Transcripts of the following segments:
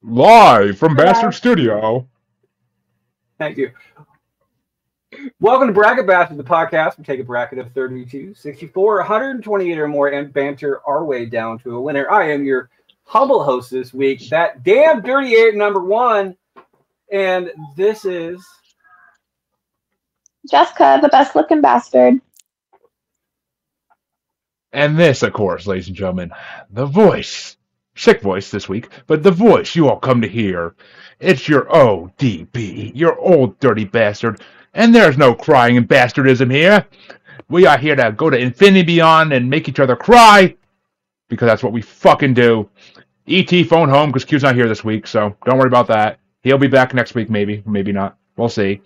Live from Hello. Bastard Studio. Thank you. Welcome to Bracket Bastard, the podcast. We take a bracket of 32, 64, 128 or more and banter our way down to a winner. I am your humble host this week, that damn dirty eight number one. And this is Jessica, the best looking bastard. And this, of course, ladies and gentlemen, the voice. Sick voice this week, but the voice you all come to hear. It's your ODB, your old dirty bastard. And there's no crying and bastardism here. We are here to go to infinity beyond and make each other cry, because that's what we fucking do. E.T. phone home because Q's not here this week, so don't worry about that. He'll be back next week, maybe not. We'll see.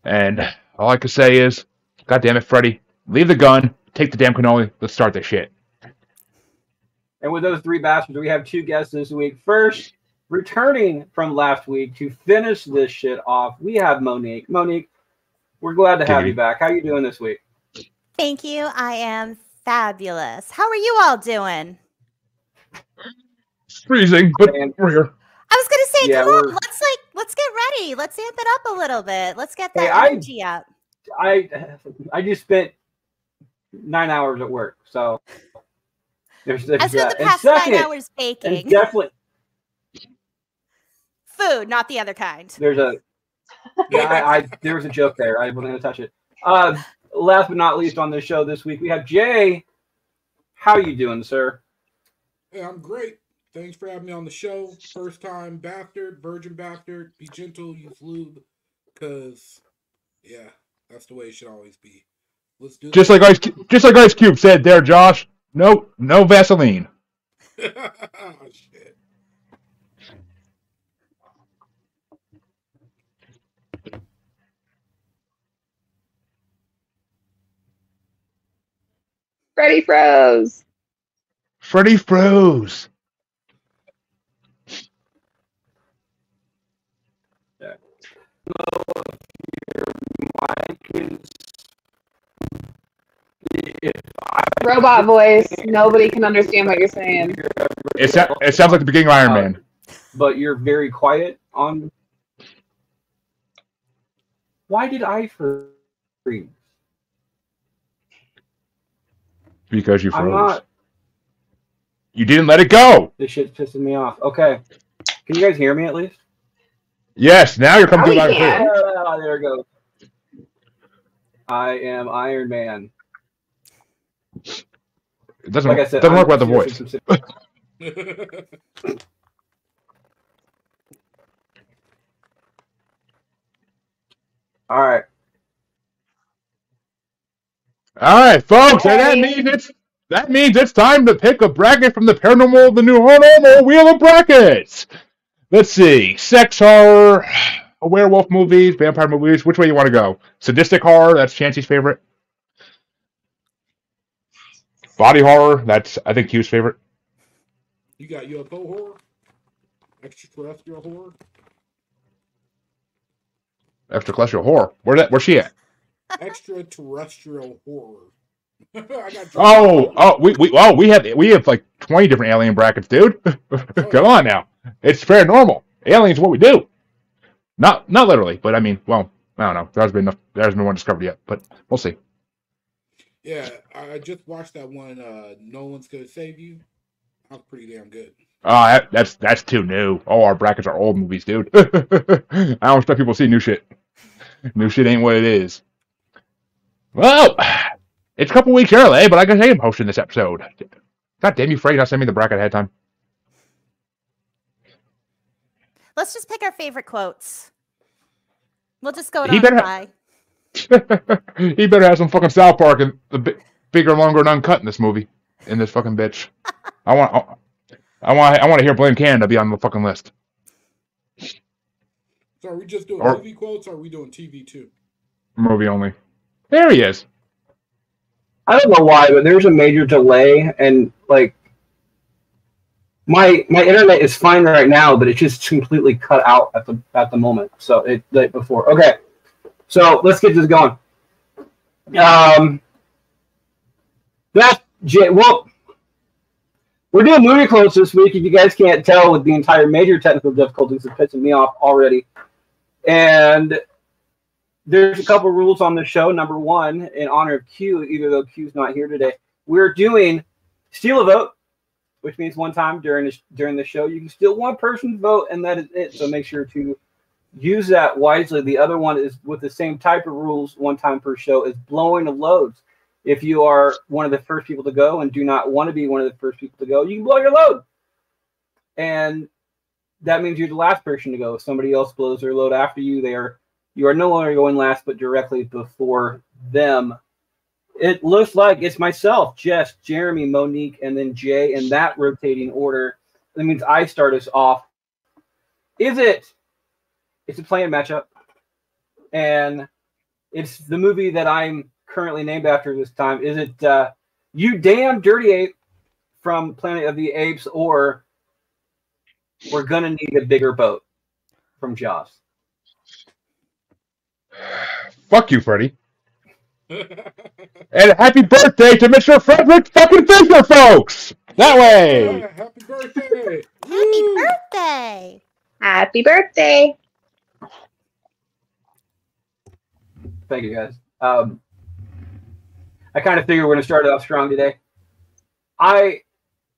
And all I can say is, God damn it, Freddy, leave the gun, take the damn cannoli, let's start this shit. And with those three bastards, we have two guests this week. First, returning from last week to finish this shit off, we have Monique. Monique, we're glad to have you back. How are you doing this week? Thank you. I am fabulous. How are you all doing? It's freezing, but we're here. I was gonna say, Yeah, come on, let's get ready. Let's amp it up a little bit. Let's get that energy up. I just spent 9 hours at work, so there's I spent that. the past 9 hours baking. And definitely food, not the other kind. there's a there was a joke there. I wasn't going to touch it. Last but not least on the show this week, we have Jay. How you doing, sir? Hey, I'm great. Thanks for having me on the show. First time bastard, virgin bastard. Be gentle, use lube, because yeah, that's the way it should always be. Let's do just like Ice Cube said there, Josh. No Vaseline. Oh, shit. Freddy froze. Freddy froze. Yeah. Robot voice. Nobody can understand what you're saying. It sounds like the beginning of Iron Man. But you're very quiet on. Why did I freeze? Because you froze. I'm not. You didn't let it go. This shit's pissing me off. Okay. Can you guys hear me at least? Yes, now you're coming Oh, through loud and yeah. clear. There it goes. I am Iron Man. It doesn't, Like I said, doesn't I'm work about the voice. All right. All right, folks, and Okay. that means it's time to pick a bracket from the paranormal, the new normal wheel of brackets. Let's see, sex horror, werewolf movies, vampire movies. Which way you want to go? Sadistic horror, that's Chancey's favorite. Body horror, that's I think Q's favorite. You got UFO horror, extraterrestrial horror. Extraterrestrial horror. Where's she at? Extraterrestrial horror. I got We have like 20 different alien brackets, dude. Come on now. It's paranormal. Aliens what we do. Not literally, but I mean, well, I don't know. There hasn't been one discovered yet, but we'll see. Yeah, I just watched that one. No One's Gonna Save You. That was pretty damn good. That's too new. All our brackets are old movies, dude. I don't expect people to see new shit. New shit ain't what it is. Well, it's a couple weeks early, but I can say I'm hosting this episode. God damn you, Freddy, not send me the bracket ahead of time. Let's just pick our favorite quotes. We'll just go He on better by. He better have some fucking South Park and the bigger, longer, and uncut in this movie. In this fucking bitch. I want to hear Blame Canada be on the fucking list. So are we just doing movie quotes or are we doing TV too? Movie only. There he is. I don't know why, but there's a major delay, and like my internet is fine right now, but it's just completely cut out at the moment. So it like before. Okay, so let's get this going. That's Jay. Well, We're doing movie quotes this week. If you guys can't tell, with the entire major technical difficulties, it's pissing me off already. And there's a couple rules on the show. Number one, in honor of Q, even though Q's not here today, we're doing steal a vote, which means one time during the show you can steal one person's vote, and that is it. So make sure to use that wisely. The other one is with the same type of rules, one time per show, is blowing of loads. If you are one of the first people to go and do not want to be one of the first people to go, you can blow your load. And that means you're the last person to go. If somebody else blows their load after you, you are no longer going last, but directly before them. It looks like it's myself, Jess, Jeremy, Monique, and then Jay in that rotating order. That means I start us off. It's a play-in matchup. And it's the movie that I'm currently named after this time. Is it You Damn Dirty Ape from Planet of the Apes, or We're Gonna Need a Bigger Boat from Jaws? Fuck you, Freddie. And happy birthday to Mr. Frederick fucking Fisher, folks! That way! Yeah, happy birthday! Happy birthday! Happy birthday. Thank you, guys. I kind of figure we're going to start it off strong today. I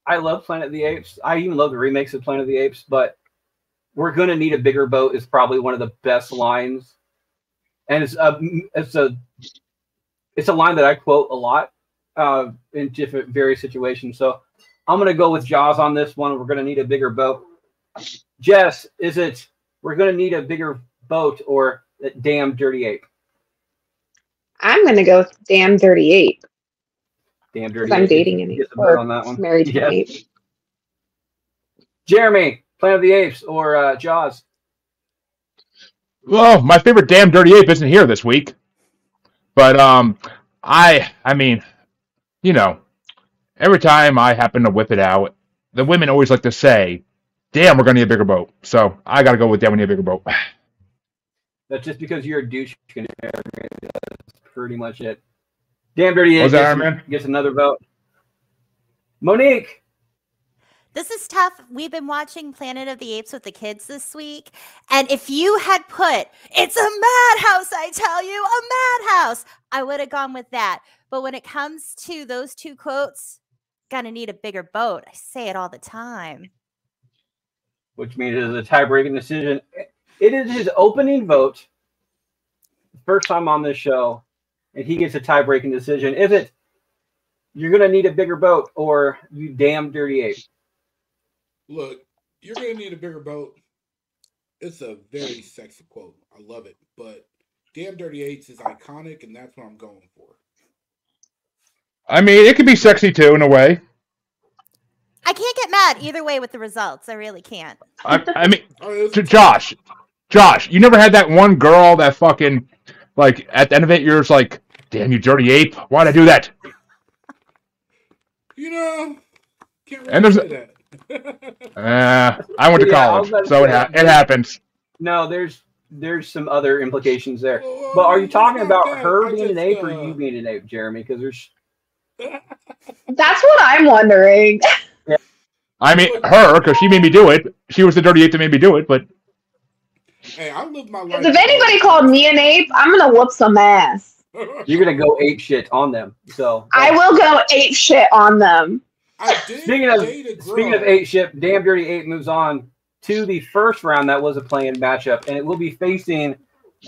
love Planet of the Apes. I even love the remakes of Planet of the Apes, but We're Gonna Need a Bigger Boat is probably one of the best lines. And it's a line that I quote a lot in different various situations. So I'm going to go with Jaws on this one. We're going to need a bigger boat. Jess, is it We're Gonna Need a Bigger Boat or Damn Dirty Ape? I'm going to go with Damn Dirty Ape. Damn Dirty I'm Ape. dating an ape. Get the vote on that one. Married to an ape. Jeremy, Planet of the Apes or Jaws? Well, my favorite Damn Dirty Ape isn't here this week. But, I mean, you know, every time I happen to whip it out, the women always like to say, damn, we're going to need a bigger boat. So I got to go with damn, we need a bigger boat. That's just because you're a douche. That's pretty much it. Damn Dirty Ape gets another vote. Monique. This is tough. We've been watching Planet of the Apes with the kids this week. And if you had put, it's a madhouse, I tell you, a madhouse, I would have gone with that. But when it comes to those two quotes, gonna need a bigger boat. I say it all the time. Which means it is a tie-breaking decision. It is his opening vote. First time on this show. And he gets a tie-breaking decision. Is it You're Gonna Need a Bigger Boat or You Damn Dirty Ape? Look, You're Gonna Need a Bigger Boat. It's a very sexy quote. I love it. But Damn Dirty Apes is iconic, and that's what I'm going for. I mean, it could be sexy too, in a way. I can't get mad either way with the results. I really can't. I mean, Josh, you never had that one girl that fucking, like, at the end of it, you're just like, damn, you dirty ape. Why'd I do that? You know, can't really say that. I went to college, so it happens. No, there's some other implications there. But are you talking about her being an ape or you being an ape, Jeremy? Because there's... That's what I'm wondering. Yeah. I mean, her, because she made me do it. She was the dirty ape that made me do it, but... Hey, I lived my life... If anybody called me an ape, I'm going to whoop some ass. You're going to go ape shit on them. So I will go ape shit on them. Speaking of ape shit, Damn Dirty Ape moves on to the first round that was a play-in matchup, and it will be facing,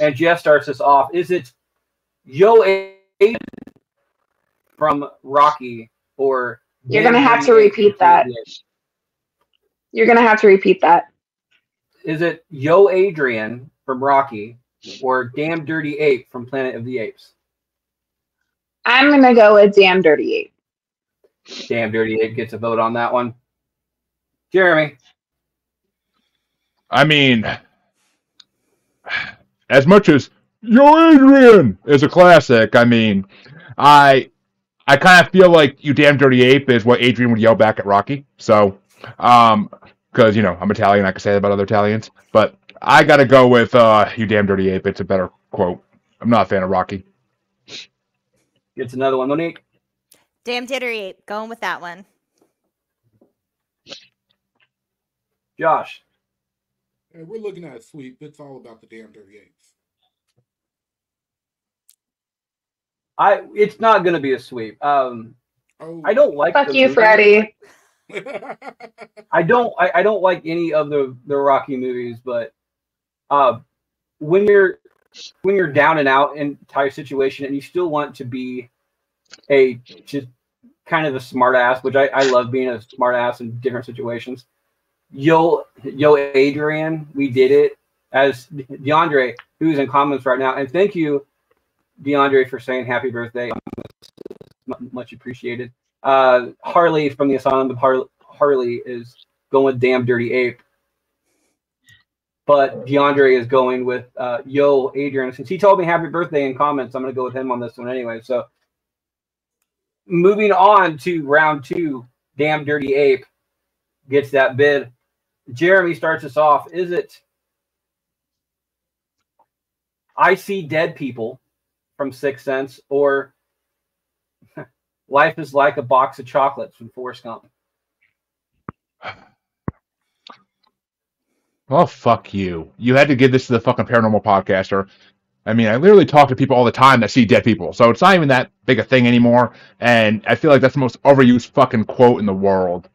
and Jeff starts us off. Is it Yo Ape from Rocky or... You're going to have to repeat that. You're going to have to repeat that. Is it Yo Adrian from Rocky or Damn Dirty Ape from Planet of the Apes? I'm going to go with Damn Dirty Ape. Damn Dirty Ape gets a vote on that one. Jeremy. I mean, as much as Yo Adrian is a classic, I mean, I kind of feel like You Damn Dirty Ape is what Adrian would yell back at Rocky. So, because, you know, I'm Italian, I can say that about other Italians. But I got to go with You Damn Dirty Ape. It's a better quote. I'm not a fan of Rocky. Gets another one. Monique? Damn Dirty Ape. Going with that one. Josh. And we're looking at a sweep. It's all about the damn Dirty Apes. It's not going to be a sweep. I don't like. Fuck you, Freddie. I don't like any of the Rocky movies, but when you're down and out in entire situation and you still want to be just kind of a smart ass, which I love being a smart ass in different situations. Yo Adrian, we did it as DeAndre, who's in comments right now, and thank you, DeAndre, for saying happy birthday. Much appreciated. Harley from the Asylum of Harley is going with damn Dirty Ape. But DeAndre is going with Yo Adrian. Since he told me happy birthday in comments, I'm going to go with him on this one anyway. So moving on to round 2, damn Dirty Ape gets that bid. Jeremy starts us off. Is it I See Dead People from Sixth Sense or Life is Like a Box of Chocolates from Forrest Gump? Well, fuck you. You had to give this to the fucking paranormal podcaster. I mean, I literally talk to people all the time that see dead people, so it's not even that big a thing anymore, and I feel like that's the most overused fucking quote in the world.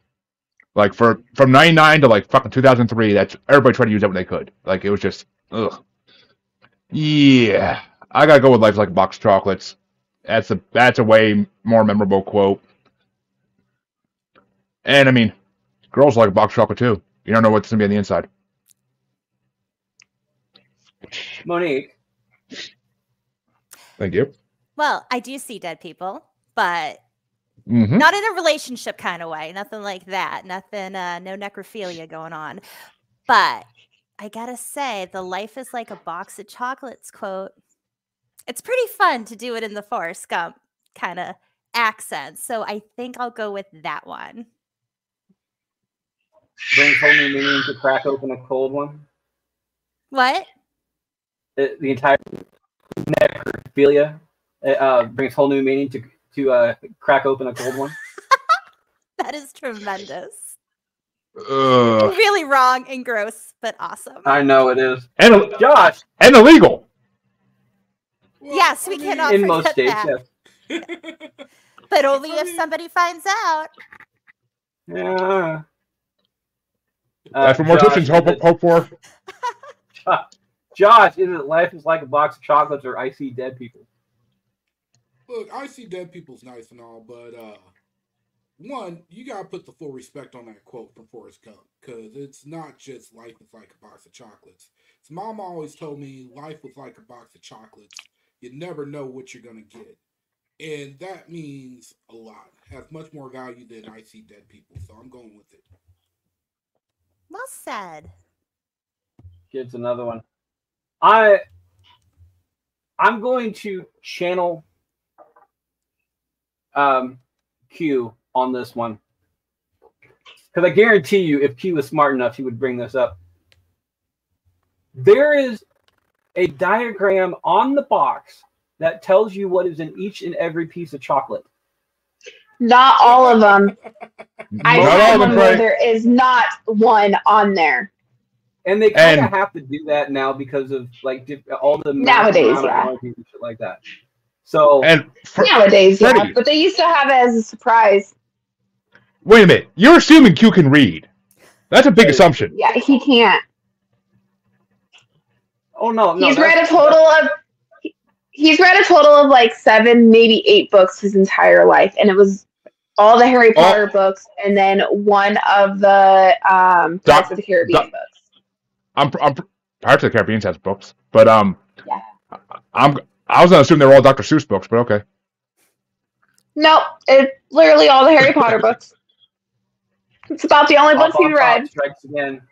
Like, from 99 to, like, fucking 2003, that's everybody tried to use that when they could. Like, it was just, ugh. Yeah. I gotta go with Life Like a Box of Chocolates. That's a way more memorable quote. And, I mean, girls like a box of chocolate, too. You don't know what's gonna be on the inside. Monique. Thank you. Well, I do see dead people, but Mm-hmm. not in a relationship kind of way. Nothing like that. Nothing, no necrophilia going on. But I gotta say, the Life is Like a Box of Chocolates quote, it's pretty fun to do it in the Forrest Gump kind of accent. So I think I'll go with that one. Brings whole new meaning to crack open a cold one. What? The entire necrophilia brings whole new meaning to crack open a cold one. That is tremendous. Ugh. Really wrong and gross, but awesome. I know it is. And Josh. And illegal. Well, Yes, we cannot In forget most states, that. yes. But only if somebody finds out. Yeah. That's what more Josh, Egyptians hope for. Josh, is it Life is Like a Box of Chocolates or I See Dead People? Look, I See Dead People's nice and all, but one, you gotta put the full respect on that quote from Forrest Gump, because it's not just life is like a box of chocolates. So Mom always told me life was like a box of chocolates. You never know what you're gonna get. And that means a lot. Has much more value than I See Dead People, so I'm going with it. Well said. Gets another one. I'm going to channel Q on this one, because I guarantee you, if Q was smart enough, he would bring this up. There is a diagram on the box that tells you what is in each and every piece of chocolate. Not all of them. I've Not all had of them, one where right? there is not one on there. And they kind of And- have to do that now because of like all the Nowadays, amount of yeah. allergies and shit like that. So And Nowadays, yeah. Freddie. But they used to have it as a surprise. wait a minute, you're assuming Q can read. That's a big assumption. Yeah, he can't. oh no, He's read a total of like 7, maybe 8 books his entire life, and it was all the Harry Potter books, and then one of the Pirates of the Caribbean books. I'm Pirates of the Caribbean has books, but Yeah. I was gonna assume they were all Dr. Seuss books, but okay. Nope, it's literally all the Harry Potter books. It's about the only books he read. Strikes again.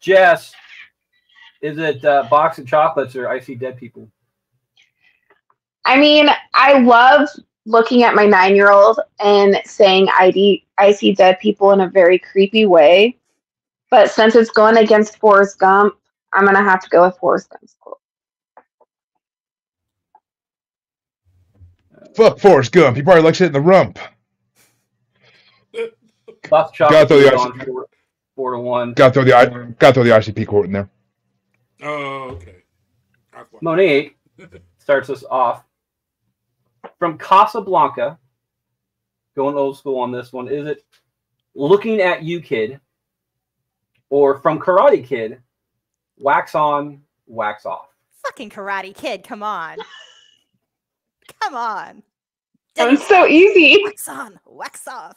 Jess, is it Box of Chocolates or I See Dead People? I mean, I love looking at my 9-year-old and saying I see dead people in a very creepy way. But since it's going against Forrest Gump, I'm going to have to go with Forrest Gump's quote. Fuck Forrest Gump. He probably likes it in the rump. Box of Gotta Chocolates throw is the on for 4-1. Got to throw the ICP quote in there. Oh, okay. Monique starts us off. From Casablanca, going old school on this one, is it Looking at You, Kid? Or from Karate Kid, Wax On, Wax Off? Fucking Karate Kid, come on. Come on. That was so easy. Wax on, wax off.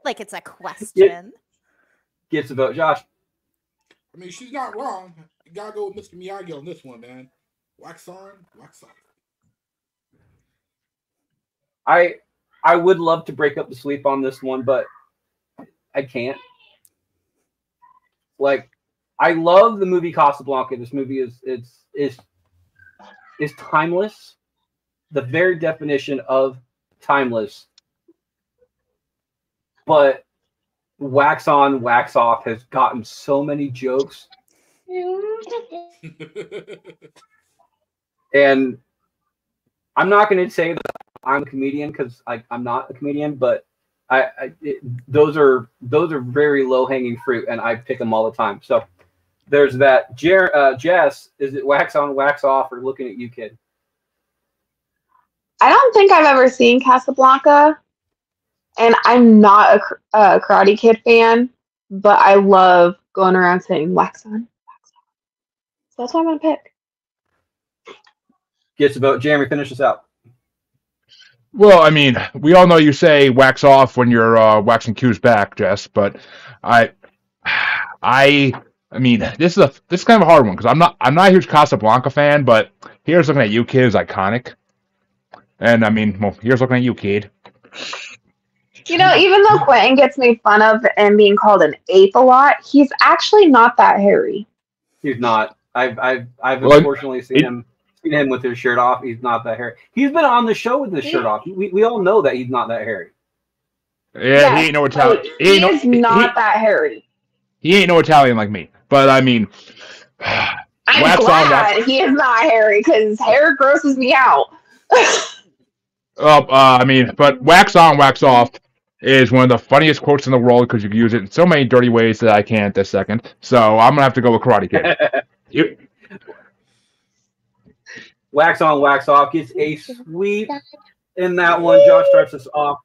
Like it's a question. Gets a vote. Josh. I mean, she's not wrong. You gotta go with Mr. Miyagi on this one, man. Wax on, wax off. I would love to break up the sweep on this one, but I can't. Like, I love the movie Casablanca. This movie is timeless. The very definition of timeless. But Wax On, Wax Off has gotten so many jokes. And I'm not going to say that I'm a comedian because I'm not a comedian, but those are very low hanging fruit, and I pick them all the time. So there's that. Jess, is it Wax On, Wax Off, or Looking at You, Kid? I don't think I've ever seen Casablanca, and I'm not a Karate Kid fan, but I love going around saying wax on, wax off. So that's what I'm going to pick. Gets a vote. Jeremy, finish this out. Well, I mean, we all know you say wax off when you're waxing Q's back, Jess, but I mean, this is kind of a hard one because I'm not a huge Casablanca fan, but Here's Looking at You, Kid is iconic. And I mean, well, Here's Looking at You, Kid. You know, even though Quentin gets made fun of and being called an ape a lot, he's actually not that hairy. He's not. I've unfortunately seen him with his shirt off. He's not that hairy. He's been on the show with his shirt off. We all know that he's not that hairy. Yeah, he ain't no Italian. He is not that hairy. He ain't no Italian like me. But I mean, I'm glad he is not hairy because his hair grosses me out. I mean, but wax on, wax off is one of the funniest quotes in the world because you can use it in so many dirty ways that I can't this second. So I'm gonna have to go with Karate Kid. Wax on, wax off gets a sweep in that one. Josh starts us off.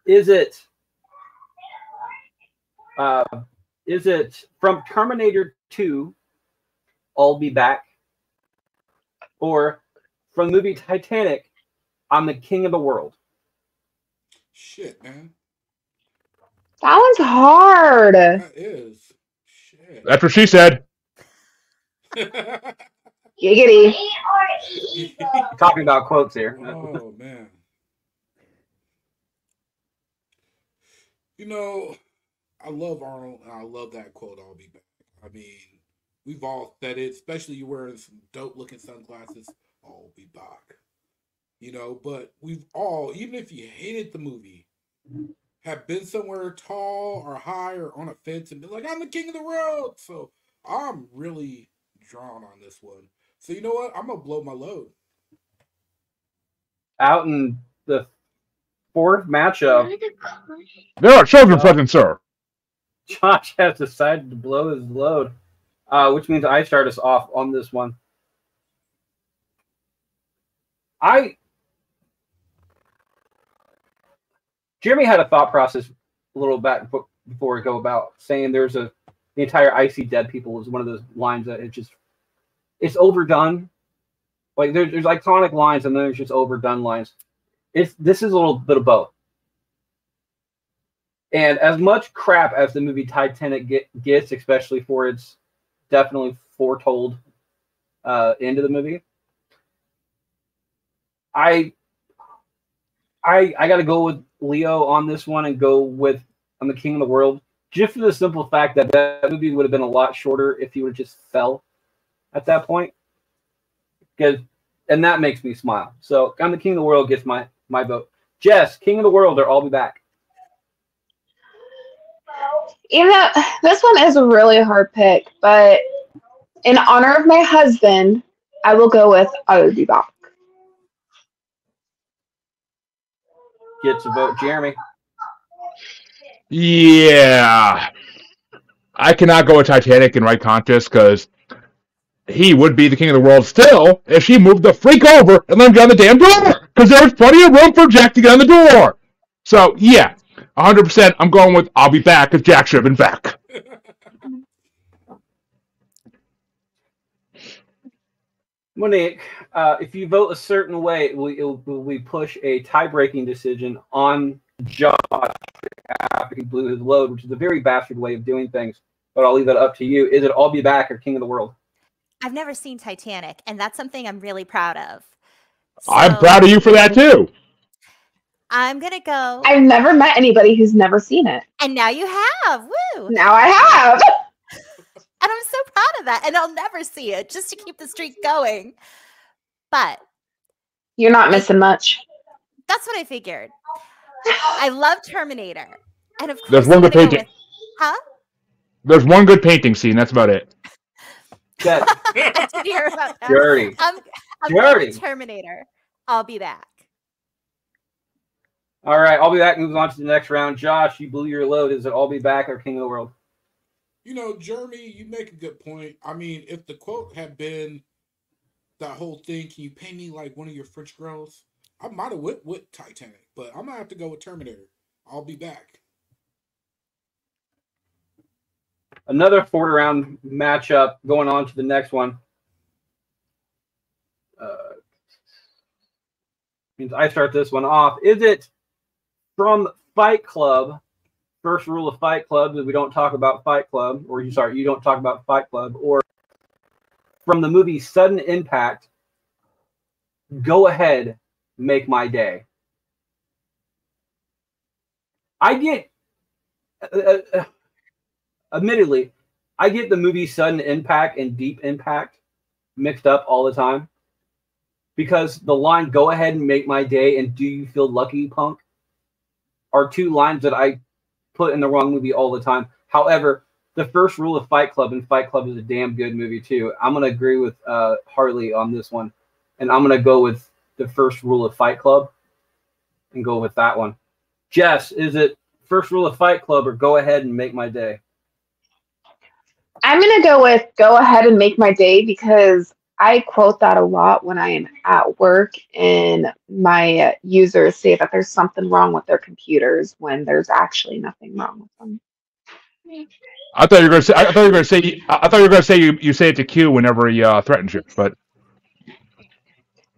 Is it from Terminator 2, I'll Be Back? Or from the movie Titanic, I'm the King of the World? Shit, man. That one's hard. That is. Shit. That's what she said. Giggity. Talking about quotes here. Oh, man. You know, I love Arnold, and I love that quote, I'll be back. I mean, we've all said it, especially you wearing some dope-looking sunglasses, I'll be back. You know, but we've all, even if you hated the movie, have been somewhere tall or high or on a fence and been like, I'm the king of the world. So I'm really drawn on this one. So you know what? I'm going to blow my load. Out in the fourth matchup, There are children present, sir. Josh has decided to blow his load, which means I start us off on this one. Jeremy had a thought process a little back before we go about saying the entire I See Dead People is one of those lines that it's overdone. Like there's iconic lines and then there's just overdone lines. This is a little bit of both. And as much crap as the movie Titanic gets, especially for its definitely foretold end of the movie, I got to go with Leo on this one and go with I'm the King of the World, just for the simple fact that movie would have been a lot shorter if he would have just fell at that point. And that makes me smile. So I'm the King of the World gets my vote. Jess, King of the World, or I'll Be Back. You know, this one is a really hard pick, but in honor of my husband, I will go with I Will Be Back. Gets a vote. Jeremy. Yeah. I cannot go with Titanic in right conscience because he would be the king of the world still if she moved the freak over and let him get on the damn door. Because there was plenty of room for Jack to get on the door. So, yeah, 100% I'm going with I'll be back because Jack should have been back. Monique, if you vote a certain way, we push a tie-breaking decision on Josh after he blew his load, which is a very bastard way of doing things. But I'll leave that up to you. Is it I'll Be Back or King of the World? I've never seen Titanic, and that's something I'm really proud of. So, I'm proud of you for that, too. I'm going to go. I've never met anybody who's never seen it. And now you have. Woo! Now I have. And I'm so proud of that. And I'll never see it just to keep the streak going. But You're not missing much. that's what I figured. I love Terminator. And of course, There's one good painting. Huh? There's one good painting scene. That's about it. Good. I did hear about that. Dirty. I'm Dirty. going with Terminator. I'll be back. All right, I'll be back. Moves on to the next round. Josh, you blew your load. Is it I'll Be Back or King of the World? You know, Jeremy, you make a good point. I mean, if the quote had been that whole thing, can you pay me like one of your French girls? I might have went with Titanic, but I'm going to have to go with Terminator. I'll be back. Another 4th-round matchup going on to the next one. Means I start this one off. Is it from Fight Club? First rule of Fight Club is we don't talk about Fight Club, or you don't talk about Fight Club, or from the movie Sudden Impact, Go Ahead, Make My Day. I get, admittedly, I get the movie Sudden Impact and Deep Impact mixed up all the time because the line "Go ahead and make my day" and "Do you feel lucky, punk?" are two lines that I put in the wrong movie all the time. However, the first rule of Fight Club, and Fight Club is a damn good movie too. I'm going to agree with Harley on this one, and I'm going to go with the first rule of Fight Club and go with that one. Jess, is it first rule of Fight Club or Go Ahead and Make My Day? I'm going to go with Go Ahead and Make My Day because I quote that a lot when I am at work and my users say that there's something wrong with their computers when there's actually nothing wrong with them. I thought you were going to say. I thought you were going to say. I thought you were going to say you say it to Q whenever he threatens you. But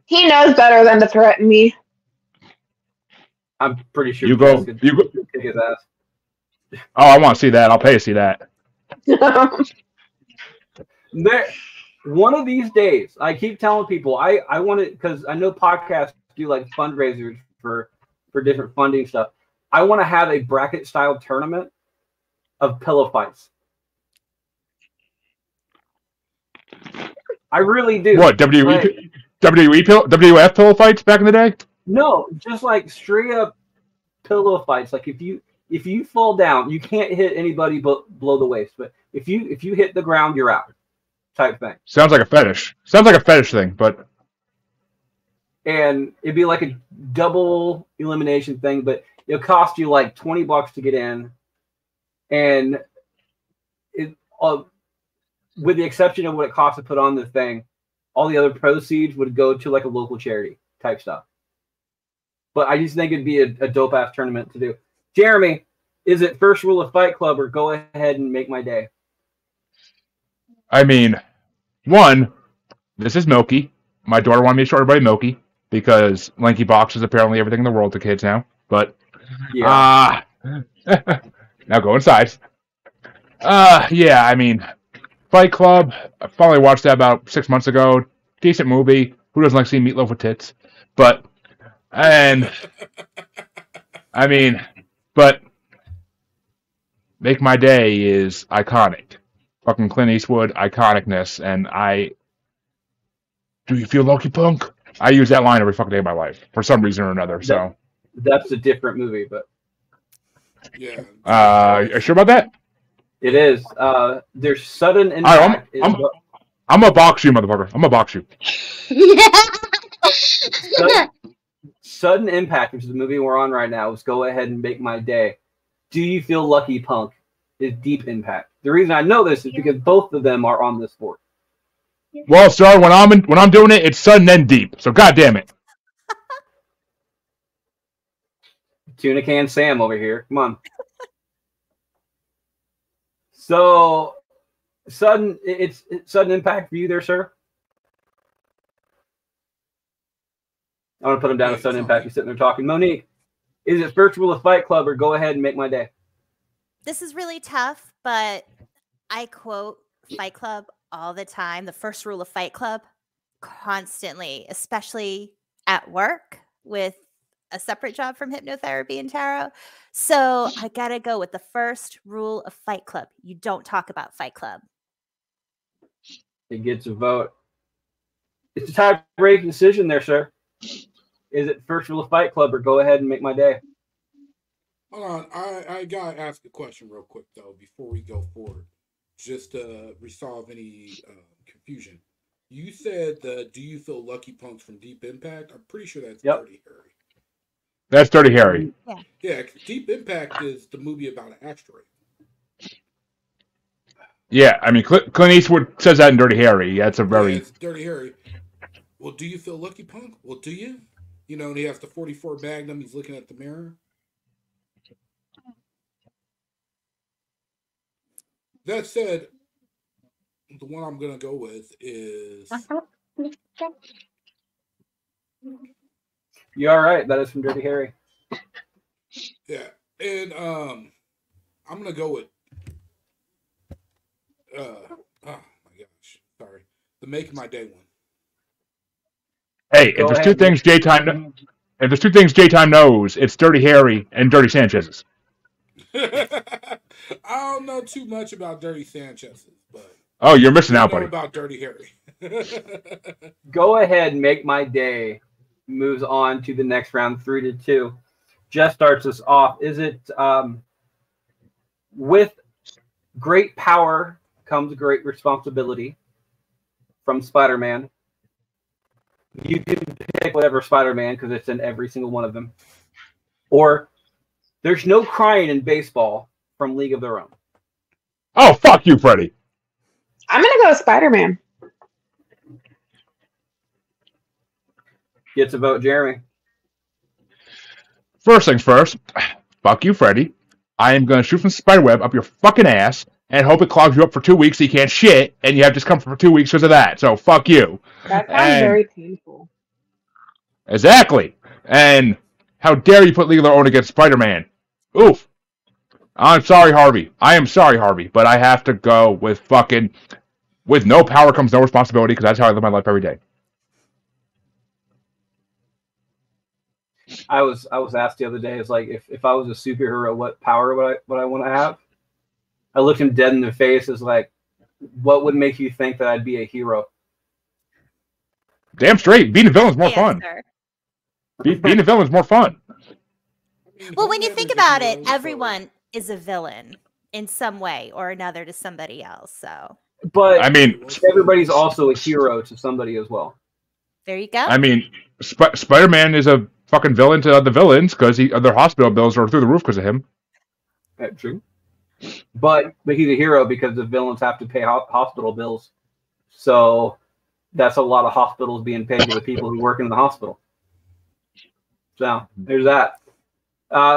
he knows better than to threaten me. I'm pretty sure you go. kick his ass. Oh, I want to see that. I'll pay to see that. One of these days, I keep telling people I want to, because I know podcasts do like fundraisers for different funding stuff. I want to have a bracket style tournament of pillow fights. I really do. What WWF pillow fights back in the day? No, just like straight up pillow fights. Like if you fall down, you can't hit anybody below the waist. But if you hit the ground, you're out. Type thing. Sounds like a fetish. Sounds like a fetish thing, but. And it'd be like a double elimination thing, but it'll cost you like $20 to get in, and it with the exception of what it costs to put on the thing, all the other proceeds would go to like a local charity type stuff. But I just think it'd be a dope ass tournament to do. Jeremy, is it first rule of Fight Club or Go Ahead and Make My Day? I mean, one, this is Milky. My daughter wanted me to show everybody Milky because Lanky Box is apparently everything in the world to kids now. But yeah, now go inside. Yeah, I mean, Fight Club. I finally watched that about 6 months ago. Decent movie. Who doesn't like seeing meatloaf with tits? But Make My Day is iconic. Fucking Clint Eastwood iconicness, and do you feel lucky, punk? I use that line every fucking day of my life for some reason or another. So that's a different movie, but yeah. Are you sure about that? It is. There's Sudden Impact. I'm gonna box you, motherfucker. I'm gonna box you. Sudden Impact, which is the movie we're on right now, is Go Ahead and Make My Day. Do You Feel Lucky Punk is Deep Impact. The reason I know this is because both of them are on this board. Well, sir, when I'm doing it, it's sudden and deep. So goddamn it. Tuna Can Sam over here. Come on. So it's sudden impact for you there, sir. I want to put him down as sudden impact. He's sitting there talking. Monique, is it first rule of Fight Club or go ahead and make my day? This is really tough, but I quote Fight Club all the time. The first rule of Fight Club, constantly, especially at work with a separate job from hypnotherapy and tarot. So I gotta go with the first rule of Fight Club. You don't talk about Fight Club. It gets a vote. It's a tie-breaking decision there, sir. Is it first rule of Fight Club or go ahead and make my day? Hold on, I gotta ask a question real quick though before we go forward, just to resolve any confusion. You said the Do You Feel Lucky Punks from Deep Impact? I'm pretty sure that's Dirty Harry. That's Dirty Harry. Yeah, Deep Impact is the movie about an asteroid. Yeah, I mean, Clint Eastwood says that in Dirty Harry. That's a very... Yeah, it's Dirty Harry. Well, do you feel lucky, punk? Well, do you? You know, and he has the 44 Magnum. He's looking at the mirror. That said, the one I'm going to go with is... You all right? That is from Dirty Harry. Yeah, and I'm going to go with... oh, my gosh. Sorry. The Make My Day one. Hey, if there's two things J-Time knows, it's Dirty Harry and Dirty Sanchez's. I don't know too much about Dirty Sanchez's, but oh, you're missing out, buddy. About Dirty Harry. Go ahead, Make My Day moves on to the next round, 3-2. Jess starts us off. Is it with great power comes great responsibility from Spider-Man? You can pick whatever Spider-Man because it's in every single one of them. Or There's No Crying in Baseball from League of Their Own. Oh, fuck you, Freddie. I'm going to go with Spider-Man. Gets a vote, Jeremy. First things first, fuck you, Freddie. I am going to shoot some spiderweb up your fucking ass and hope it clogs you up for 2 weeks so you can't shit and you have discomfort for 2 weeks because of that. So, fuck you. That sounds very painful. Exactly. And how dare you put League of Their Own against Spider-Man? Oof. I'm sorry, Harvey. I am sorry, Harvey, but I have to go with fucking... With no power comes no responsibility because that's how I live my life every day. I was asked the other day, it's like, if I was a superhero, what power would I want to have? I looked him dead in the face, as like, what would make you think that I'd be a hero? Damn straight. Being a villain's more fun. Being a villain's more fun. Well, when you think about it, everyone is a villain in some way or another to somebody else. So, but I mean, everybody's also a hero to somebody as well. There you go. I mean, Spider-Man is a fucking villain to the villains because their hospital bills are through the roof because of him. That's true. But he's a hero because the villains have to pay hospital bills. So that's a lot of hospitals being paid to the people who work in the hospital. So there's that.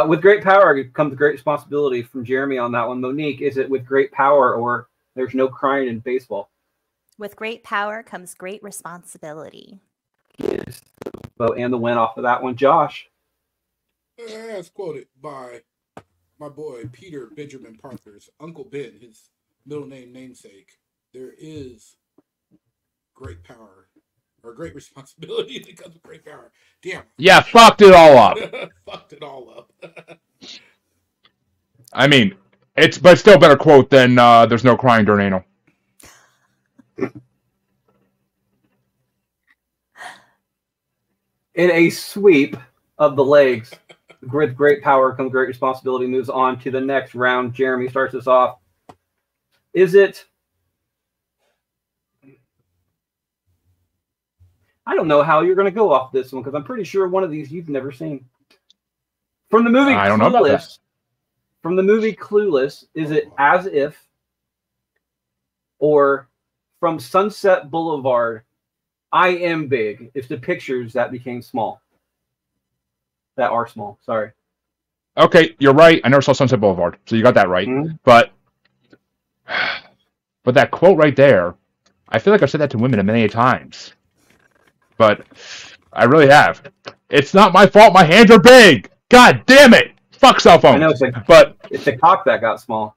With great power comes great responsibility from Jeremy on that one. Monique, is it with great power or there's no crying in baseball? With great power comes great responsibility. Yes. And the win off of that one, Josh. As quoted by my boy Peter Benjamin Parker's Uncle Ben, his middle name namesake, there is great power or great responsibility that comes with great power. Damn. Yeah, fucked it all up. Fucked it all up. I mean, but still a better quote than there's no crying during anal. In a sweep of the legs, with great power comes great responsibility, moves on to the next round. Jeremy starts us off. Is it... I don't know how you're going to go off this one, because I'm pretty sure one of these you've never seen. From the movie I don't know about Clueless, From the movie Clueless, is it As If or from Sunset Boulevard, I Am Big? It's the pictures that became small. That are small, sorry. Okay, you're right. I never saw Sunset Boulevard, so you got that right. Mm-hmm. But that quote right there, I feel like I've said that to women many times. But I really have. It's not my fault. My hands are big. God damn it! Fuck cell phones. I know it's the cock that got small.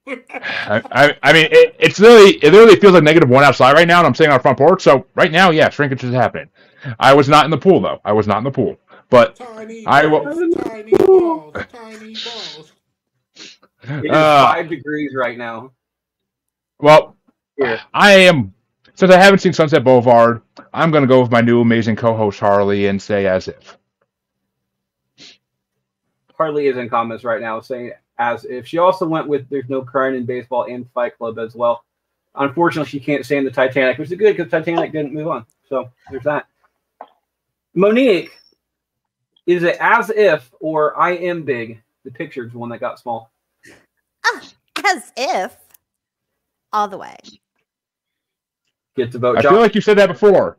I mean, it literally feels like -1 outside right now, and I'm sitting on our front porch. So right now, yeah, shrinkage is happening. I was not in the pool though. I was not in the pool, but Tiny I will. balls, tiny balls, tiny balls. It is 5 degrees right now. Well, Here. I am. Since I haven't seen Sunset Boulevard, I'm going to go with my new amazing co-host Harley and say As If. Harley is in comments right now saying As If. She also went with There's No Crying in Baseball and Fight Club as well. Unfortunately, she can't stand the Titanic, which is good because Titanic didn't move on. So there's that. Monique, is it As If or I Am Big? The picture's the one that got small. As if. All the way. Get to vote. I feel like you said that before.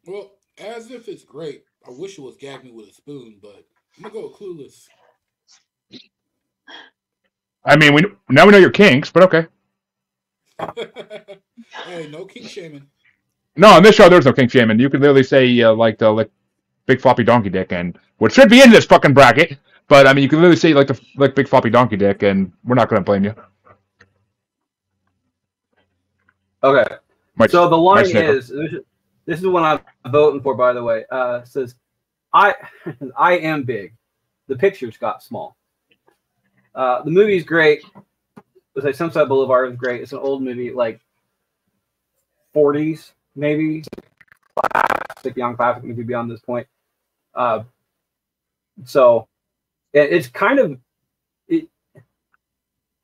Well, As If it's great. I wish it was Gag Me with a Spoon, but I'm gonna go with Clueless. I mean, now we know your kinks, but okay. Hey, no kink shaming. No, on this show there's no kink shaming. You could literally say like big floppy donkey dick, and what should be in this fucking bracket. But I mean, you can literally say like big floppy donkey dick, and we're not going to blame you. Okay. So the line is, this is the one I'm voting for, by the way. It says, I am big. The pictures got small. The movie's great. It's like Sunset Boulevard is great. It's an old movie, like 40s, maybe. Classic, young classic movie beyond this point. So it's kind of,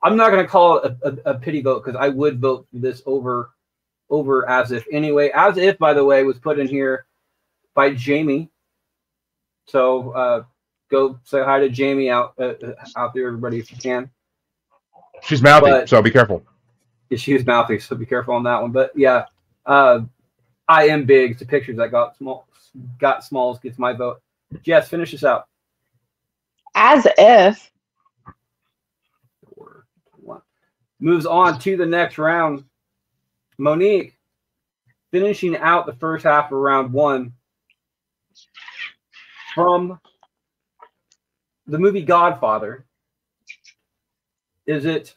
I'm not going to call it a pity vote because I would vote this over As If anyway. As If, by the way, was put in here by Jamie. So go say hi to Jamie out there, everybody, if you can. She's mouthy, so be careful. Yeah, she was mouthy, so be careful on that one. But yeah, I Am Big. The pictures that got smalls gets my vote. Jess, finish this out. As If. Moves on to the next round. Monique, finishing out the first half of round 1 from the movie Godfather. Is it,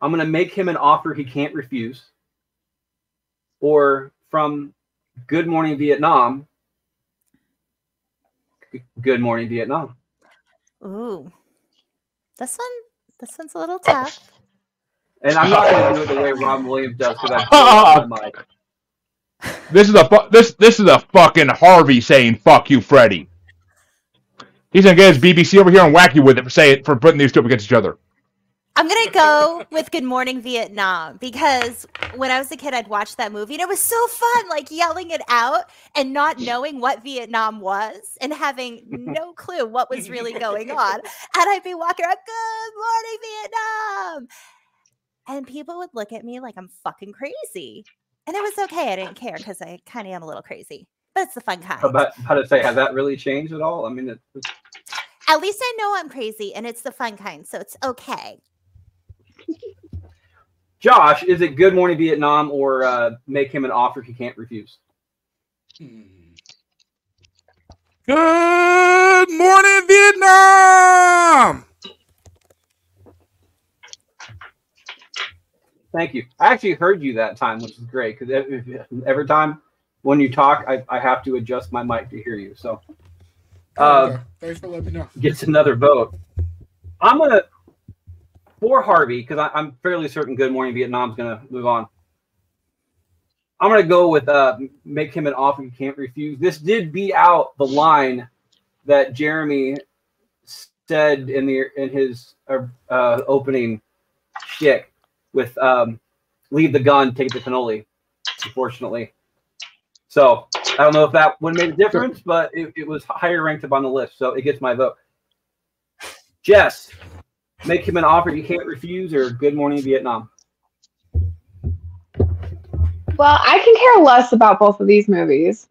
I'm going to make him an offer he can't refuse? Or from Good Morning Vietnam, Good Morning Vietnam? Ooh. This one's a little tough. And I'm not going to do it the way Ron Williams does because I my mic. This is a fucking Harvey saying "fuck you, Freddie." He's gonna get his BBC over here and whack you with it for putting these two up against each other. I'm going to go with Good Morning Vietnam because when I was a kid, I'd watch that movie and it was so fun, like yelling it out and not knowing what Vietnam was and having no clue what was really going on. And I'd be walking around, Good Morning Vietnam. And people would look at me like I'm fucking crazy. And it was okay. I didn't care because I kind of am a little crazy. But it's the fun kind. About to say, has that really changed at all? I mean, at least I know I'm crazy and it's the fun kind, so it's okay. Josh, is it Good Morning Vietnam or make him an offer he can't refuse? Good Morning Vietnam! Thank you. I actually heard you that time, which is great because every time when you talk, I have to adjust my mic to hear you. So, Okay. Thanks for letting me know. Gets another vote. I'm gonna for Harvey because I'm fairly certain Good Morning Vietnam's gonna move on. I'm gonna go with make him an offer you can't refuse. This did beat out the line that Jeremy said in his opening shtick with leave the gun, take the cannoli, unfortunately. So I don't know if that would have made a difference, but it was higher ranked up on the list, so it gets my vote. Jess, make him an offer you can't refuse, or Good Morning Vietnam? Well, I can care less about both of these movies.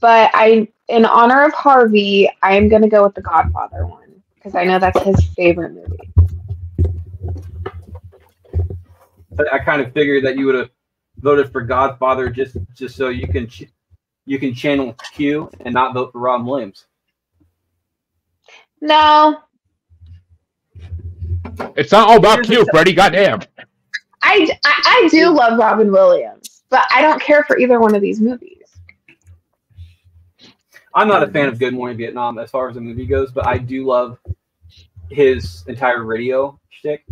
But in honor of Harvey, I am going to go with the Godfather one because I know that's his favorite movie. I kind of figured that you would have voted for Godfather just so you can channel Q and not vote for Robin Williams. No. It's not all about Q, Freddie. Goddamn. I do love Robin Williams, but I don't care for either one of these movies. I'm not a fan of Good Morning Vietnam as far as the movie goes, but I do love his entire radio shtick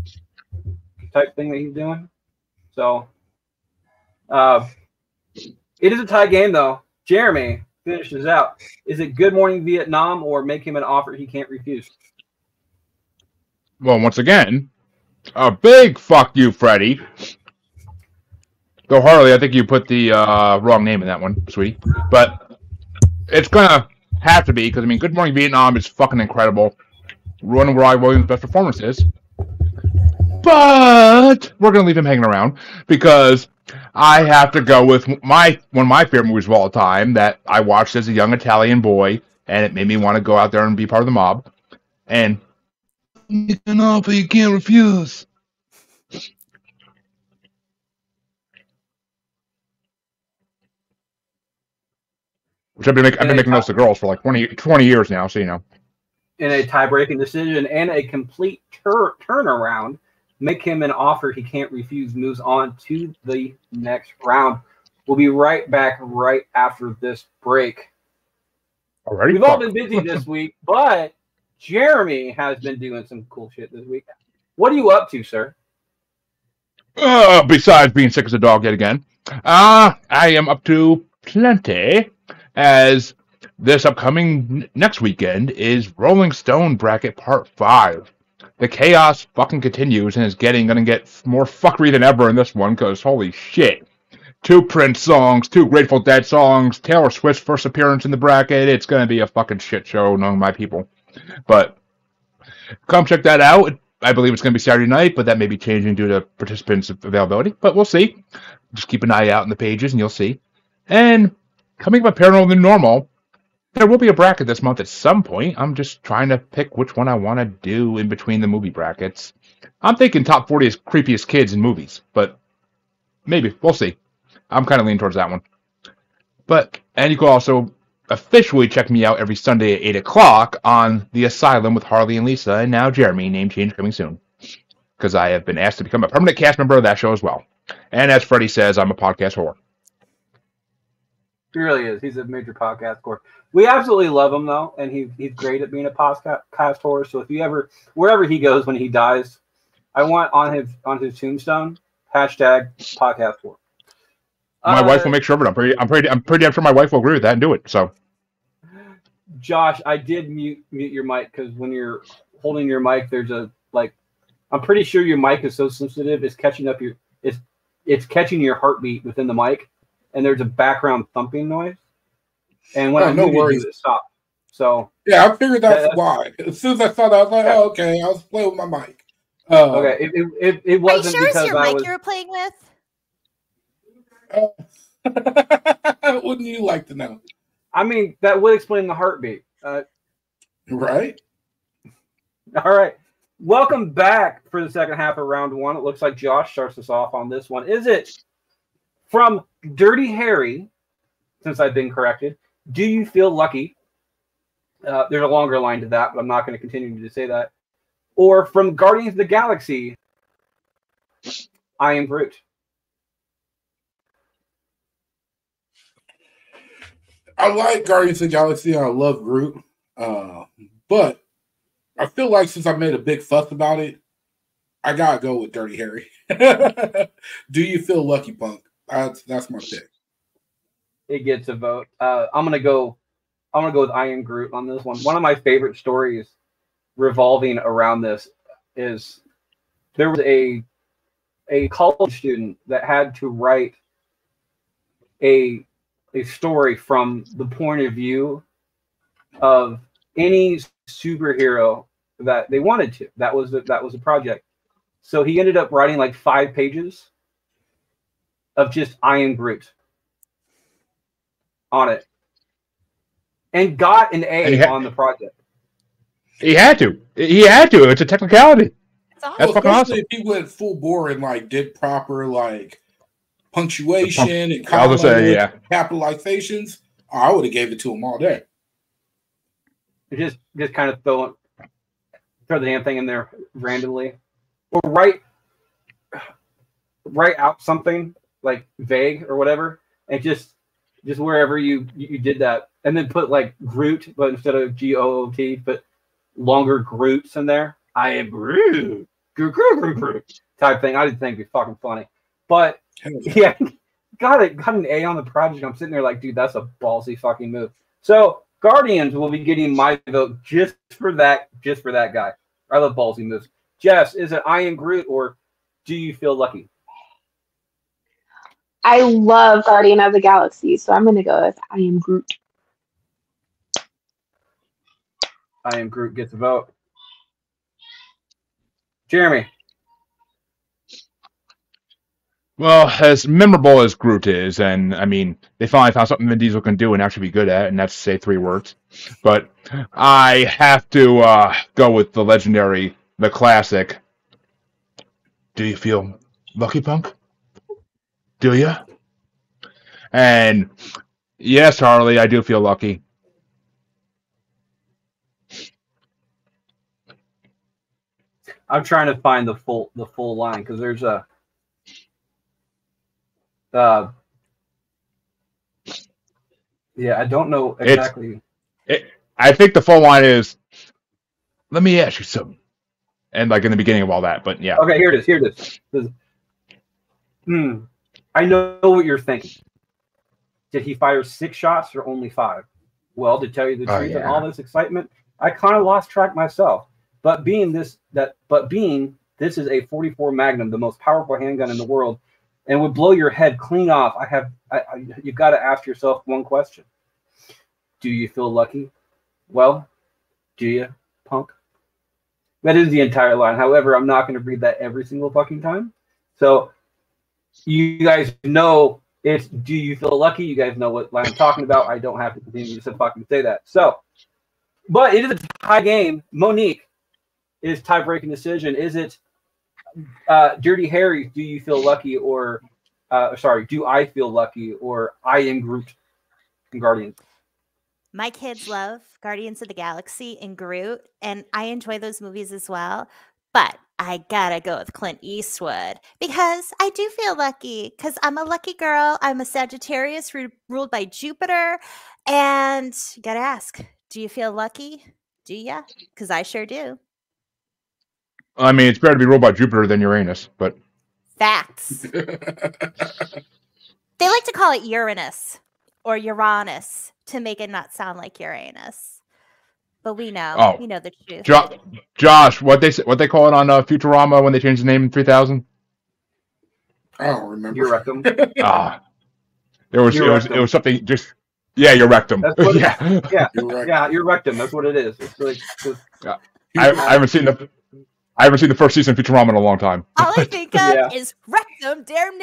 type thing that he's doing. So, it is a tie game, though. Jeremy finishes out. Is it Good Morning Vietnam or Make Him an Offer He Can't Refuse? Well, once again, a big fuck you, Freddie. Though Harley, I think you put the wrong name in that one, sweetie. But it's gonna have to be, because I mean, Good Morning Vietnam is fucking incredible. Rowan Robin Williams' best performance is. But we're gonna leave him hanging around because I have to go with one of my favorite movies of all time that I watched as a young Italian boy, and it made me want to go out there and be part of the mob. And make an offer you can't refuse. Which I've been making those to girls for like 20 years now, so you know. In a tie-breaking decision and a complete turnaround, Make Him an Offer He Can't Refuse moves on to the next round. We'll be right back right after this break. Alrighty, we've all been busy this week, but Jeremy has been doing some cool shit this week. What are you up to, sir? Besides being sick as a dog yet again, I am up to plenty, as this upcoming next weekend is Rolling Stone Bracket Part 5. The chaos fucking continues and is gonna get more fuckery than ever in this one, because holy shit. 2 Prince songs, 2 Grateful Dead songs, Taylor Swift's first appearance in the bracket. It's gonna be a fucking shit show, knowing my people. But come check that out. I believe it's gonna be Saturday night, but that may be changing due to participants' availability. But we'll see. Just keep an eye out in the pages and you'll see. And coming up Paranormal Than Normal, there will be a bracket this month at some point. I'm just trying to pick which one I want to do in between the movie brackets. I'm thinking top 40 creepiest kids in movies, but maybe. We'll see. I'm kind of leaning towards that one. And you can also officially check me out every Sunday at 8 o'clock on The Asylum with Harley and Lisa, and now Jeremy, name change coming soon. Because I have been asked to become a permanent cast member of that show as well. And as Freddie says, I'm a podcast whore. He really is. He's a major podcast whore. We absolutely love him, though, and he's great at being a podcast whore. So if you ever, wherever he goes when he dies, I want on his tombstone, hashtag podcast whore. My wife will make sure of it. I'm pretty sure my wife will agree with that and do it. So, Josh, I did mute your mic because when you're holding your mic, there's I'm pretty sure your mic is so sensitive it's catching up it's catching your heartbeat within the mic, and there's a background thumping noise. And when I muted you, it stopped. So yeah, I figured that's why. As soon as I saw that, I was like, "Oh, okay." I was playing with my mic. Okay, it wasn't. Are you sure because it's your I mic you were playing with? Wouldn't you like to know? I mean, that would explain the heartbeat. Right? All right. Welcome back for the second half of round 1. It looks like Josh starts us off on this one. Is it from Dirty Harry, since I've been corrected, Do You Feel Lucky? There's a longer line to that, but I'm not going to continue to say that. Or from Guardians of the Galaxy, I Am Groot. I like Guardians of the Galaxy and I love Groot. But I feel like since I made a big fuss about it, I gotta go with Dirty Harry. Do You Feel Lucky, Punk? That's my pick. It gets a vote. I'm gonna go with I Am Groot on this one. One of my favorite stories revolving around this is there was a college student that had to write a story from the point of view of any superhero that they wanted to. That was a project. So he ended up writing like 5 pages of just I am Groot on it, and got an A on the project. He had to. He had to. It's a technicality. That's fucking awesome. If he went full bore and like did proper like punctuation and capitalizations, I would have gave it to him all day. Just kind of throw the damn thing in there randomly, or write out something like vague or whatever, and just wherever you did that, and then put like Groot, but instead of GOOT, put longer Groots in there. I am Groot, Groot type thing. I didn't think it'd be fucking funny, but yeah, got an A on the project. I'm sitting there like, dude, that's a ballsy fucking move. So Guardians will be getting my vote just for that guy. I love ballsy moves. Jess, is it I am Groot or do you feel lucky? I love Guardian of the Galaxy, so I'm going to go with I am Groot. I am Groot gets a vote. Jeremy. Well, as memorable as Groot is, and I mean, they finally found something Vin Diesel can do and actually be good at, and that's say 3 words. But I have to go with the legendary, the classic. Do you feel lucky, punk? Do you? And yes, Harley, I do feel lucky. I'm trying to find the full line because there's a I don't know exactly. I think the full line is, let me ask you something. And like in the beginning of all that, but yeah. Okay, here it is. I know what you're thinking. Did he fire 6 shots or only 5? Well, to tell you the truth, and all this excitement, I kind of lost track myself. But being this is a 44 Magnum, the most powerful handgun in the world, and would blow your head clean off. You've got to ask yourself one question: do you feel lucky? Well, do you, punk? That is the entire line. However, I'm not going to read that every single fucking time. So you guys know it's do you feel lucky? You guys know what line I'm talking about. I don't have to continue to fucking say that. So, but it is a tie game. Monique is tie-breaking decision. Is it Dirty Harry, do you feel lucky, or do I feel lucky, or I am Groot in Guardians? My kids love Guardians of the Galaxy and Groot, and I enjoy those movies as well. But I gotta go with Clint Eastwood because I do feel lucky because I'm a lucky girl. I'm a Sagittarius ruled by Jupiter. And you gotta ask, do you feel lucky? Do ya? Because I sure do. I mean, it's better to be ruled by Jupiter than Uranus, but... Facts. They like to call it Uranus or Uranus to make it not sound like Uranus. But we know. Oh. We know the truth. Josh, what they call it on Futurama when they changed the name in 3000? I don't remember. Your rectum. It was something just... Yeah, your rectum. Your rectum. That's what it is. It's like, I haven't seen the first season of Futurama in a long time. All I think of is rectum damn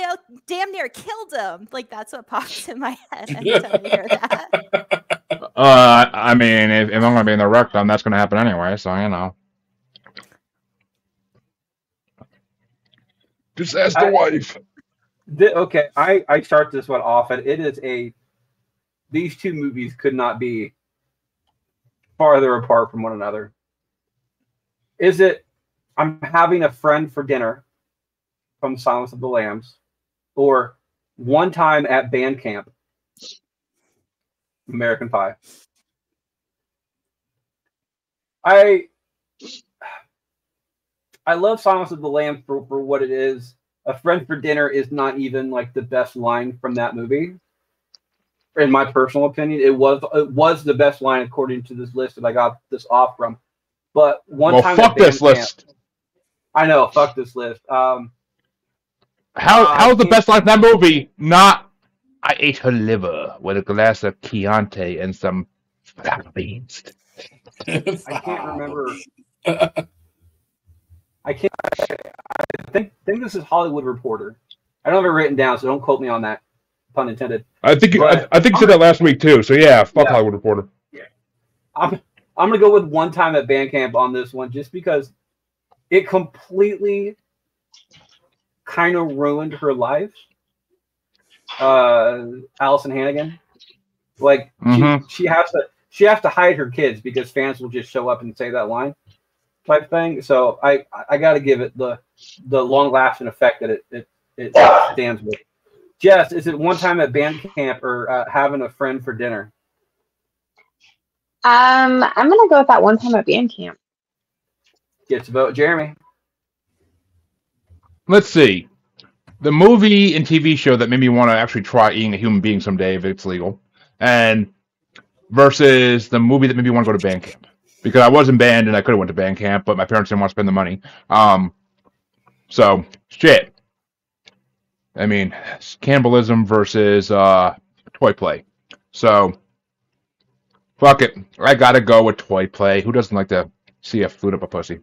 near killed him. Like, that's what pops in my head anytime I hear that. I mean, if I'm going to be in the rectum, that's going to happen anyway, so, you know. Just ask the wife. Okay, I start this one off, and it is these two movies could not be farther apart from one another. Is it I'm having a friend for dinner from Silence of the Lambs, or One Time at Band Camp, American Pie? I love Silence of the Lambs for what it is. A friend for dinner is not even like the best line from that movie. In my personal opinion, it was the best line according to this list that I got this off from. But fuck this list. I know, fuck this list. How's the best line in that movie not I ate her liver with a glass of Chianti and some fava beans. I can't remember. I think this is Hollywood Reporter. I don't have it written down, so don't quote me on that. Pun intended. I think you But said that last week too. So yeah, fuck Yeah. Hollywood Reporter. I'm gonna go with one time at band camp on this one, just because it completely kind of ruined her life. Allison Hannigan, like Mhm. she has to hide her kids because fans will just show up and say that line type thing. So I got to give it the long lasting effect that it stands with. Jess, is it one time at band camp or having a friend for dinner? I'm gonna go with that one time at band camp. Gets a vote, Jeremy. Let's see. The movie and TV show that made me want to actually try eating a human being someday if it's legal, and versus the movie that made me want to go to band camp because I was in band and I could have went to band camp, but my parents didn't want to spend the money. So shit. I mean, cannibalism versus toy play. So fuck it. I gotta go with toy play. Who doesn't like to see a flute up a pussy?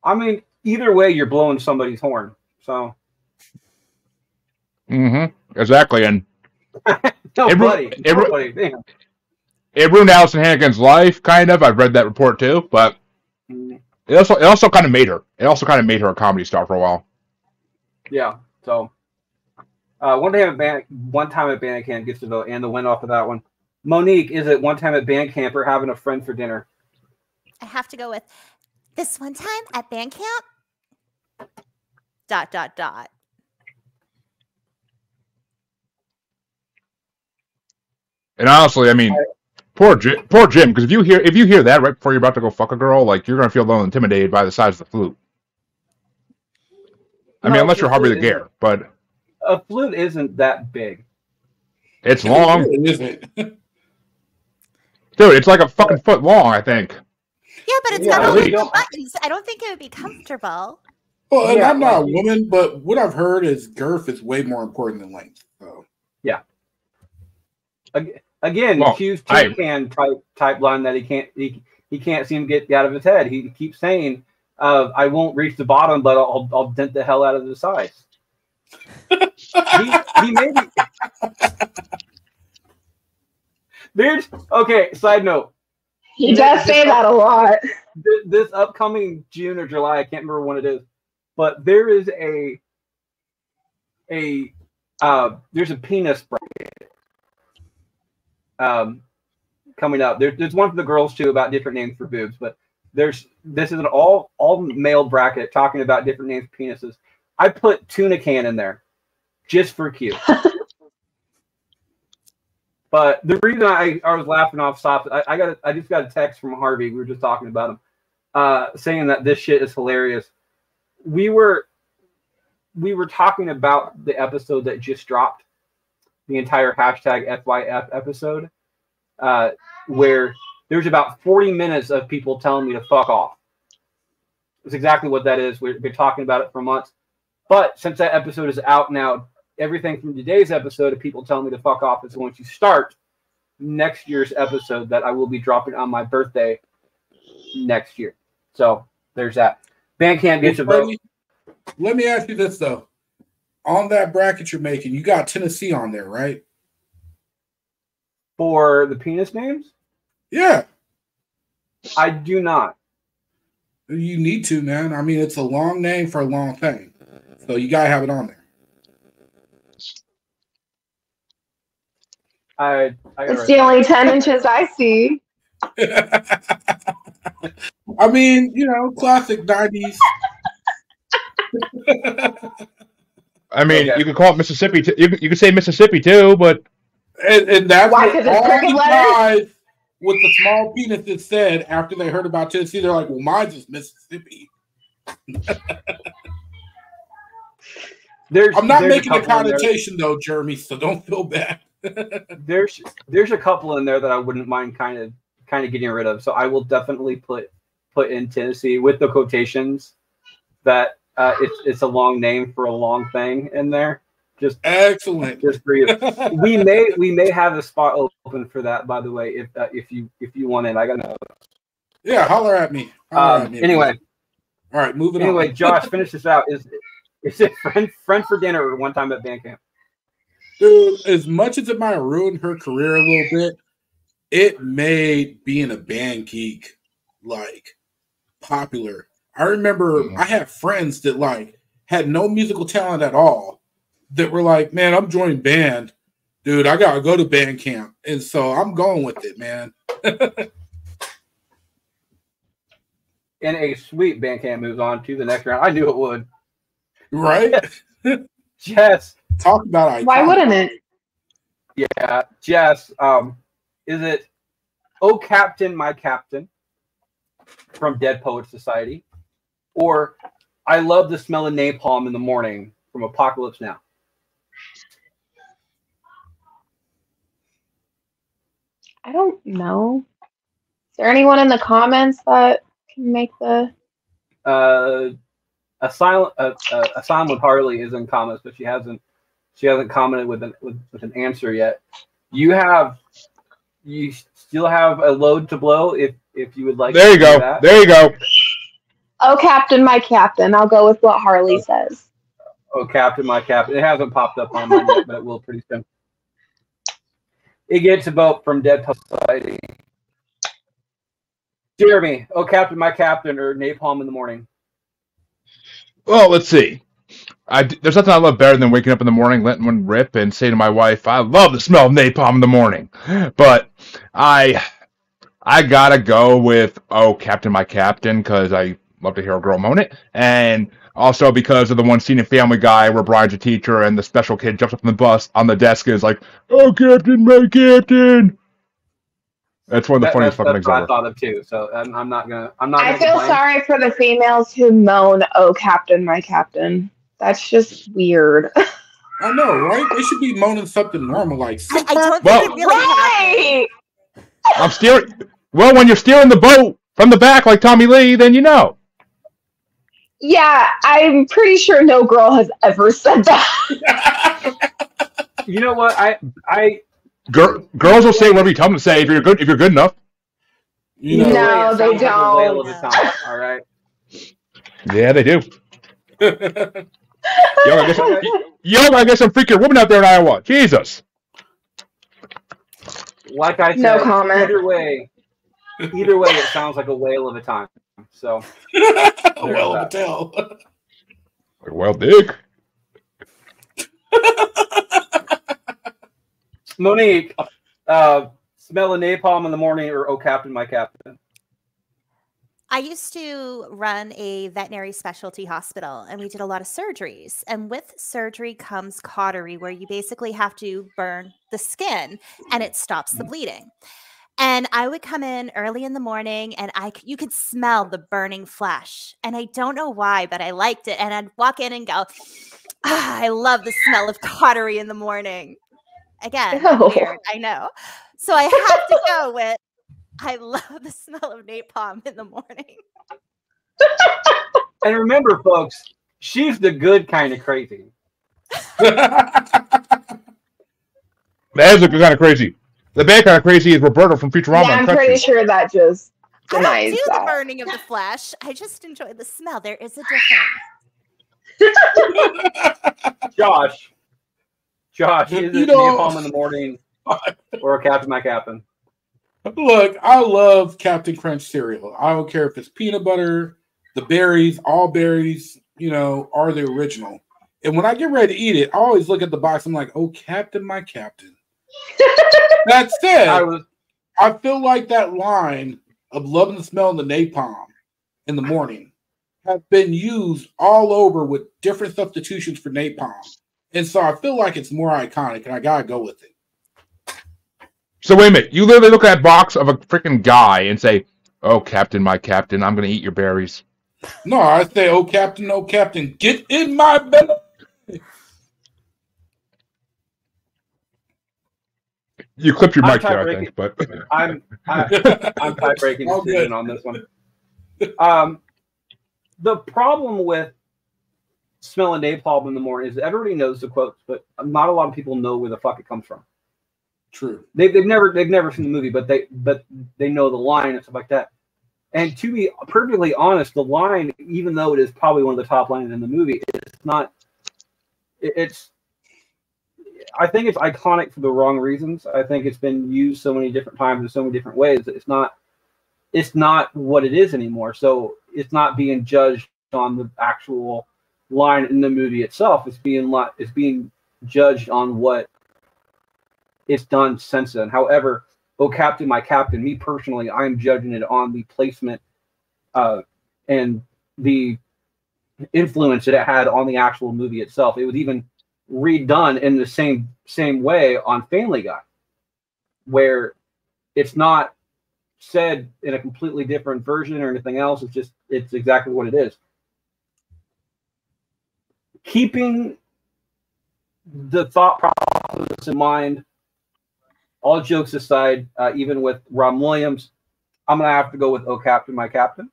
I mean, either way, you're blowing somebody's horn. So Exactly. And nobody. it ruined Allison Hannigan's life, kind of. I've read that report too, but it also kind of made her. It also kind of made her a comedy star for a while. Yeah. So one time at band camp gets the vote and the win off of that one. Monique, is it one time at band camp or having a friend for dinner? I have to go with this one time at band camp. ... And honestly, I mean, poor Jim, because if you hear that right before you're about to go fuck a girl, like you're gonna feel a little intimidated by the size of the flute. I mean, unless you're Harvey the Gare, but a flute isn't that big. It's long, isn't it? Dude. It's like a fucking foot long, I think. Yeah, but it's got all the buttons. I don't think it would be comfortable. Well, and I'm not a woman, but what I've heard is girth is way more important than length. So. Yeah. Again, Q's tin can type line that he can't seem to get out of his head. He keeps saying, "I won't reach the bottom, but I'll dent the hell out of the sides." he may be. Okay. Side note. He does say that a lot. This upcoming June or July, I can't remember when it is, but there is there's a penis bracket coming up. There's one for the girls too about different names for boobs, but this is an all male bracket talking about different names for penises. I put tuna can in there just for Q. But the reason I was laughing off stop, I just got a text from Harvey. We were just talking about him, saying that this shit is hilarious. We were talking about the episode that just dropped, the entire hashtag FYF episode, where there's about 40 minutes of people telling me to fuck off. It's exactly what that is. We've been talking about it for months. But since that episode is out now, everything from today's episode of people telling me to fuck off is going to start next year's episode that I will be dropping on my birthday next year. So there's that. Bandcamp gets a vote. Let me ask you this, though. On that bracket you're making, you got Tennessee on there, right? For the penis names? Yeah. I do not. You need to, man. I mean, it's a long name for a long thing. So you got to have it on there. It's the only 10 inches I see. I mean, classic 90s. I mean, you could call it Mississippi. You could say Mississippi too, but and that's what all the guys with the small penises said after they heard about Tennessee. They're like, "Well, mine's is Mississippi." I'm not making a connotation though, Jeremy. So don't feel bad. There's a couple in there that I wouldn't mind kind of getting rid of. So I will definitely put in Tennessee with the quotations that it's a long name for a long thing in there. Excellent. Just for you. we may have a spot open for that, by the way, if you want it. I got no. Yeah, holler at me. Anyway. All right, moving on. Anyway, Josh, finish this out. Is it friend for dinner or one time at band camp? Dude, as much as it might have ruined her career a little bit, it made being a band geek like popular. I remember I had friends that like had no musical talent at all that were like, man, I'm joining band. Dude, I gotta go to band camp. And so I'm going with it, man. And a sweet band camp moves on to the next round. I knew it would. Right? Jess. Talk about iconic. Why wouldn't it? Yeah, Jess. Is it "Oh Captain, My Captain" from Dead Poets Society, or "I Love the Smell of Napalm in the Morning" from Apocalypse Now? I don't know. Is there anyone in the comments that can make the? Asylum with Harley is in comments, but she hasn't commented with an answer yet. You still have a load to blow if you would like. There you go. That. There you go. Oh, Captain, my Captain. I'll go with what Harley says. Oh, Captain, my Captain. It hasn't popped up on mine yet, but it will pretty soon. It gets a vote from Dead Poets Society. Jeremy, "Oh Captain, My Captain" or "Napalm in the Morning"? Well, let's see. There's nothing I love better than waking up in the morning, letting one rip, and saying to my wife, "I love the smell of napalm in the morning." But I gotta go with "Oh Captain, My Captain" because I love to hear a girl moan it, and also because of the one scene in Family Guy where Brian's a teacher and the special kid jumps up on the bus on the desk and is like, "Oh Captain, my Captain." That's one of the funniest fucking things ever. I thought of too, so I'm not gonna. I feel sorry for the females who moan, "Oh Captain, my Captain." That's just weird. I know, right? They should be moaning something normal like. I don't think it really right. I'm steering. Well, when you're steering the boat from the back like Tommy Lee, then you know. Yeah, I'm pretty sure no girl has ever said that. You know what? Girls will say whatever you tell them to say if you're good enough. You know, no, they like a whale don't. of a time, all right. Yeah, they do. Yo, I guess some freaking woman out there in Iowa. Jesus. Like I said, No comment. Either way, it sounds like a whale of a time. So, a whale of a tail. Well, dick. Monique, "Smell of Napalm in the Morning" or "Oh Captain, My Captain"? I used to run a veterinary specialty hospital, and we did a lot of surgeries. And with surgery comes cautery, where you basically have to burn the skin, and it stops the bleeding. And I would come in early in the morning, and you could smell the burning flesh. And I don't know why, but I liked it. And I'd walk in and go, I love the smell of cautery in the morning. Again, weird, I know. So I have to go with, I love the smell of napalm in the morning. And remember, folks, she's the good kind of crazy. That is a good kind of crazy. The bad kind of crazy is Roberto from Futurama. Yeah, I'm pretty sure that just I denies don't do that. the burning of the flesh. I just enjoy the smell. There is a difference. Josh, is it napalm in the morning or "A Captain, My Captain"? Look, I love Captain Crunch cereal. I don't care if it's peanut butter, the berries, all berries, are the original. And when I get ready to eat it, I always look at the box. I'm like, "Oh, Captain, my Captain." That said, I feel like that line of loving the smell of the napalm in the morning have been used all over with different substitutions for napalm. And so I feel like it's more iconic, and I got to go with it. So wait a minute. You literally look at that box of a freaking guy and say, "Oh, Captain, my Captain, I'm going to eat your berries." No, I say, "Oh, Captain, get in my belly." You clipped your mic there, I think. But I'm tie breaking decision on this one. The problem with smelling napalm in the morning is everybody knows the quotes, but not a lot of people know where the fuck it comes from. True. They've never seen the movie, but they know the line and stuff like that. And to be perfectly honest, the line, even though it is probably one of the top lines in the movie, it's not. It's. I think it's iconic for the wrong reasons. I think it's been used so many different times in so many different ways that it's not what it is anymore. So it's not being judged on the actual line in the movie itself. It's being judged on what it's done since then. However, "Oh Captain, My Captain," me personally, I'm judging it on the placement and the influence that it had on the actual movie itself. It was even redone in the same way on Family Guy, where it's not said in a completely different version or anything else. It's exactly what it is. Keeping the thought process in mind, all jokes aside, even with Robin Williams, I'm going to have to go with "Oh Captain, My Captain."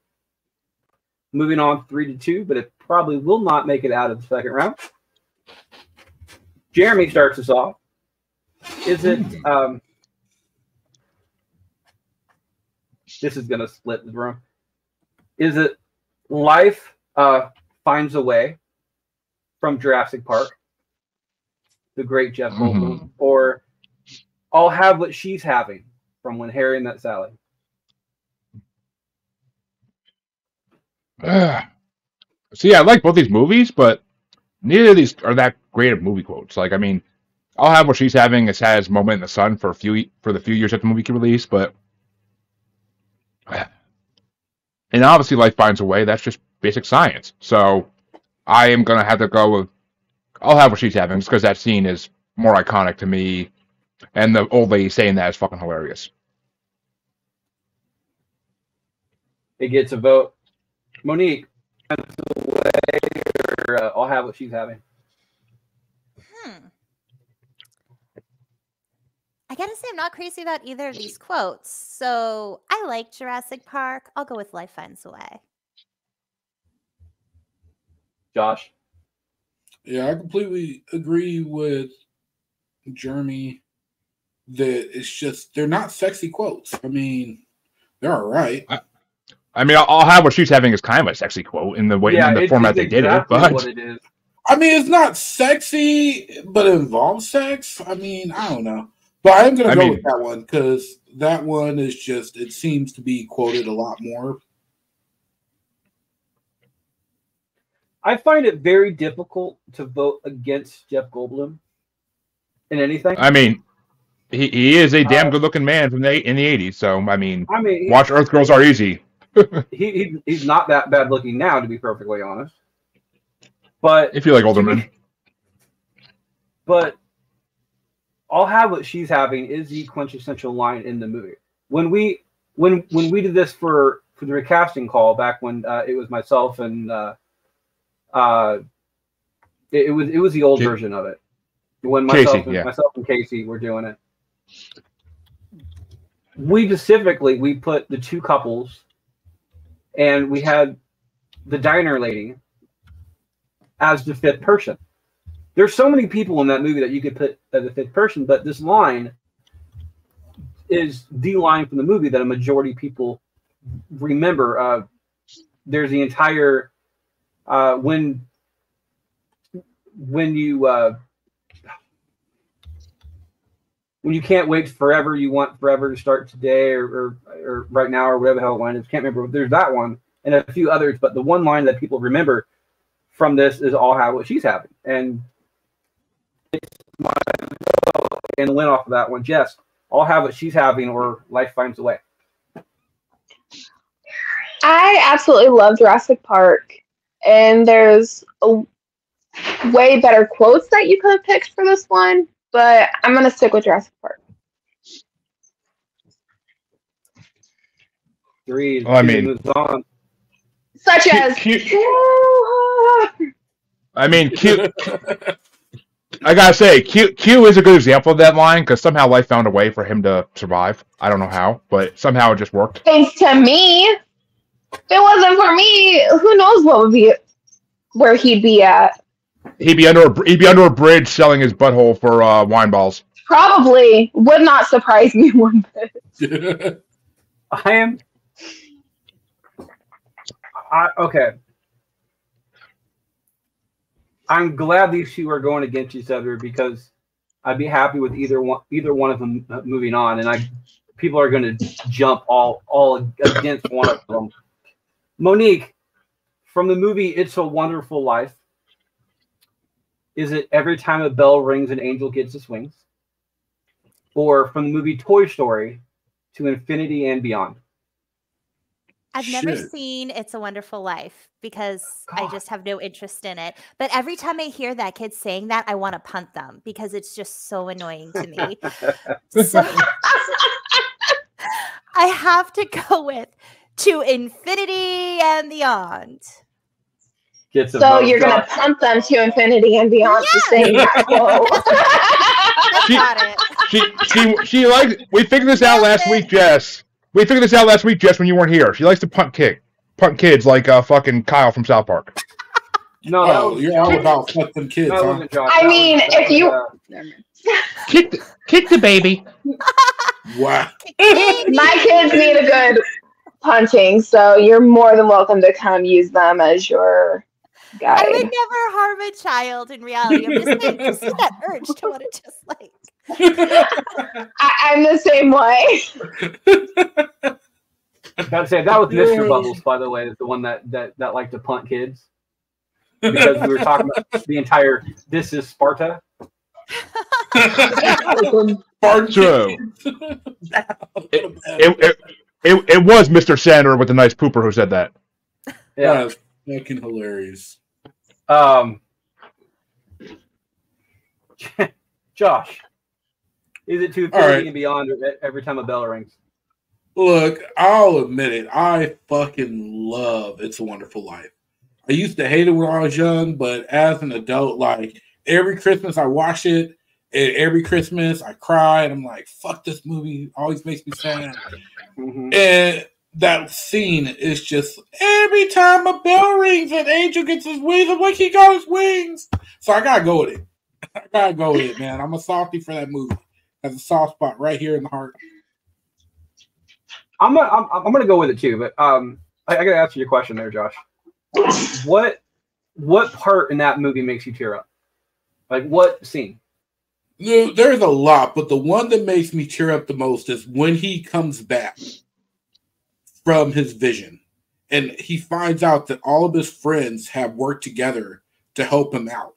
Moving on 3-2, but it probably will not make it out of the second round. Jeremy starts us off. Is it... this is going to split the room. Is it "Life Finds a Way" from Jurassic Park, the great Jeff Goldblum, or "I'll Have What She's Having" from When Harry Met Sally? See, I like both these movies, but neither of these are that great of movie quotes. Like, I mean, "I'll Have What She's Having" has had its moment in the sun for the few years that the movie can release, but and obviously "Life Finds a Way," that's just basic science. So I am gonna have to go with "I'll Have What She's Having" just because that scene is more iconic to me, and the old lady saying that is fucking hilarious. It gets a vote. Monique, or "I'll Have What She's Having"? I gotta say, I'm not crazy about either of these quotes. So I like Jurassic Park. I'll go with "Life Finds a Way." Josh? Yeah, I completely agree with Jeremy that it's just, they're not sexy quotes. I mean, they're all right. I mean, "I'll Have What She's Having" is kind of a sexy quote in the way, in the format they did it, but what it is. I mean, it's not sexy, but it involves sex. I mean, I don't know. But I am going to go with that one because that one is just, it seems to be quoted a lot more. I find it very difficult to vote against Jeff Goldblum in anything. I mean, he is a damn good-looking man in the 80s, so, I mean watch "Earth Girls Are Easy." He's not that bad looking now, to be perfectly honest. But if you like older men. But "I'll Have What She's Having" is the quintessential line in the movie. When we did this for the recasting call back when it was myself and it was the old version of it. When myself and Casey were doing it. We put the two couples, and we had the diner lady as the fifth person. There's so many people in that movie that you could put as the fifth person, but this line is the line from the movie that a majority of people remember. There's the entire when you can't wait forever, you want forever to start today or right now or whatever the hell it went. I can't remember. There's that one and a few others, but the one line that people remember from this is "I'll Have What She's Having." And it's my and the win off of that one, Jess, "I'll Have What She's Having" or "Life Finds a Way"? I absolutely love Jurassic Park, and there's a way better quotes that you could have picked for this one, but I'm going to stick with Jurassic Park. Three. Well, I mean, moves on. Such as... I mean, Q. I gotta say, Q is a good example of that line because somehow life found a way for him to survive. I don't know how, but somehow it just worked. Thanks to me. If it wasn't for me, who knows what would be where he'd be at. He'd be under a bridge selling his butthole for wine balls. Probably would not surprise me one bit. Okay. I'm glad these two are going against each other because I'd be happy with either one of them moving on, and people are going to jump all against one of them. Monique, from the movie It's a Wonderful Life, is it Every Time a Bell Rings an Angel Gets Its Wings? Or from the movie Toy Story, To Infinity and Beyond? I've never seen It's a Wonderful Life because I just have no interest in it. But every time I hear that kid saying that, I want to punt them because it's just so annoying to me. So I have to go with To Infinity and Beyond. So you're going to punt them to Infinity and Beyond for saying that quote. She likes. We figured this out last week, Jess. We figured this out last week, Jess, when you weren't here. She likes to punt kids like fucking Kyle from South Park. No, you're all about punt them kids. Huh? I mean, if you kick the baby. Wow. My kids need a good punting, so you're more than welcome to come use them as your guide. I would never harm a child in reality. I'm just saying, I see that urge to want to just like. I'm the same way. Gotta say that was Mr. Bubbles, by the way, is the one that liked to punt kids. Because we were talking about the entire "This is Sparta." True. It was Mr. Sandler with the nice pooper who said that. Yeah, that's fucking hilarious. Josh, is it To Infinity and Beyond or Every Time a Bell Rings? Look, I'll admit it. I fucking love It's a Wonderful Life. I used to hate it when I was young, but as an adult, like every Christmas I watch it, and every Christmas I cry, and I'm like, "Fuck this movie!" Always makes me sad. Mm-hmm. And that scene is just every time a bell rings, an angel gets his wings. I'm like, he got his wings. So I gotta go with it. I gotta go with it, man. I'm a softie for that movie. Has a soft spot right here in the heart. I'm gonna go with it too, but I gotta answer your question there, Josh. What part in that movie makes you tear up? Like what scene? There's a lot, but the one that makes me tear up the most is when he comes back from his vision and he finds out that all of his friends have worked together to help him out.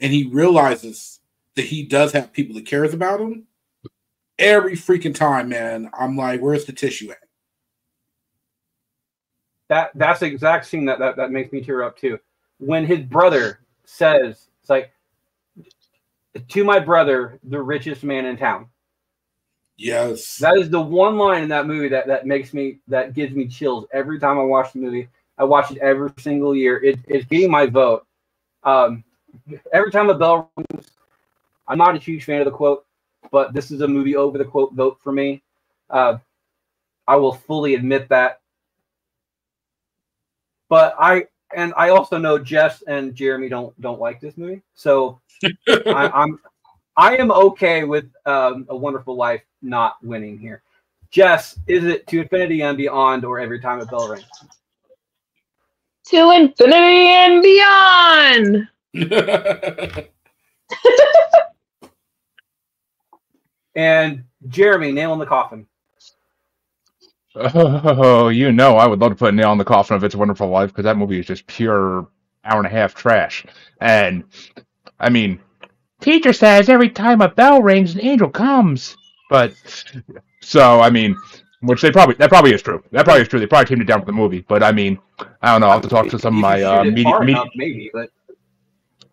And he realizes that he does have people that cares about him. Every freaking time, man, I'm like, where's the tissue at? That's the exact scene that makes me tear up too. When his brother says, it's like, to my brother, the richest man in town. Yes. That is the one line in that movie that gives me chills every time I watch the movie. I watch it every single year. It's getting my vote. Every time a bell rings, I'm not a huge fan of the quote, but this is a movie over the quote vote for me. I will fully admit that. But I also know Jess and Jeremy don't like this movie, so I am okay with A Wonderful Life not winning here. Jess, is it To Infinity and Beyond or Every Time a Bell Rings? To Infinity and Beyond. And Jeremy, nail in the coffin. Oh, you know, I would love to put a nail in the coffin of It's a Wonderful Life because that movie is just pure hour and a half trash. And I mean, teacher says every time a bell rings, an angel comes. But so I mean, which that probably is true. That probably is true. They probably teamed it down for the movie. But I mean, I don't know. I'll have to talk to some of my maybe, but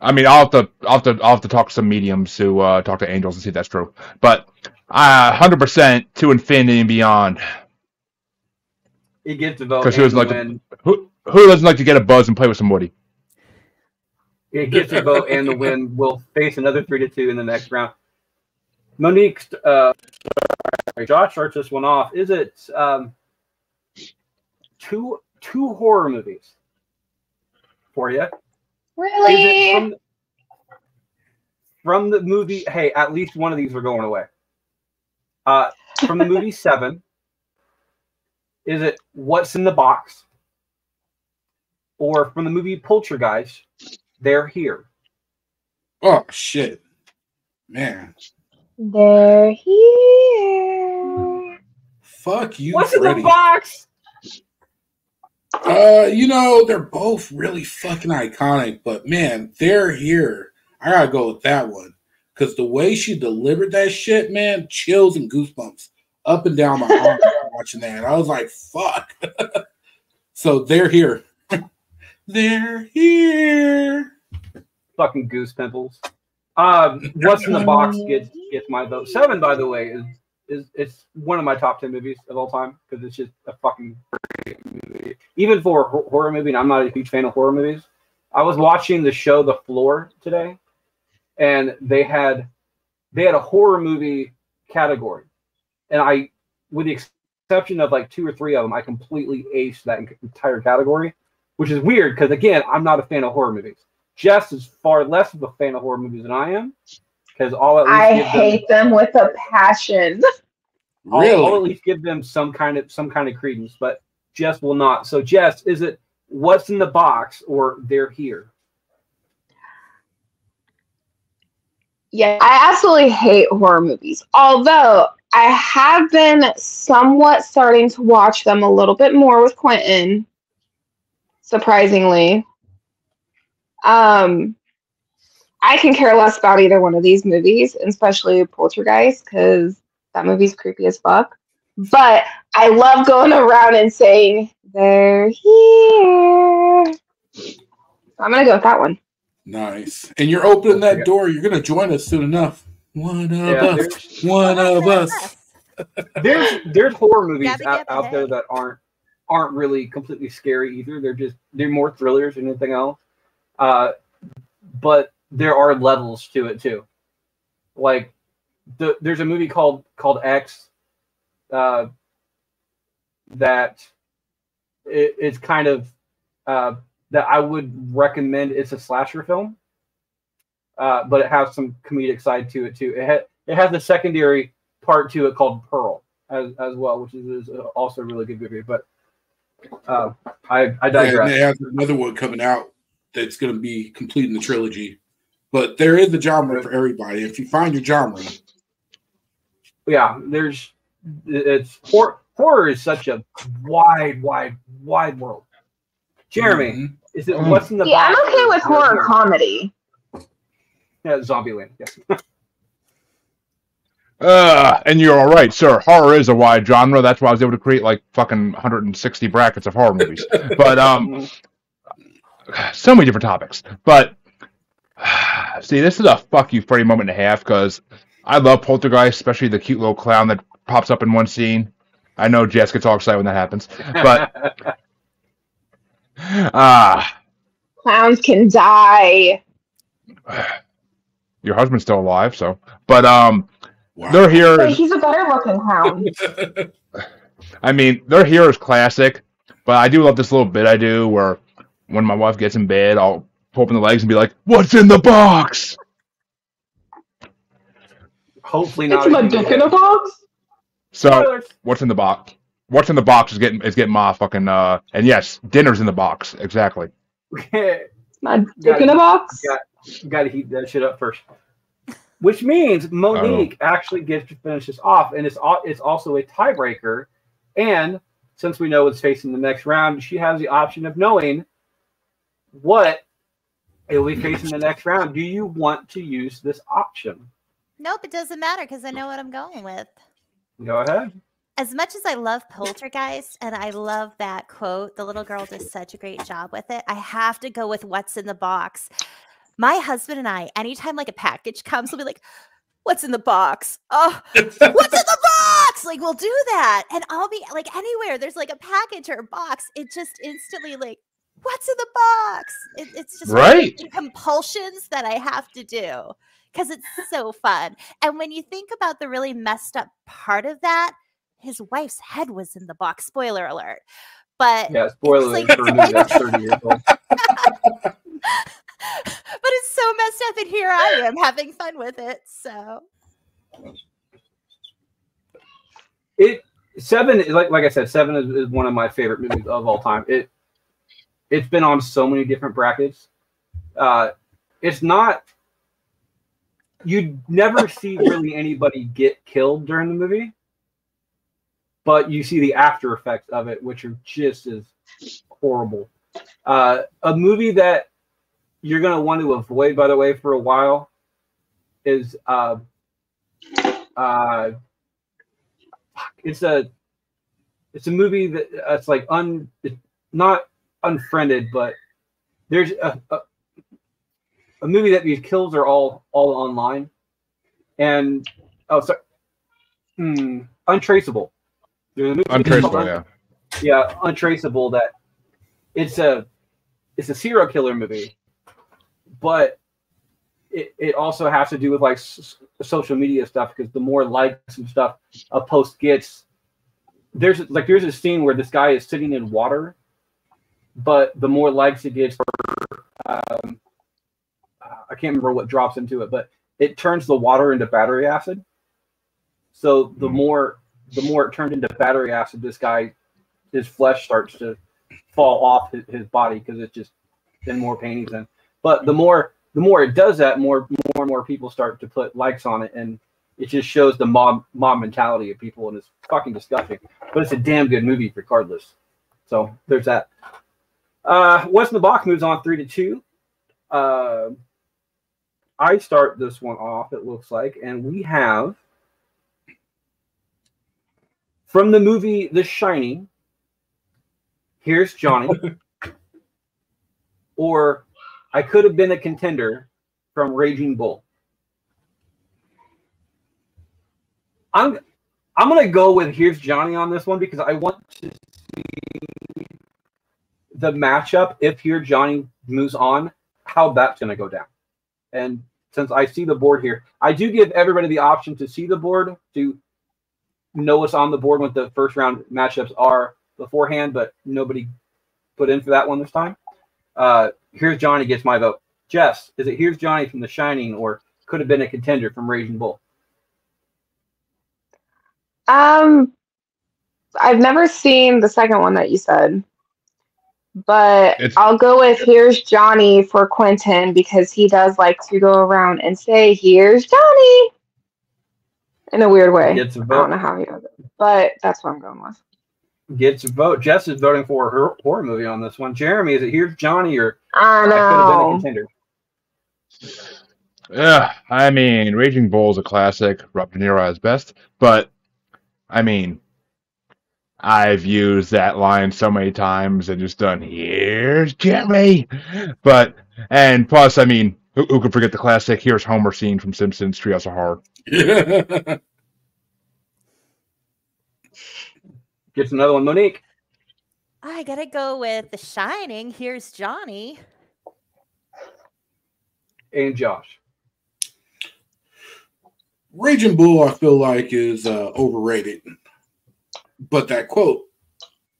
I mean, I'll have to talk to some mediums who talk to angels and see if that's true. But 100% To Infinity and Beyond. It gets the vote. Because who doesn't like to get a buzz and play with some Woody? It gets the vote and the win. We'll face another 3-2 in the next round. Monique, Josh starts this one off. Is it two horror movies for you? Really? From the movie, hey, at least one of these are going away. From the movie Seven, is it What's in the Box? Or from the movie Poltergeist, They're Here? Oh shit, man! They're here. Fuck you, What's Freddy. in the box? They're both really fucking iconic, but man, They're Here. I gotta go with that one because the way she delivered that shit, man, chills and goosebumps up and down my arm watching that. I was like, fuck. So They're Here. They're here. Fucking goose pimples. What's in the Box gets my vote. Seven, by the way, is it's one of my top 10 movies of all time because it's just a fucking great movie. Even for a horror movie, and I'm not a huge fan of horror movies. I was watching the show The Floor today, and they had a horror movie category, and I, with the exception of like 2 or 3 of them, I completely aced that entire category, which is weird because again, I'm not a fan of horror movies. Jess is far less of a fan of horror movies than I am, because I hate them with a passion. I'll at least give them some kind of credence, but Jess will not. So Jess, is it What's in the Box or They're Here? Yeah, I absolutely hate horror movies. Although I have been somewhat starting to watch them a little bit more with Quentin, surprisingly. I can care less about either one of these movies, especially Poltergeist, because that movie's creepy as fuck. But I love going around and saying, they're here. I'm going to go with that one. Nice. And you're opening that door. You're going to join us soon enough. One of us. One of us. There's horror movies out there that aren't really completely scary either. They're more thrillers than anything else. But there are levels to it too. Like there's a movie called X that it's kind of that I would recommend. It's a slasher film, but it has some comedic side to it too. It has a secondary part to it called Pearl as well, which is also a really good movie. But I digress. Yeah, and they have another one coming out that's going to be completing the trilogy. But there is a genre for everybody. If you find your genre. Yeah, it's horror is such a wide world. Jeremy, is it What's in the Box? Yeah, I'm okay with horror comedy. Yeah, Zombieland. Yes. And you're all right, sir. Horror is a wide genre. That's why I was able to create like fucking 160 brackets of horror movies. But so many different topics. But see, this is a fuck you Freddy moment and a half because I love Poltergeist, especially the cute little clown that pops up in one scene. I know Jess gets all excited when that happens, but clowns can die. Your husband's still alive, so. But wow. They're Here. But he's a better looking clown. I mean, They're Here is classic, but I do love this little bit I do where when my wife gets in bed, I'll pull open the legs and be like, "What's in the box?" Hopefully not. It's my dick in a box. So what's in the box? What's in the box is getting my fucking and yes, dinner's in the box. Exactly. My dick in a box. You got to heat that shit up first. Which means Monique actually gets to finish this off, and it's also a tiebreaker. And since we know what's facing the next round, she has the option of knowing what it will be facing the next round. Do you want to use this option? Nope, it doesn't matter because I know what I'm going with. Go ahead. As much as I love Poltergeist and I love that quote, the little girl does such a great job with it, I have to go with What's in the Box. My husband and I, anytime like a package comes, we'll be like, "What's in the box? Oh, what's in the box?" Like we'll do that. And I'll be like anywhere there's like a package or a box, it just instantly like, "What's in the box?" It's just right. Like compulsions that I have to do because it's so fun. And when you think about the really messed up part of that, his wife's head was in the box. Spoiler alert. But yeah, spoiler alert for a movie that's 30 years old. so messed up, and here I am having fun with it. So Seven, like I said, Seven is one of my favorite movies of all time. It's been on so many different brackets. It's not, you never see really anybody get killed during the movie, but you see the after effects of it, which are just as horrible. A movie that you're going to want to avoid, by the way, for a while is it's a movie that it's like it's not Unfriended, but there's a movie that these kills are all online, and Untraceable. There's a movie Untraceable, yeah, Untraceable. That it's a serial killer movie, but it also has to do with like social media stuff, because the more likes and stuff a post gets, there's a scene where this guy is sitting in water, but the more likes it gets, I can't remember what drops into it, but it turns the water into battery acid. So the more it turns into battery acid, this guy, his flesh starts to fall off his body, because it's just in more pain he's in. But the more it does that, more and more people start to put likes on it, and it just shows the mob mentality of people, and it's fucking disgusting. But it's a damn good movie regardless. So there's that. What's in the Box moves on 3-2. I start this one off, it looks like, and we have from the movie The Shining, Here's Johnny, or I Could Have Been a Contender from Raging Bull. I'm gonna go with Here's Johnny on this one, because I want to see the matchup if Here's Johnny moves on, how that's gonna go down. And since I see the board here, I do give everybody the option to see the board, to know what's on the board, what the first round matchups are beforehand, but nobody put in for that one this time. Here's Johnny gets my vote. Jess, is it Here's Johnny from The Shining, or Could Have Been a Contender from Raging Bull? I've never seen the second one that you said, but I'll go with Here's Johnny for Quentin, because he does like to go around and say, "Here's Johnny," in a weird way. I don't know how he does it, but that's what I'm going with. Gets a vote. Jess is voting for her horror movie on this one. Jeremy, is it Here's Johnny, or I Could Have Been a Contender? Yeah, I mean, Raging Bull is a classic. Rob De Niro at his best, but I mean, I've used that line so many times and just done, "Here's Jeremy." And plus, I mean, who could forget the classic Here's Homer scene from Simpsons Treehouse of Horror? Gets another one. Monique? I gotta go with The Shining, Here's Johnny. And Josh? Raging Bull, I feel like, is overrated. But that quote,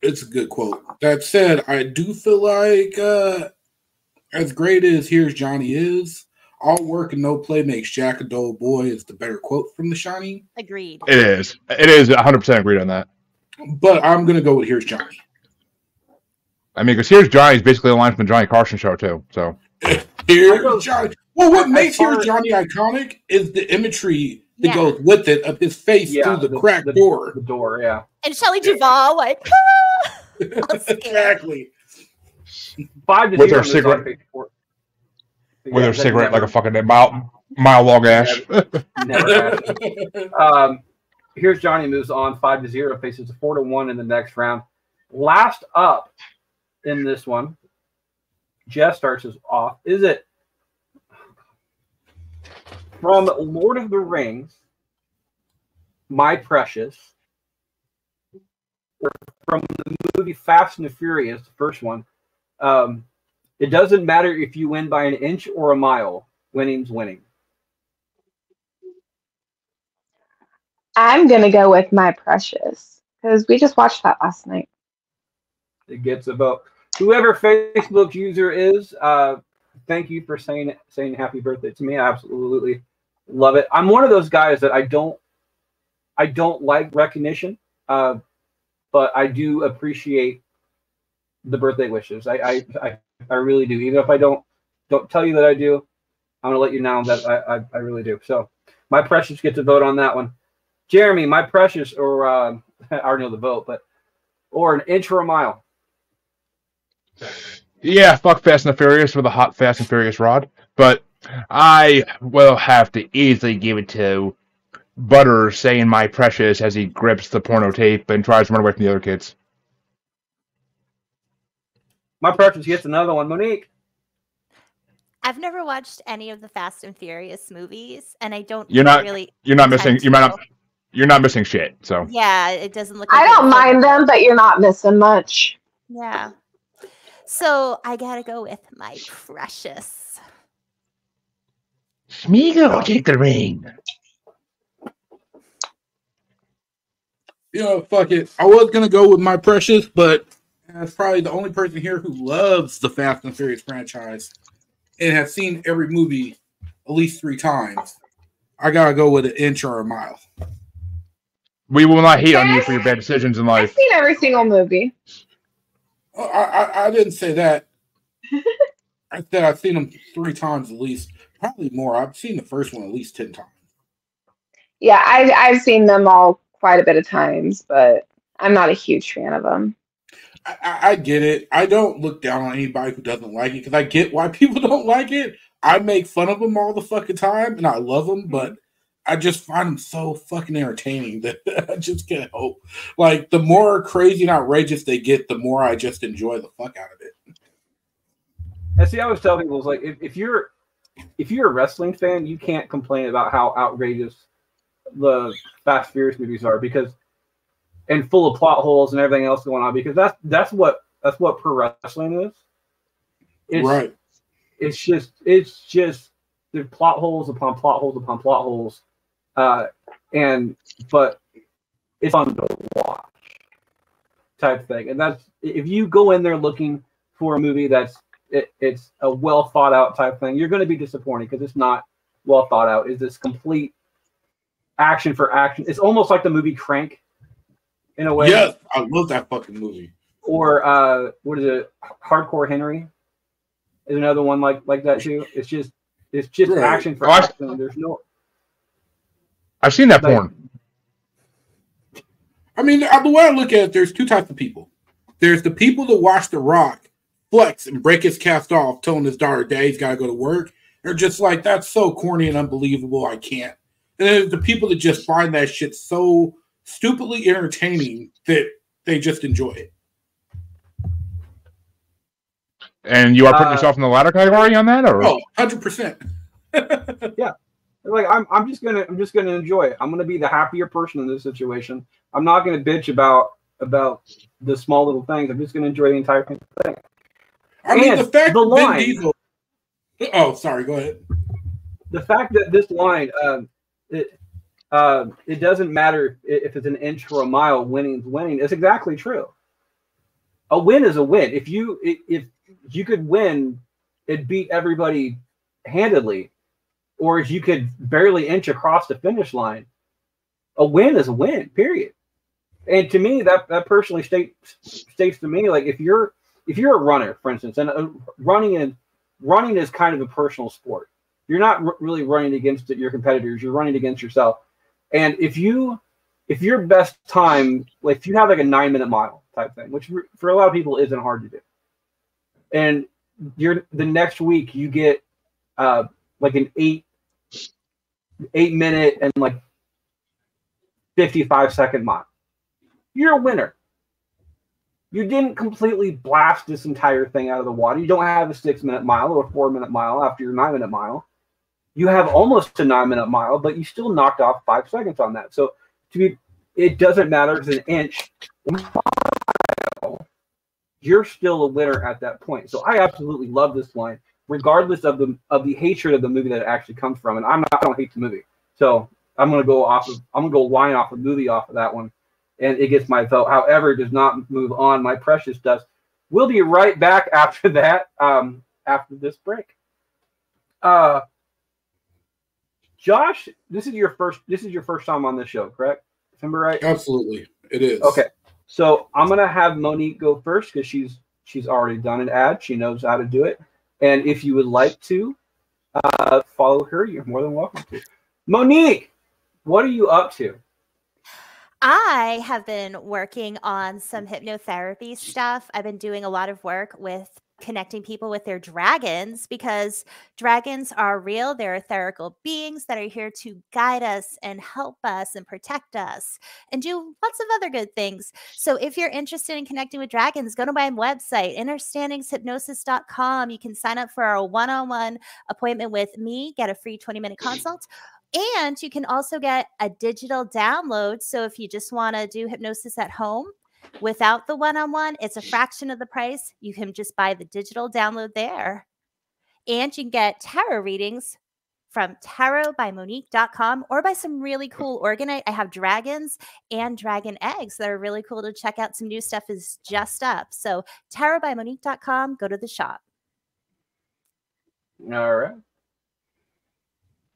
it's a good quote. That said, I do feel like as great as Here's Johnny is, all work and no play makes Jack a dull boy is the better quote from The Shining. Agreed. It is 100% agreed on that. But I'm going to go with Here's Johnny. I mean, because Here's Johnny is basically a line from the Johnny Carson show, too. So Here's Johnny. Well, what makes Here's Johnny iconic is the imagery that goes with it of his face through the cracked door. The door, yeah. And Shelley Duvall, like, exactly. 5-0. With her cigarette. With her cigarette like a fucking mile long ash. Never happened. Here's Johnny moves on 5-0, faces a 4-1 in the next round. Last up in this one, Jeff starts us off. Is it from Lord of the Rings, My Precious, or from the movie Fast and the Furious, the first one? It doesn't matter if you win by an inch or a mile. Winning's winning. I'm going to go with My Precious, because we just watched that last night. It gets a vote. Whoever Facebook user is, thank you for saying happy birthday to me. I absolutely love it. I'm one of those guys that I don't like recognition, but I do appreciate the birthday wishes. I really do. Even if I don't tell you that I do, I'm gonna let you know that I really do. So my precious gets to vote on that one. Jeremy, my precious, or I already know the vote, but or an inch or a mile. Yeah, fuck Fast and the Furious with a hot Fast and Furious rod. But I will have to easily give it to Butters saying my precious as he grips the porno tape and tries to run away from the other kids. My precious gets another one. Monique. I've never watched any of the Fast and Furious movies, and I don't You're not intend to. You're not missing shit. So Yeah, it doesn't look like I don't mind them, but you're not missing much. Yeah. So I gotta go with my precious. Smeagol, take the ring. You know, fuck it. I was gonna go with my precious, but as probably the only person here who loves the Fast and Furious franchise and has seen every movie at least 3 times, I gotta go with an inch or a mile. We will not hate on you for your bad decisions in life. I've seen every single movie. I didn't say that. I said I've seen them 3 times at least, probably more. I've seen the first one at least 10 times. Yeah, I've seen them all quite a bit of times, but I'm not a huge fan of them. I get it. I don't look down on anybody who doesn't like it because I get why people don't like it. I make fun of them all the fucking time, and I love them, but I just find them so fucking entertaining that I just can't help. Like, the more crazy and outrageous they get, the more I just enjoy the fuck out of it. And see, I was telling people, like, if you're a wrestling fan, you can't complain about how outrageous the Fast and Furious movies are and full of plot holes and everything else going on, because that's what pro wrestling is. Right. It's just there's plot holes upon plot holes upon plot holes. But it's fun to watch type thing. And that's, if you go in there looking for a movie it's a well thought out type thing, you're going to be disappointed because it's not well thought out. It's this complete action for action. It's almost like the movie Crank in a way. Yes, I love that fucking movie. Or what is it? Hardcore Henry is another one like that too. It's just right. Action for action. There's no. I've seen that porn. I mean, the way I look at it, there's 2 types of people. There's the people that watch The Rock flex and break his cast off, telling his daughter, Daddy's got to go to work. They're just like, that's so corny and unbelievable, I can't. And then there's the people that just find that shit so stupidly entertaining that they just enjoy it. And you are putting yourself in the latter category on that, or? Oh, 100%. Yeah. Like I'm just gonna enjoy it. I'm gonna be the happier person in this situation. I'm not gonna bitch about the small little things. I'm just gonna enjoy the entire thing. I mean, the fact that Vin Diesel. Oh, sorry. Go ahead. The fact that this line, it doesn't matter if it's an inch or a mile. Winning's winning. It's exactly true. A win is a win. If you could win, it beat everybody handedly. Or if you could barely inch across the finish line, a win is a win, period. And to me, that personally states to me, like, if you're a runner, for instance, and running is kind of a personal sport. You're not really running against your competitors. You're running against yourself. And if your best time, like if you have like a 9-minute mile type thing, which for a lot of people isn't hard to do, and the next week you get like an 8-minute and like 55-second mile, you're a winner. You didn't completely blast this entire thing out of the water. You don't have a 6-minute mile or a 4-minute mile after your 9-minute mile. You have almost a 9-minute mile, but you still knocked off 5 seconds on that. So it doesn't matter if it's an inch. You're still a winner at that point. So I absolutely love this line, regardless of the hatred of the movie that it actually comes from. And I don't hate the movie. So I'm gonna go line off a movie off of that one. And it gets my vote. However, it does not move on. My precious does. We'll be right back after that, after this break. Josh, this is your first time on this show, correct? Remember right? Absolutely, it is. Okay, so I'm gonna have Monique go first because she's already done an ad. She knows how to do it, and if you would like to follow her, you're more than welcome to. Monique, what are you up to? I have been working on some hypnotherapy stuff. I've been doing a lot of work with connecting people with their dragons because dragons are real. They're etherical beings that are here to guide us and help us and protect us and do lots of other good things. So if you're interested in connecting with dragons, go to my website, understandingshypnosis.com. You can sign up for a one-on-one appointment with me, get a free 20-minute consult. And you can also get a digital download. So if you just want to do hypnosis at home without the one-on-one, it's a fraction of the price. You can just buy the digital download there. And you can get tarot readings from tarotbymonique.com or by some really cool organite. I have dragons and dragon eggs that are really cool to check out. Some new stuff is just up. So tarotbymonique.com, go to the shop. All right.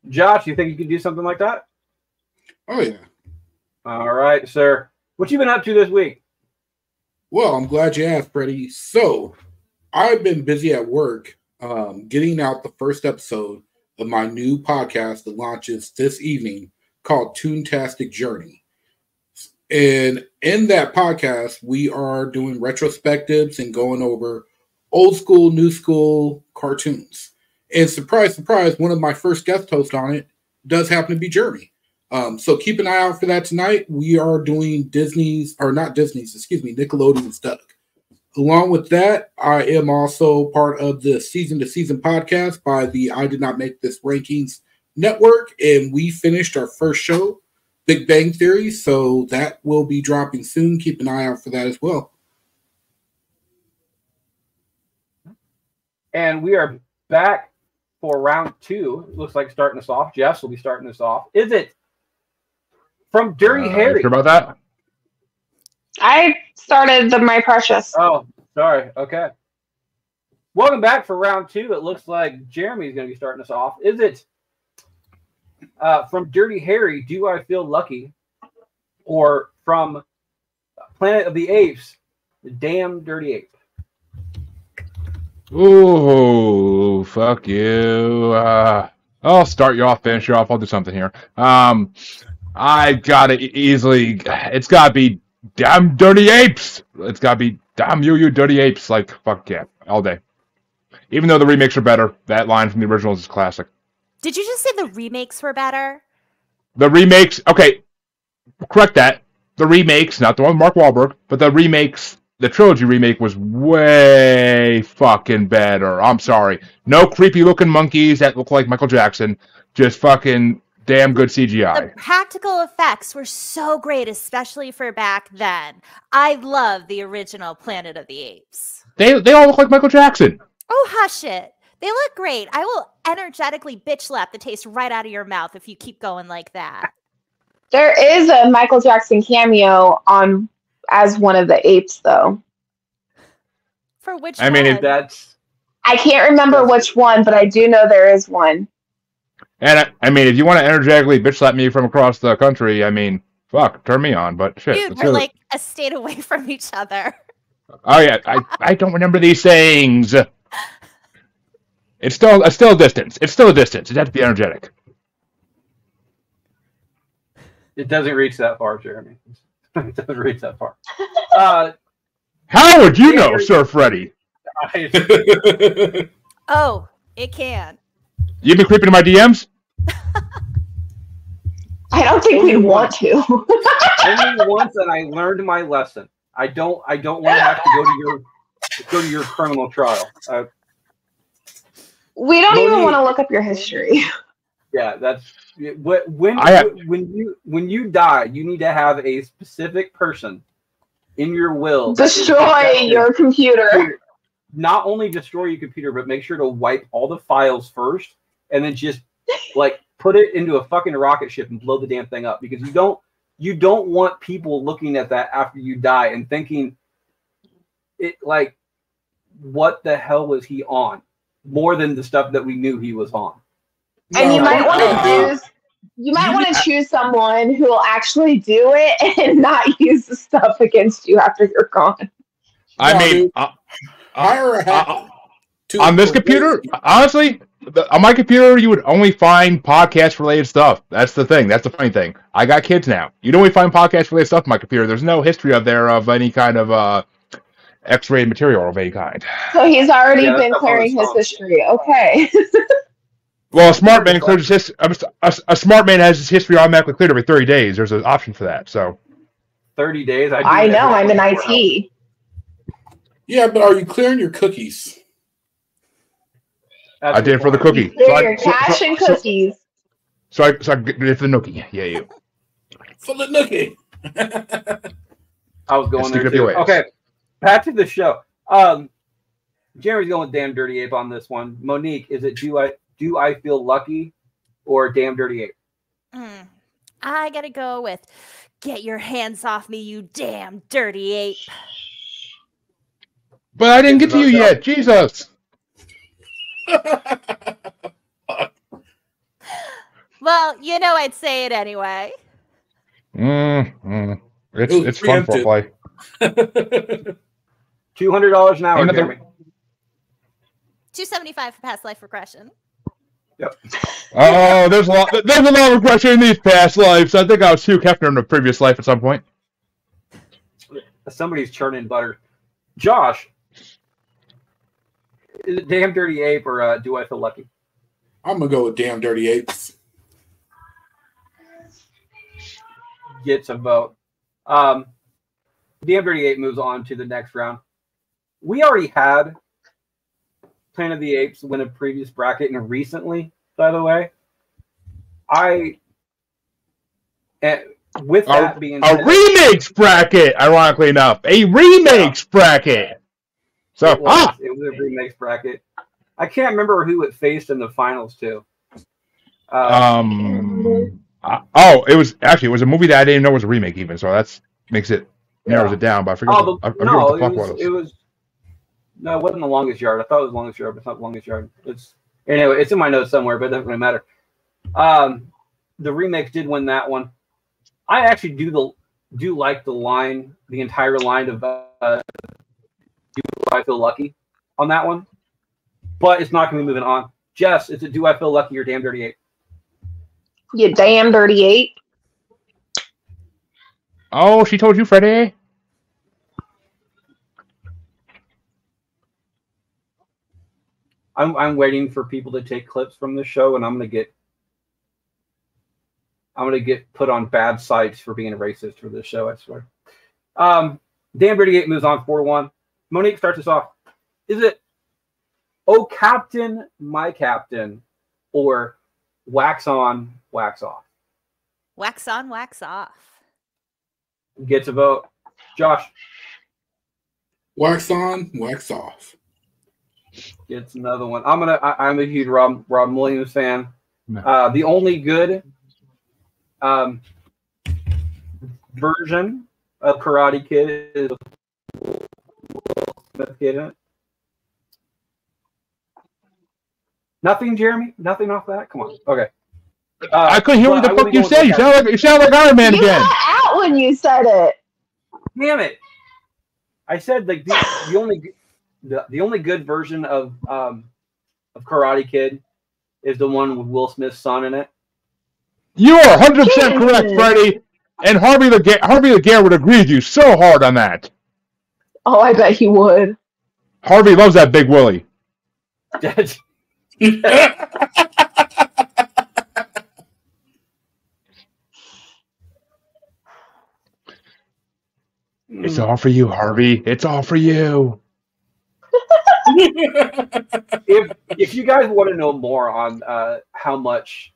Josh, you think you could do something like that? Oh, yeah. All right, sir. What you been up to this week? Well, I'm glad you asked, Freddie. So, I've been busy at work getting out the first episode of my new podcast that launches this evening called Toontastic Journey. And in that podcast, we are doing retrospectives and going over old school, new school cartoons. And surprise, surprise, one of my first guest hosts on it does happen to be Jeremy. So keep an eye out for that tonight. We are doing Nickelodeon's Doug. Along with that, I am also part of the Season to Season podcast by the I Did Not Make This Rankings network. And we finished our first show, Big Bang Theory. So that will be dropping soon. Keep an eye out for that as well. And we are back for round 2. It looks like starting us off. Jess will be starting us off. Is it from Dirty Harry? Sure about that? I started my precious. Oh, sorry. Okay. Welcome back for round 2. It looks like Jeremy's going to be starting us off. Is it from Dirty Harry, Do I Feel Lucky? Or from Planet of the Apes, The Damn Dirty Ape? Ooh, fuck you. I'll start you off, finish you off. I'll do something here. I gotta easily. It's gotta be Damn Dirty Apes. It's gotta be Damn you dirty apes. Like, fuck yeah, all day. Even though the remakes are better, that line from the originals is classic. Did you just say the remakes were better? The remakes, okay, correct that. The remakes, not the one with Mark Wahlberg, but the remakes. The trilogy remake was way fucking better. I'm sorry. No creepy looking monkeys that look like Michael Jackson. Just fucking damn good CGI. The practical effects were so great, especially for back then. I love the original Planet of the Apes. They all look like Michael Jackson. Oh, hush it. They look great. I will energetically bitch slap the taste right out of your mouth if you keep going like that. There is a Michael Jackson cameo on as one of the apes, though. For which I mean, one? if That's I can't remember which one, but I do know there is one. And I mean, if you want to energetically bitch slap me from across the country, I mean, fuck, turn me on. But shit, Dude, let's we're do it. like a state away from each other. Oh yeah, I don't remember these things. It's still a distance. It's still a distance. It has to be energetic. it doesn't reach that far, Jeremy. It doesn't reach that far. How would you know, Sir Freddy? Oh, it can. You've been creeping in my DMs? I don't think we'd want to. Only once, and I learned my lesson. I don't want to have to go to your criminal trial. We don't even Monique. want to look up your history. Yeah, that's when you die, you need to have a specific person in your will Destroy your computer. Not only destroy your computer, but make sure to wipe all the files first, and then just like put it into a fucking rocket ship and blow the damn thing up, because you don't want people looking at that after you die and thinking it like, what the hell was he on? more than the stuff that we knew he was on. And you might want to uh, use. You might want to choose someone who will actually do it and not use the stuff against you after you're gone. I mean, hire a hack on this computer, honestly, on my computer, you would only find podcast-related stuff. That's the thing. That's the funny thing. I got kids now. You'd only find podcast-related stuff on my computer. There's no history of any kind of X-rated material of any kind. So he's already been clearing his history. Okay. Well, a smart man clears his a smart man has his history automatically cleared every 30 days. There's an option for that. So 30 days. I know. I'm in IT. Yeah, but are you clearing your cookies? I did it for the cookie. Clear your cache and cookies. So I did it for the nookie. Yeah, you. For the nookie. I was going there too. Okay, back to the show. Jeremy's going with Damn Dirty Ape on this one. Monique, is it Do I Feel Lucky or Damn Dirty Ape? I gotta go with Get Your Hands Off Me, You Damn Dirty Ape. But I didn't get to you yet. Jesus. Well, I'd say it anyway. It's fun for play. $200 an hour, Jeremy. $275 for past life regression. Yep. Oh, there's a lot of regression in these past lives. I think I was Hugh Hefner in a previous life at some point. Somebody's churning butter. Josh, is it Damn Dirty Ape or Do I Feel Lucky? I'm gonna go with Damn Dirty Apes. Gets a vote. Damn Dirty Ape moves on to the next round. We already had Planet of the Apes win a previous bracket, and recently, by the way, with that being a remakes bracket, ironically enough, a remakes bracket. So it was a remakes bracket. I can't remember who it faced in the finals too. It was a movie that I didn't know was a remake even, so that's makes it narrows it down. But I forget what the fuck was. No, it wasn't The Longest Yard. I thought it was Longest Yard, but it's not The Longest Yard. Anyway, it's in my notes somewhere, but it doesn't really matter. The remakes did win that one. I actually do like the entire line of Do I Feel Lucky on that one, but it's not going to be moving on. Jess, is it Do I Feel Lucky or Damn Dirty Ape? You damn dirty ape. Oh, she told you, Freddie. I'm waiting for people to take clips from the show, and I'm gonna get put on bad sites for being a racist for this show, I swear. Damn Dirty Ape moves on 4-1. Monique starts us off. Is it Oh Captain, My Captain, or Wax On, Wax Off? Wax on, wax off. Gets a vote. Josh. Wax on, wax off. Gets another one. I'm a huge Rob Williams fan. The only good version of Karate Kid is Will Smith Kid in it. Nothing, Jeremy? Nothing off that? Come on. Okay. I couldn't hear what the fuck you said. You sound like Iron Man again. You got out when you said it. Damn it! I said like the only good version of Karate Kid is the one with Will Smith's son in it. You are 100% correct, Freddie. And Harvey Laguerre would agree with you so hard on that. Oh, I bet he would. Harvey loves that Big Willie. It's all for you, Harvey. It's all for you. If you guys want to know more on how much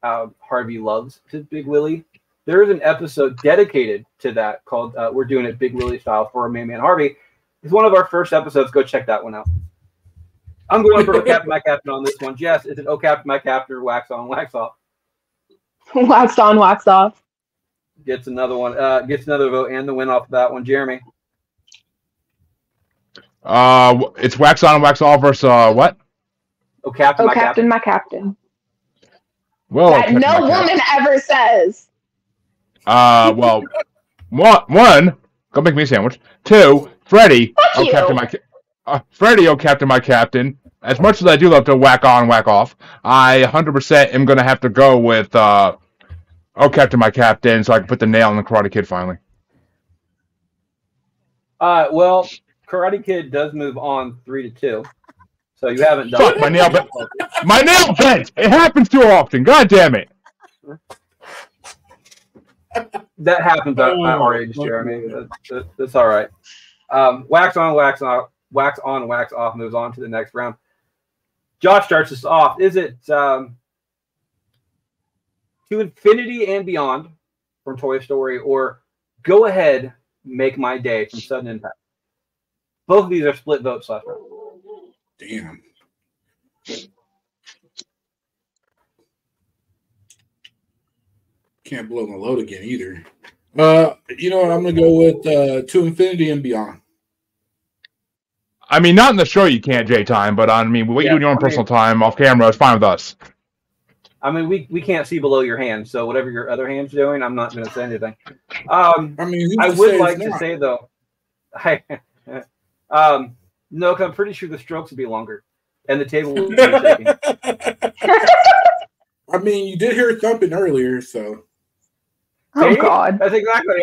Harvey loves his Big Willie, there is an episode dedicated to that called We're Doing It Big Willie Style for our main man Harvey. It's one of our first episodes. Go check that one out. I'm going for Captain My Captain on this one. Jess, is it Oh Captain My Captain or Wax On, Wax Off? Wax on, wax off. Gets another one. Gets another vote and the win off of that one. Jeremy. It's Wax On and Wax Off versus what? Oh, Captain, my Captain, Captain. my Captain. Well, That Captain, no my Captain. woman ever says. Well, one, go make me a sandwich. Two, Freddy, Fuck you. Captain, Freddy, Captain, my Captain. As much as I do love to whack on, whack off, I 100% am gonna have to go with Captain, my Captain, so I can put the nail in the Karate Kid finally. Well, Karate Kid does move on 3-2, so you haven't done. Fuck, my nail bent. My nail bent. It happens too often. God damn it. That happens at our age, Jeremy. That's all right. Wax on, wax off. Wax on, wax off. Moves on to the next round. Josh starts us off. Is it To Infinity and Beyond from Toy Story, or Go Ahead, Make My Day from Sudden Impact? Both of these are split votes last round. Damn. Can't blow my load again either. You know what? I'm gonna go with To Infinity and Beyond. I mean, not in the show you can't, J-Time, but what you do in your own personal time off camera is fine with us. I mean, we can't see below your hand, so whatever your other hand's doing, I'm not going to say anything. I would like to say, though, no, because I'm pretty sure the strokes would be longer, and the table would be shaking. I mean, you did hear thumping earlier, so. Oh, God. That's exactly.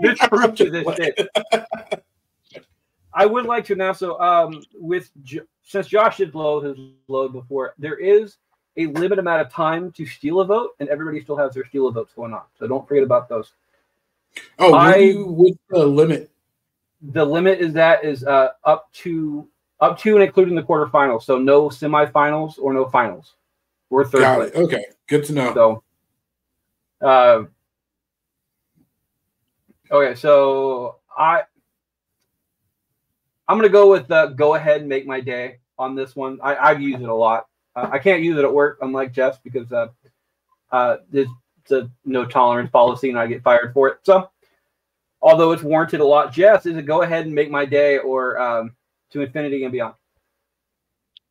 There's proof to this shit. I would like to announce, so, since Josh did blow his load before, there is a limited amount of time to steal a vote, and everybody still has their steal a votes going on. So don't forget about those. Oh, what's the limit? The limit is up to and including the quarterfinals. So no semifinals or no finals. We're third place. Got it. Okay, good to know. So, okay, so I'm going to go with Go Ahead and Make My Day on this one. I've used it a lot. I can't use it at work, unlike Jess, because there's a no tolerance policy and I get fired for it. So, although it's warranted a lot, Jess, is it Go Ahead and Make My Day or To Infinity and Beyond?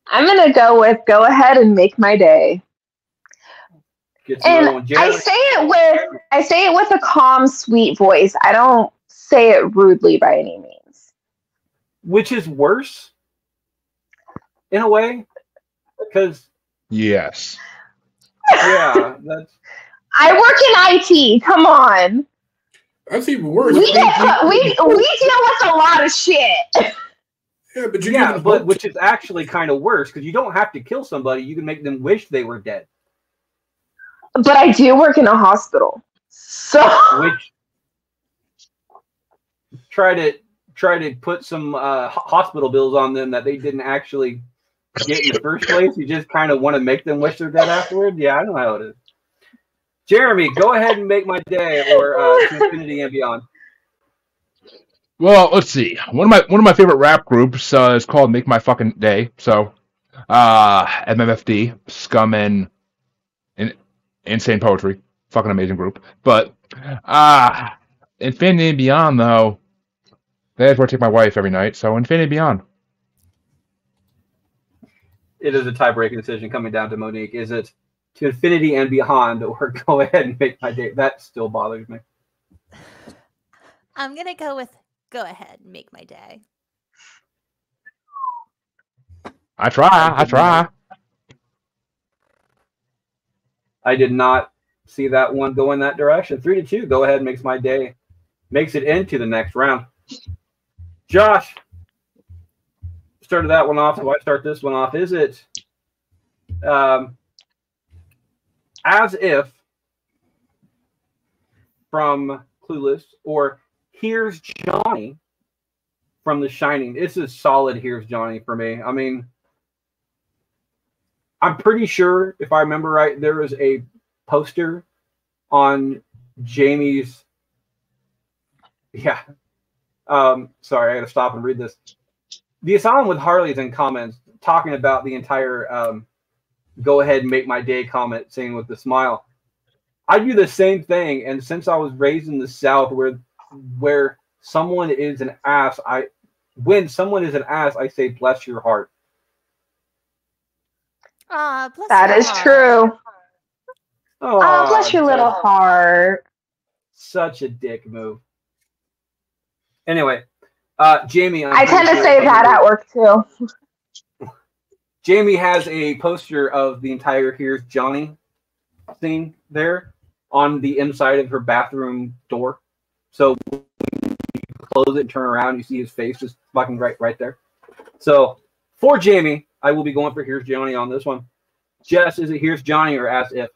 I'm going to go with Go Ahead and Make My Day. And I say it with a calm, sweet voice. I don't say it rudely by any means. Which is worse, in a way, because yes, yeah, I work in IT. Come on, that's even worse. We deal with a lot of shit. Yeah, but which is actually kind of worse because you don't have to kill somebody; you can make them wish they were dead. But I do work in a hospital, so which try to put some hospital bills on them that they didn't actually get in the first place. You just kind of want to make them wish they're dead afterward. Yeah, I know how it is. Jeremy, go ahead and Make My Day or To Infinity and Beyond. Well, let's see. One of my favorite rap groups is called Make My Fucking Day. So, MMFD, Scum and Insane Poetry, fucking amazing group. But Infinity and Beyond, though, that's where I take my wife every night. So Infinity and Beyond. It is a tie-breaking decision coming down to Monique. Is it To Infinity and Beyond or Go Ahead and Make My Day? That still bothers me. I'm going to go with Go Ahead and Make My Day. I try. I did not see that one go in that direction. 3-2. Go Ahead makes my day. Makes it into the next round. Josh started that one off, so I start this one off. Is it As If from Clueless or Here's Johnny from The Shining? This is solid Here's Johnny for me. I mean, I'm pretty sure, if I remember right, there was a poster on Jamie's. Yeah. Sorry, I got to stop and read this. The Asylum with Harley's in comments talking about the entire Go Ahead and Make My Day comment, saying with the smile. I do the same thing, and since I was raised in the South where someone is an ass, when someone is an ass, I say bless your heart. Aw, bless That your is heart. true. Oh, Oh, bless your little heart. Such a dick move. Anyway, Jamie. I tend to say that at work too. Jamie has a poster of the entire "Here's Johnny" scene there on the inside of her bathroom door. So when you close it and turn around, you see his face just fucking right there. So for Jamie, I will be going for "Here's Johnny" on this one. Jess, is it "Here's Johnny" or "As If"?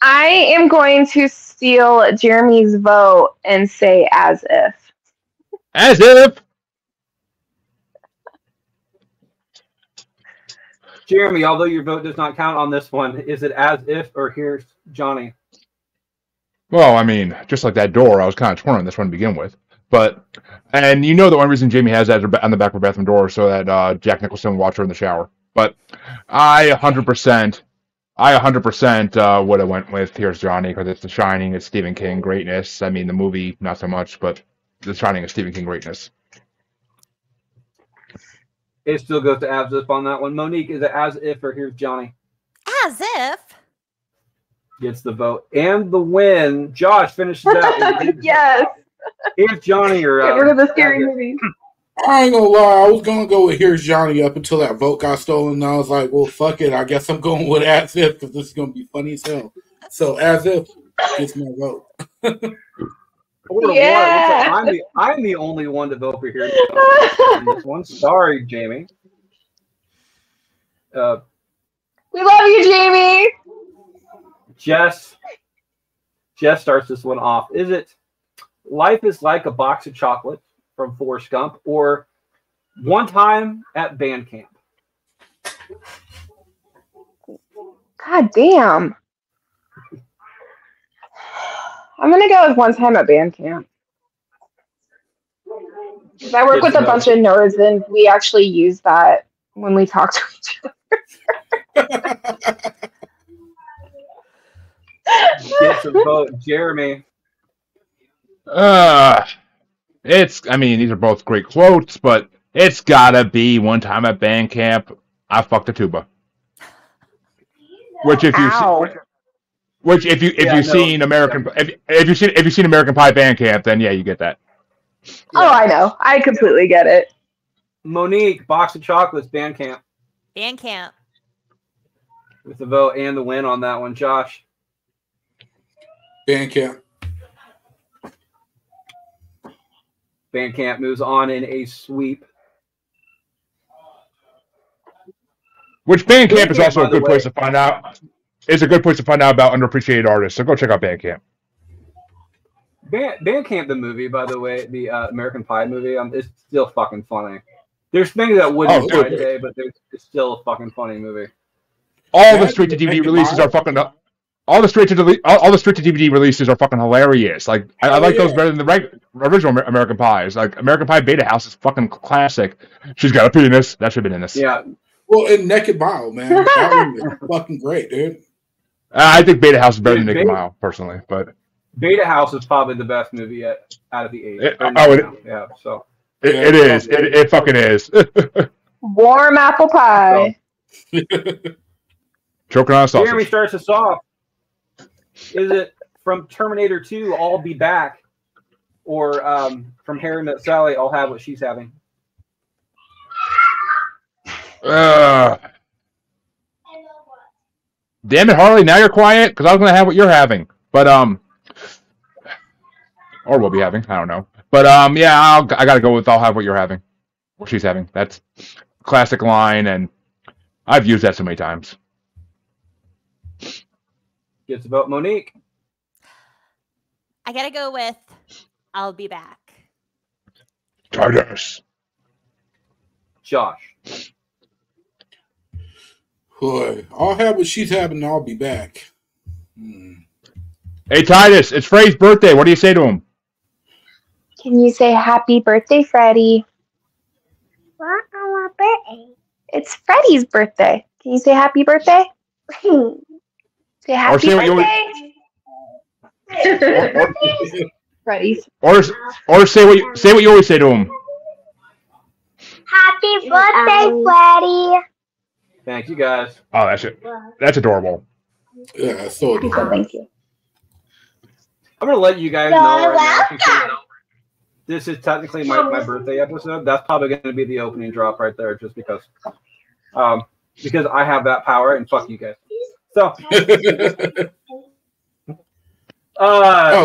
I am going to steal Jeremy's vote and say "As If." As if. Jeremy, although your vote does not count on this one, is it "As If" or "Here's Johnny"? Well, I mean, just like that door, I was kind of torn on this one to begin with. And you know the one reason Jamie has that on the back of her bathroom door so that Jack Nicholson will watch her in the shower. But I 100% would have went with "Here's Johnny" because it's The Shining, it's Stephen King greatness. I mean, the movie, not so much, but The Shining is Stephen King greatness. It still goes to "As If" on that one. Monique, is it "As If" or "Here's Johnny"? As if. Gets the vote and the win. Josh finishes out. Yes. "Here's Johnny" or Get rid of the scary movie. I ain't gonna lie, I was gonna go with "Here's Johnny" up until that vote got stolen, and I was like, well, fuck it, I guess I'm going with "As If" because this is gonna be funny as hell. So "As If" gets my vote. Yeah. I'm the only one to vote for "Here's Johnny" on this one. Sorry, Jamie. We love you, Jamie. Jess starts this one off. Is it "Life is Like a Box of Chocolates" from Forrest Gump or "One Time at Band Camp"? God damn. I'm going to go with "One Time at Band Camp." Because I work with a bunch of nerds, and we actually use that when we talk to each other. Gets a vote. Jeremy. I mean, these are both great quotes, but it's gotta be "One Time at Band Camp, I fucked a tuba." Which if you've seen American Pie Band Camp, then yeah, you get that. Oh, I know. I completely get it. Monique, "Box of Chocolates," Band Camp. Band camp. With the vote and the win on that one. Josh. Band Camp. Band Camp moves on in a sweep. Which Band Camp is also a good place to find out. It's a good place to find out about underappreciated artists. So go check out Band Camp. Band Camp, the movie, by the way, the American Pie movie, it's still fucking funny. There's things that wouldn't fly today, but it's still a fucking funny movie. All the straight to DVD releases are fucking. All the straight to DVD releases are fucking hilarious. Like I like those better than the original American Pies. Like American Pie Beta House is fucking classic. She's got a penis. That should have been in this. Yeah. Well, and Naked Mile, man, that one was fucking great, dude. I think Beta House is better than Naked Mile, personally. But Beta House is probably the best movie yet out of the 8. So it is. It fucking is. Warm apple pie. Choking on a sausage. Jeremy starts us off. Is it from Terminator 2, "I'll Be Back," or from Harry Met Sally, "I'll Have What She's Having"? Damn it, Harley! Now you're quiet because I was gonna have what you're having, but or we'll be having. I don't know, but yeah, I gotta go with "I'll Have What You're Having," what she's having. That's a classic line, and I've used that so many times. Gets about Monique. I gotta go with "I'll Be Back." Titus. Josh. Boy, I'll have what she's having, and I'll be back. Hey Titus, it's Frey's birthday. What do you say to him? Can you say happy birthday, Freddie? What? Our birthday? It's Freddie's birthday. Can you say happy birthday? Say happy birthday. Freddie's. Or say what you always say to him. Happy birthday, Freddie. Thank you, guys. Oh, that's adorable. Yeah, so Thank you. I'm gonna let you guys know right now. This is technically my birthday episode. That's probably going to be the opening drop right there, just because I have that power, and fuck you guys. So, I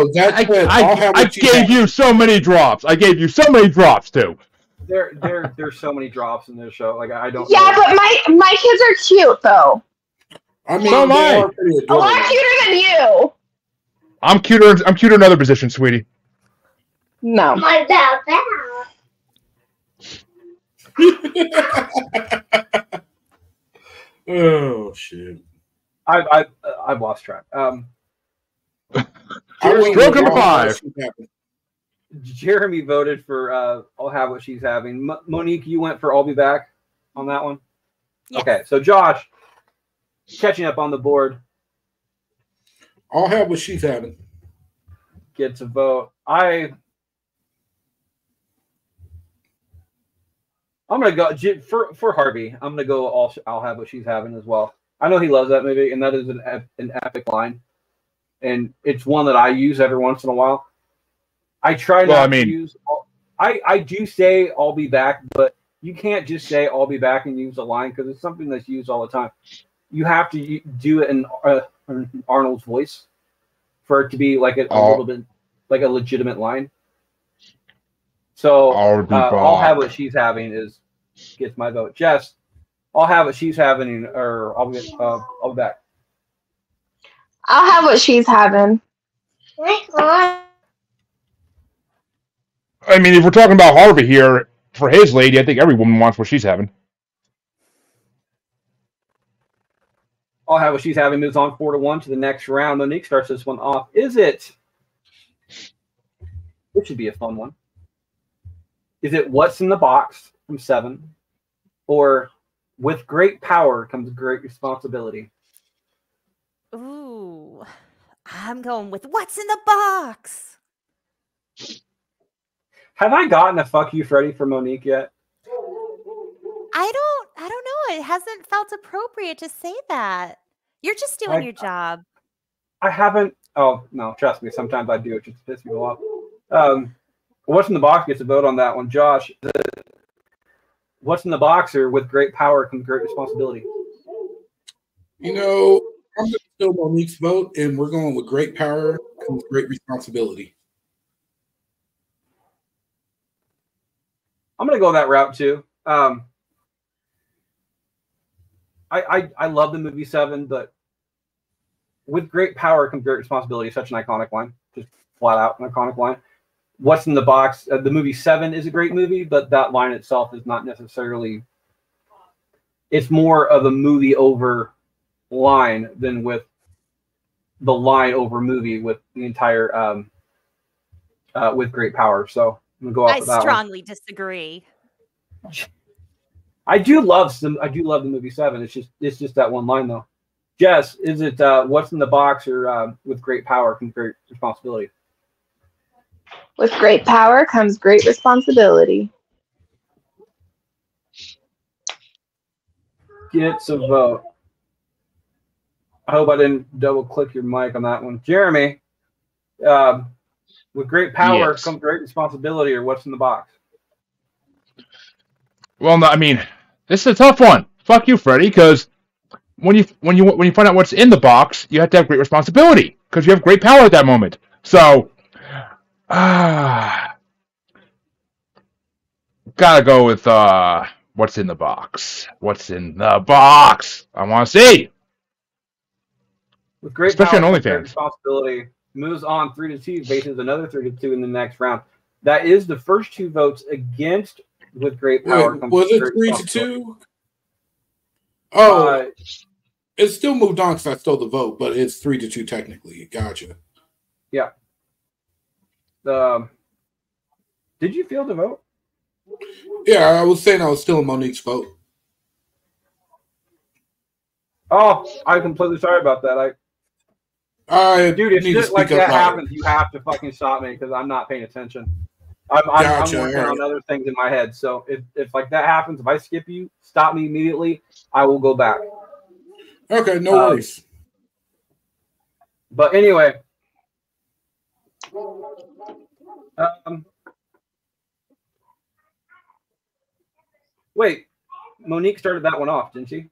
gave you so many drops. I gave you so many drops too. There's so many drops in this show. Like I don't. Yeah, but my kids are cute though. I mean, so am I. A lot cuter than you. I'm cuter in other positions, sweetie. No. My bad. Oh shit! I've lost track. Stroke number 5. Jeremy voted for I'll have what she's having. Monique, you went for I'll be back on that one. Yes. Okay, so Josh, catching up on the board. I'll have what she's having. Gets a vote. I'm gonna go for Harvey. I'm gonna go. I'll have what she's having as well. I know he loves that movie, and that is an epic line, and it's one that I use every once in a while. I try not to use. I do say I'll be back, but you can't just say I'll be back and use a line because it's something that's used all the time. You have to do it in Arnold's voice for it to be like a little bit like a legitimate line. So I'll have what she's having gets my vote. Jess, I'll have what she's having, or I'll be back. I'll have what she's having. I mean, if we're talking about Harvey here, for his lady, I think every woman wants what she's having. I'll have what she's having. Moves on 4-1 to the next round. Monique starts this one off. Is it? This should be a fun one. Is it What's in the Box from 7, or With Great Power Comes Great Responsibility? Ooh, I'm going with What's in the Box. Have I gotten a fuck you, Freddie, for Monique yet? I don't know. It hasn't felt appropriate to say that. You're just doing your job. I haven't. Oh no, trust me. Sometimes I do. It just pisses people off. What's in the Box gets a vote on that one. Josh, What's in the Box or With Great Power Comes Great Responsibility? You know, I'm going to steal Monique's vote, and we're going with Great Power Comes Great Responsibility. I'm going to go that route too. I love the movie 7, but with great power comes great responsibility. Such an iconic line, just flat out an iconic line. What's in the Box? The movie 7 is a great movie, but that line itself is not necessarily. It's more of a movie over line than with the line over movie with the entire with great power. So I'm gonna go off I of that strongly disagree. I do love the movie 7. It's just that one line though. Jess, is it What's in the Box or With Great Power Comes Great Responsibility? With great power comes great responsibility. Gets a vote. I hope I didn't double click your mic on that one. Jeremy, with great power comes great responsibility, or What's in the Box? Well, no, I mean, this is a tough one. Fuck you, Freddie, because when you find out what's in the box, you have to have great responsibility because you have great power at that moment. So, gotta go with what's in the box. What's in the box? I want to see. With great especially power on comes great OnlyFans. responsibility, moves on 3-2, faces another 3-2 in the next round. That is the first 2 votes against With Great Power. Wait, was it 3-2? Oh, it still moved on because I stole the vote, but it's 3-2 technically. Gotcha. Yeah. Did you feel the vote? Yeah, I was saying I was stealing Monique's vote. Oh, I'm completely sorry about that. Dude, if shit like that happens, you have to fucking stop me because I'm not paying attention. Gotcha, I'm working all right. on other things in my head. So if like that happens, if I skip you, stop me immediately. I will go back. Okay, no worries. But anyway, wait, Monique started that one off, didn't she?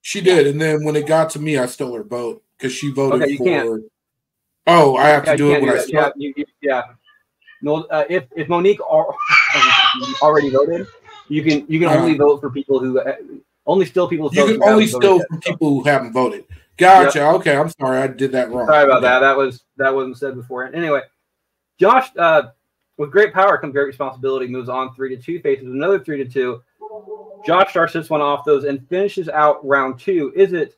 She did, and then when it got to me, I stole her vote because she voted Okay, you for. can't. Oh, I have to do you it can't when I that. start. Yeah. No, if Monique already voted, you can only vote for people who only steal people's votes. You can only steal from people who haven't voted. Gotcha. Yep. Okay, I'm sorry, I did that wrong. Sorry about that. That wasn't said before. Anyway, Josh, with great power comes great responsibility. Moves on 3-2, faces another 3-2. Josh starts this one off those and finishes out round 2. Is it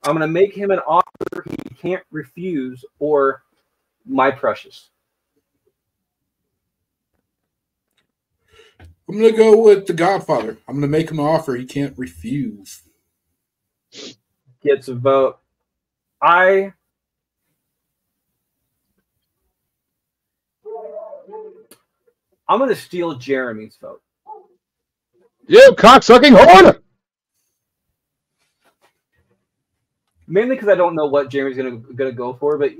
I'm going to make him an offer he can't refuse, or my precious? I'm going to go with The Godfather. I'm going to make him an offer he can't refuse. Gets a vote. I'm going to steal Jeremy's vote. You cocksucking whore! Mainly because I don't know what Jeremy's going to go for, but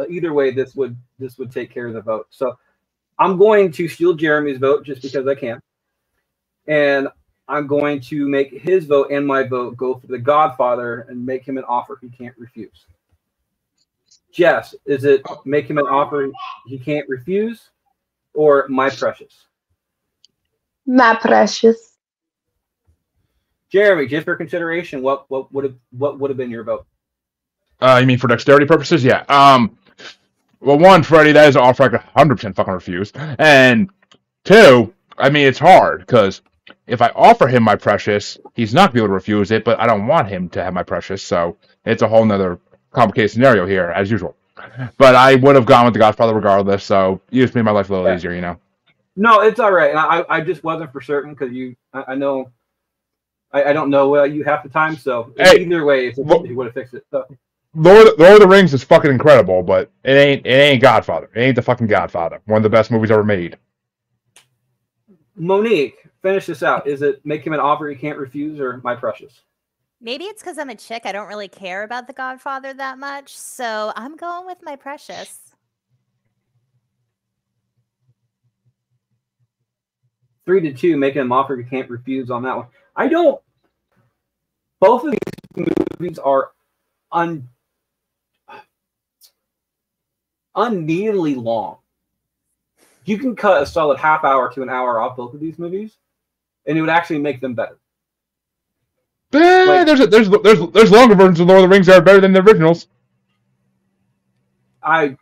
either way, this would take care of the vote. So I'm going to steal Jeremy's vote just because I can, and I'm going to make his vote and my vote go for The Godfather and make him an offer he can't refuse. Jess, is it make him an offer he can't refuse, or my precious? My precious. Jeremy, just for consideration, what would have been your vote? You mean for dexterity purposes? Yeah. Well, one, Freddie, that is an offer I could 100% fucking refuse. And two, I mean, it's hard because if I offer him my precious, he's not going to be able to refuse it, but I don't want him to have my precious, so it's a whole nother complicated scenario here, as usual. But I would have gone with The Godfather regardless, so you just made my life a little easier, you know? No, it's all right. And I just wasn't for certain because I know I don't know you half the time, so either way, he would have fixed it. So. Lord of the Rings is fucking incredible, but it ain't Godfather. It ain't the fucking Godfather. One of the best movies ever made. Monique, finish this out. Is it make him an offer he can't refuse, or my precious? Maybe it's because I'm a chick. I don't really care about The Godfather that much, so I'm going with my precious. Three to two, making him an offer he can't refuse on that one. I don't. Both of these movies are unneedily long. You can cut a solid half hour to an hour off both of these movies, and it would actually make them better. There's longer versions of Lord of the Rings that are better than the originals. I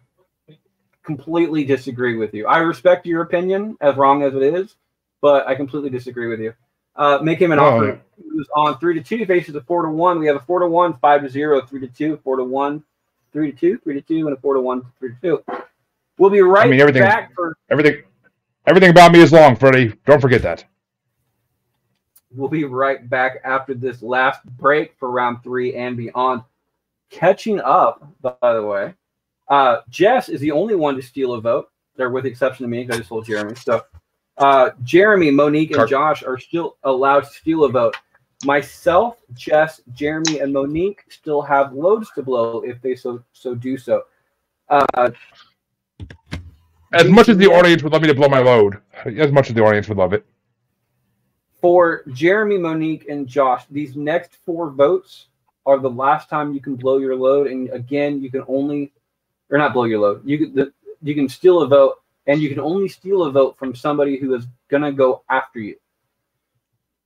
completely disagree with you. I respect your opinion, as wrong as it is, but I completely disagree with you. Make him an offer. Who's on 3-2, faces a 4-1. We have a 4-1, 5-0, 3-2, 4-1, 3-2, 3-2, and a 4-1, 3-2. We'll be right back for everything about me is long, Freddie. Don't forget that. We'll be right back after this last break for round 3 and beyond. Catching up, by the way, Jess is the only one to steal a vote. There, with the exception of me, I just told Jeremy. So, Jeremy, Monique, and Josh are still allowed to steal a vote. Myself, Jess, Jeremy, and Monique still have loads to blow if they so do so. As much as the audience would love me to blow my load, as much as the audience would love it. For Jeremy, Monique, and Josh, these next 4 votes are the last time you can blow your load. And again, you can only, or not blow your load. You can steal a vote, and you can only steal a vote from somebody who is gonna go after you.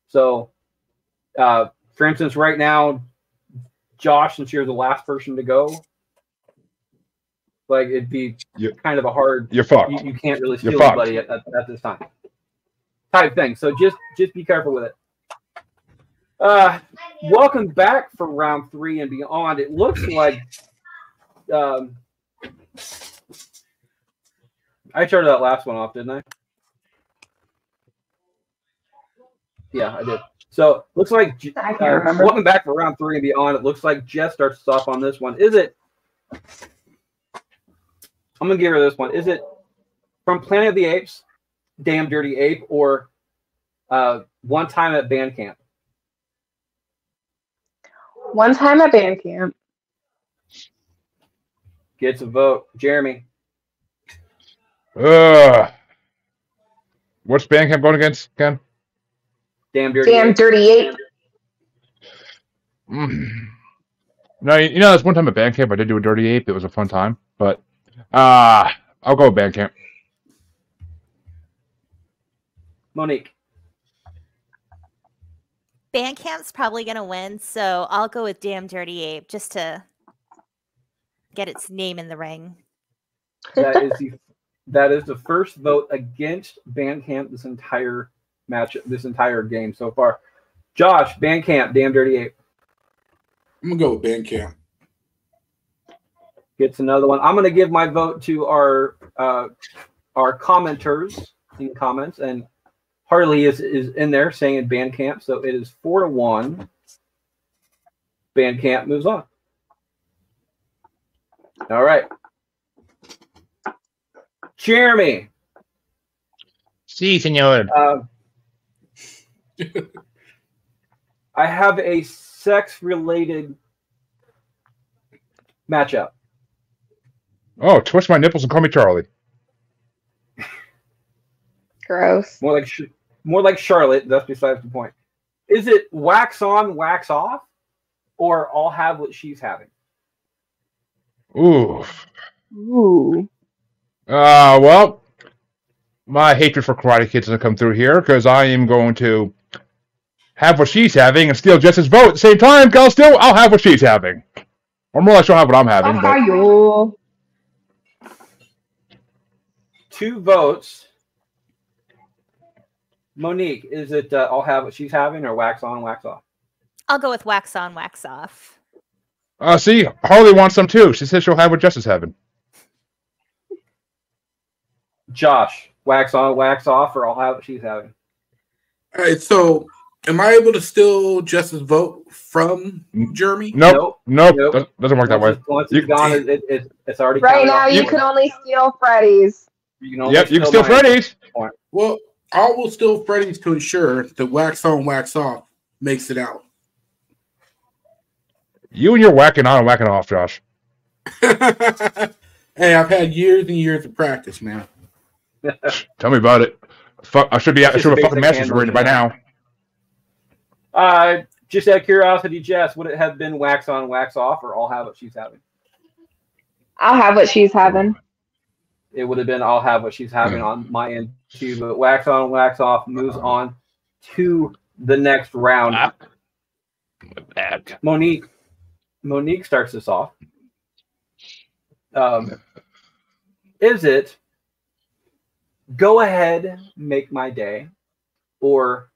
So, for instance, right now, Josh, since you're the last person to go, like it'd be kind of a hard. You're fucked. You can't really steal anybody at this time. Type thing. So just be careful with it. Welcome back for round 3 and beyond. It looks like I turned that last one off, didn't I? Yeah, I did. So looks like I can't remember. Welcome back for round 3 and beyond. It looks like Jess starts us off on this one. Is it? I'm gonna give her this one. Is it from Planet of the Apes, Damn Dirty Ape, or One Time at Band Camp? One time at band camp. Gets a vote. Jeremy. What's Bandcamp going against again? Damn Dirty Damn Ape. Dirty Ape. No, there's one time at Bandcamp I did do a Dirty Ape. It was a fun time, but I'll go with Bandcamp. Monique. Bandcamp's probably going to win, so I'll go with Damn Dirty Ape just to get its name in the ring. That is the first vote against Bandcamp this entire match, this entire game so far. Josh, Bandcamp, Damn Dirty Ape. I'm gonna go with Bandcamp. Gets another one. I'm gonna give my vote to our commenters in comments, and Harley is in there saying Bandcamp, so it is 4-1. Bandcamp moves on. All right. Jeremy. Si, senor. I have a sex-related matchup. Oh, twist my nipples and call me Charlie. Gross. More like Charlotte. That's besides the point. Is it wax on, wax off, or I'll have what she's having? Ooh. Ooh. Well, my hatred for Karate Kid's going to come through here because I am going to have what she's having and steal Jess's vote at the same time. I'll have what she's having. Or more or less, she'll have what I'm having. But... 2 votes. Monique, is it I'll have what she's having or wax on, wax off? I'll go with wax on, wax off. See, Harley wants some too. She says she'll have what Jess is having. Josh, wax on, wax off, or I'll have what she's having? All right, so am I able to steal Jess's vote from Jeremy? Nope. Doesn't work that way. Once it's gone, it's already right now. You can only steal Freddy's. You can steal Freddy's. Well, I will steal Freddy's to ensure that wax on, wax off makes it out. You and your whacking on and whacking off, Josh. Hey, I've had years and years of practice, man. Tell me about it. I should have a fucking master's degree by now. Just out of curiosity, Jess, would it have been wax on, wax off, or I'll have what she's having? I'll have what she's having. It would have been I'll have what she's having on my end too, but wax on, wax off moves on to the next round. Monique starts this off. Is it go ahead, make my day, or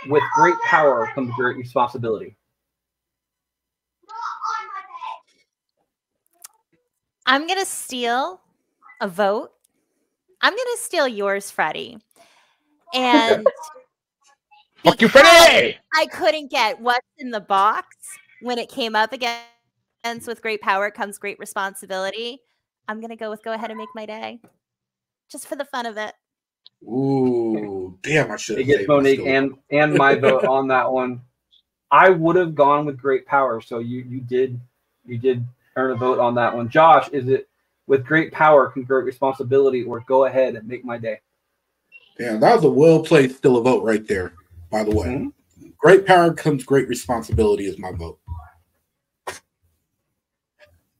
with great power comes great responsibility? I'm going to steal a vote. I'm going to steal yours, Freddie. And fuck you, Freddie! I couldn't get what's in the box when it came up against with great power comes great responsibility. I'm going to go ahead and make my day. Just for the fun of it. Ooh, damn, I should have. It gets Monique and my vote on that one. I would have gone with great power, so you did earn a vote on that one. Josh, is it with great power comes great responsibility, or go ahead and make my day? Damn, that was a well played still a vote right there, by the way. Mm-hmm. Great power comes great responsibility is my vote.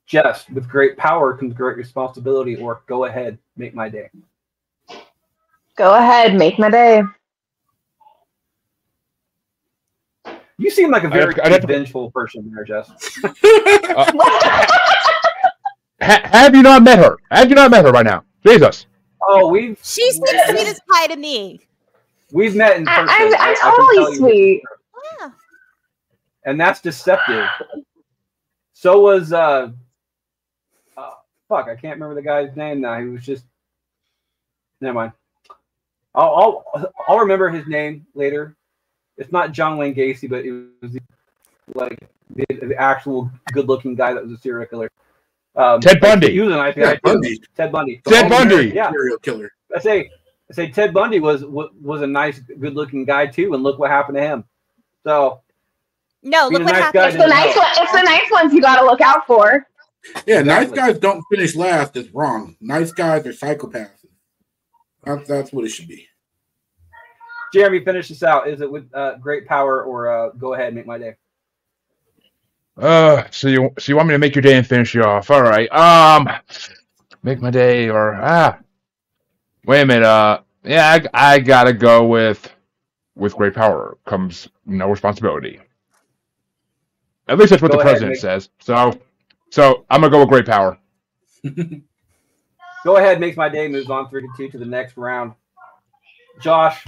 Jess, with great power comes great responsibility, or go ahead, make my day. Go ahead, make my day. You seem like a very vengeful person there, Jess. Have you not met her? Have you not met her by now? Jesus. Oh, she seems sweet as pie to me. We've met in person. I'm totally sweet. Yeah. And that's deceptive. So was fuck, I can't remember the guy's name now. He was just never mind. I'll remember his name later. It's not John Wayne Gacy, but it was like the actual good-looking guy that was a serial killer. Ted Bundy. He was a nice guy too. Ted Bundy. Ted Bundy. Yeah. Serial killer. I say Ted Bundy was a nice, good-looking guy too, and look what happened to him. So no, look what happened. It's the nice ones you got to look out for. Yeah, nice guys don't finish last. It's wrong. Nice guys are psychopaths. That's what it should be. Jeremy, finish this out. Is it with great power or go ahead and make my day? So you want me to make your day and finish you off? All right. Make my day or wait a minute. Yeah, I gotta go with great power comes no responsibility. At least that's what the president says. So I'm gonna go with great power. Go ahead, makes my day. Moves on 3-2 to the next round. Josh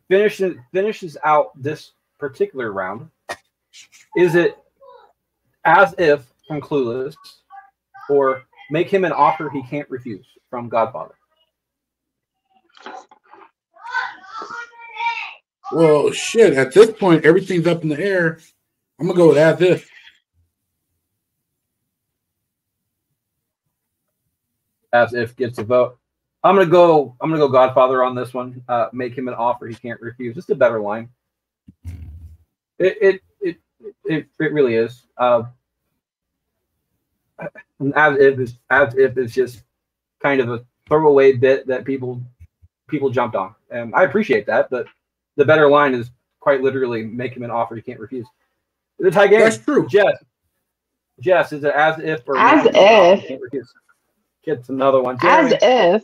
finishes out this particular round. Is it As If from Clueless or Make Him an Offer He Can't Refuse from Godfather? Well, shit. At this point, everything's up in the air. I'm gonna go with As If. As If gets a vote. I'm gonna go Godfather on this one. Make him an offer he can't refuse. It's a better line. It really is. As if is just kind of a throwaway bit that people jumped on, and I appreciate that. But the better line is quite literally make him an offer he can't refuse. It's a tie game. That's true. Jess, is it As If or As If? Can't refuse? Gets another one. As If.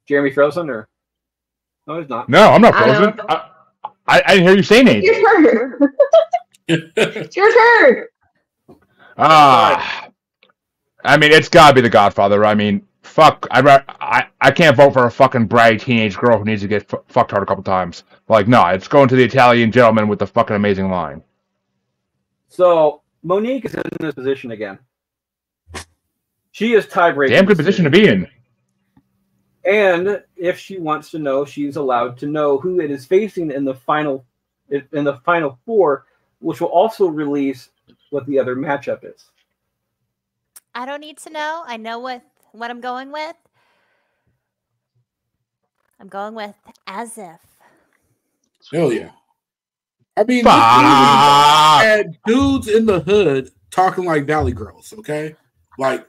Jeremy frozen or no? He's not. No, I'm not frozen. I didn't hear you say anything. Your turn. It's your turn. I mean, it's gotta be The Godfather. I mean, fuck. I can't vote for a fucking bratty teenage girl who needs to get fucked hard a couple times. Like, no, it's going to the Italian gentleman with the fucking amazing line. So Monique is in this position again. She is tiebreaker. Damn good position to be in. And if she wants to know, she's allowed to know who it is facing in the final four, which will also release what the other matchup is. I don't need to know. I know what I'm going with. I'm going with As If. Hell yeah. I mean, this had dudes in the hood talking like Valley girls, okay? Like,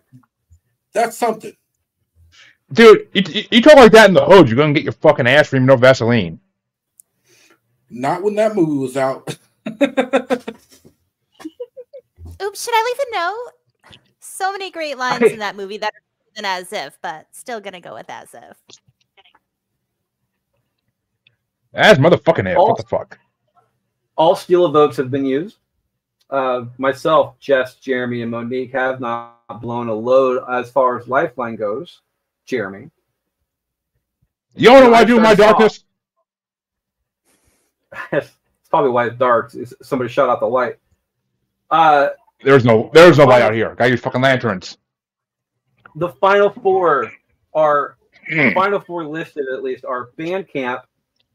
that's something. Dude, you talk like that in the hood, you're going to get your fucking ass cream, no Vaseline. Not when that movie was out. Oops, should I leave a note? So many great lines in that movie that are than As If, but still going to go with As If. As motherfucking If. What the fuck? All steal votes have been used. Myself, Jess, Jeremy, and Monique have not blown a load as far as Lifeline goes. Jeremy. You don't know what I do in my darkness? It's probably why it's dark. Somebody shut out the light. There's no light out here. Gotta use fucking lanterns. The final four listed at least are Bandcamp,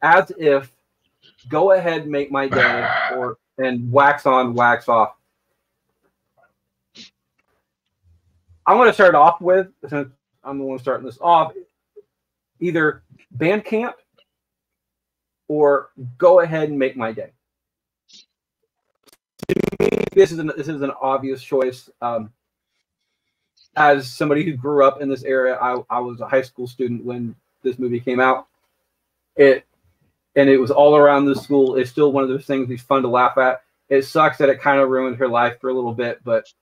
As If, Go Ahead, Make My Day, and Wax On, Wax Off. I'm going to start off with, since I'm the one starting this off, either Bandcamp or Go Ahead and Make My Day. To me, this is an obvious choice. As somebody who grew up in this era, I was a high school student when this movie came out. It was all around the school. It's still one of those things that's fun to laugh at. It sucks that it kind of ruined her life for a little bit, but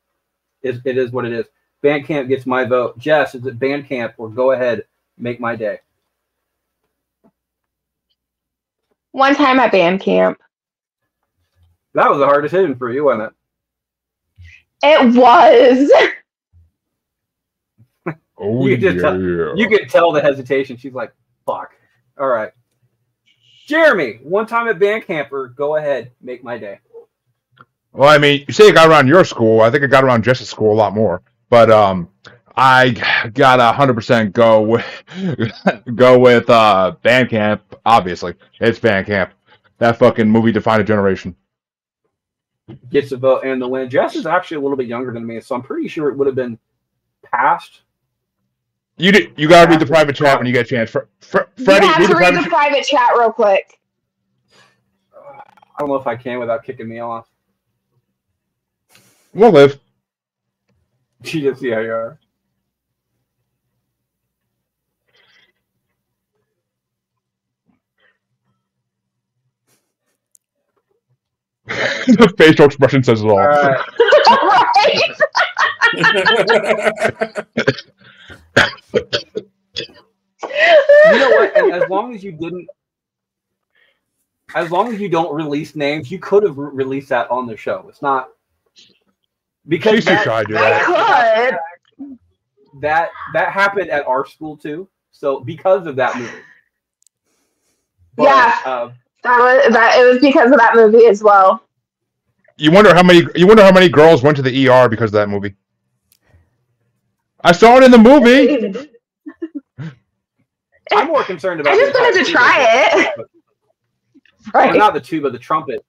it is what it is. Bandcamp gets my vote. Jess, is it Bandcamp or Go Ahead, Make My Day? One time at Bandcamp. That was a hard decision for you, wasn't it? It was. Oh, you could tell the hesitation. She's like, fuck. All right. Jeremy, one time at Bandcamp or Go Ahead, Make My Day. Well, I mean, you say it got around your school. I think it got around Jess's school a lot more. But I gotta 100% go with Bandcamp. Obviously, it's Bandcamp. That fucking movie defined a generation. Gets a vote and the win. Jess is actually a little bit younger than me, so I'm pretty sure it would have been passed. You gotta read the private chat when you get a chance. Freddie, you have to read the private chat real quick. I don't know if I can without kicking me off. We'll live. She just see how you are. The facial expression says it all. Right. You know what? And as long as you don't release names, you could have released that on the show. It's not because that happened at our school too. So because of that movie. But, yeah. It was because of that movie as well. You wonder how many girls went to the ER because of that movie. I saw it in the movie. I'm more concerned about. I just wanted to try it. Right. Well, not the tuba, the trumpet,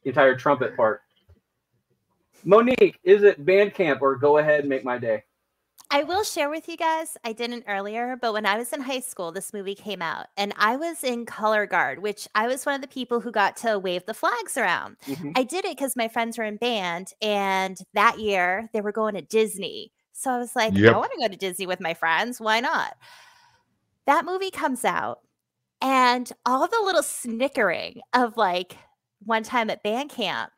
the entire trumpet part. Monique, is it Bandcamp or Go Ahead and Make My Day? I will share with you guys, I didn't earlier, but when I was in high school, this movie came out, and I was in color guard, which I was one of the people who got to wave the flags around. Mm-hmm. I did it because my friends were in band, and that year they were going to Disney. So I was like, I want to go to Disney with my friends. Why not? That movie comes out, and all the little snickering of like one time at band camp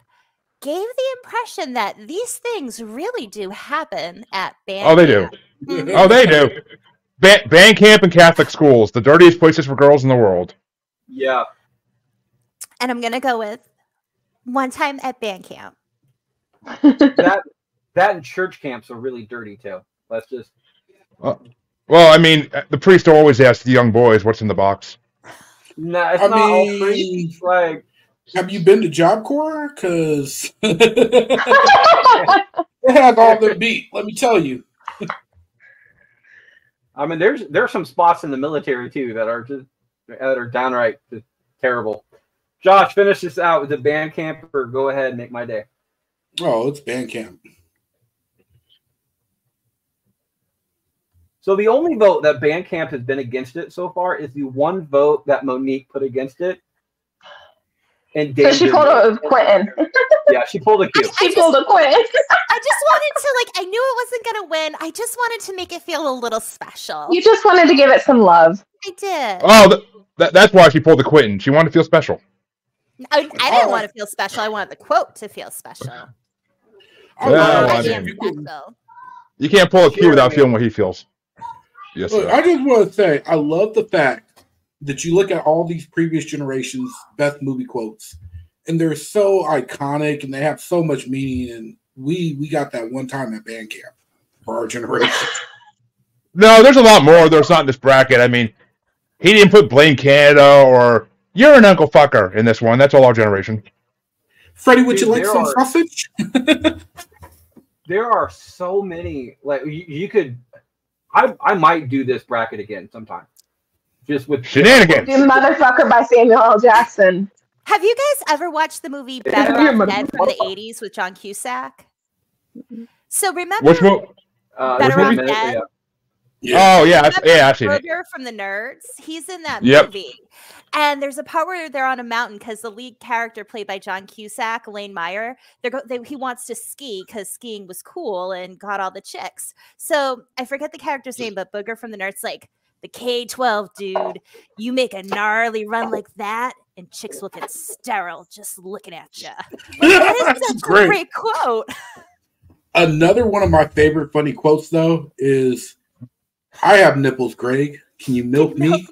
gave the impression that these things really do happen at band camp. Oh, they do. Mm-hmm. Oh, they do. Band camp and Catholic schools, the dirtiest places for girls in the world. Yeah. And I'm going to go with one time at band camp. That and church camps are really dirty, too. Let's just... Well, I mean, the priest always asks the young boys what's in the box. No, it's not all priests. Like, have you been to Job Corps? Because it has all their beat. Let me tell you. I mean, there's some spots in the military too that are downright just terrible. Josh, finish this out with the Bandcamp or Go Ahead and Make My Day. Oh, it's Bandcamp. So the only vote that Bandcamp has been against it so far is the one vote that Monique put against it. And so she pulled a Quentin. Yeah, she pulled a Q. She pulled a Quentin. I just wanted to, I knew it wasn't going to win. I just wanted to make it feel a little special. You just wanted to give it some love. I did. Oh, that's why she pulled the Quentin. She wanted to feel special. I didn't want to feel special. I wanted the quote to feel special. You can't pull a Q without feeling what he feels. Yes, look, I just want to say, I love the fact that you look at all these previous generations' best movie quotes, and they're so iconic and they have so much meaning. And we got that one time at band camp for our generation. No, there's a lot more. There's not in this bracket. I mean, he didn't put Blame Canada or You're an Uncle Fucker in this one. That's all our generation. Freddie, would you like some sausage? There are so many. Like you could. I might do this bracket again sometime. Just with shenanigans. Do Motherfucker by Samuel L. Jackson. Have you guys ever watched the movie Better Off Dead from the 80s with John Cusack? So remember which one? Better Off Dead? Yeah. Oh yeah, I've seen it. Burger from the Nerds. He's in that movie. And there's a part where they're on a mountain because the lead character played by John Cusack, Lane Meyer, he wants to ski because skiing was cool and got all the chicks. So I forget the character's name, but Booger from the Nerds like, the K-12 dude, you make a gnarly run like that and chicks looking sterile just looking at you. That is such a great quote. Another one of my favorite funny quotes, though, is, I have nipples, Greg. Can you milk me?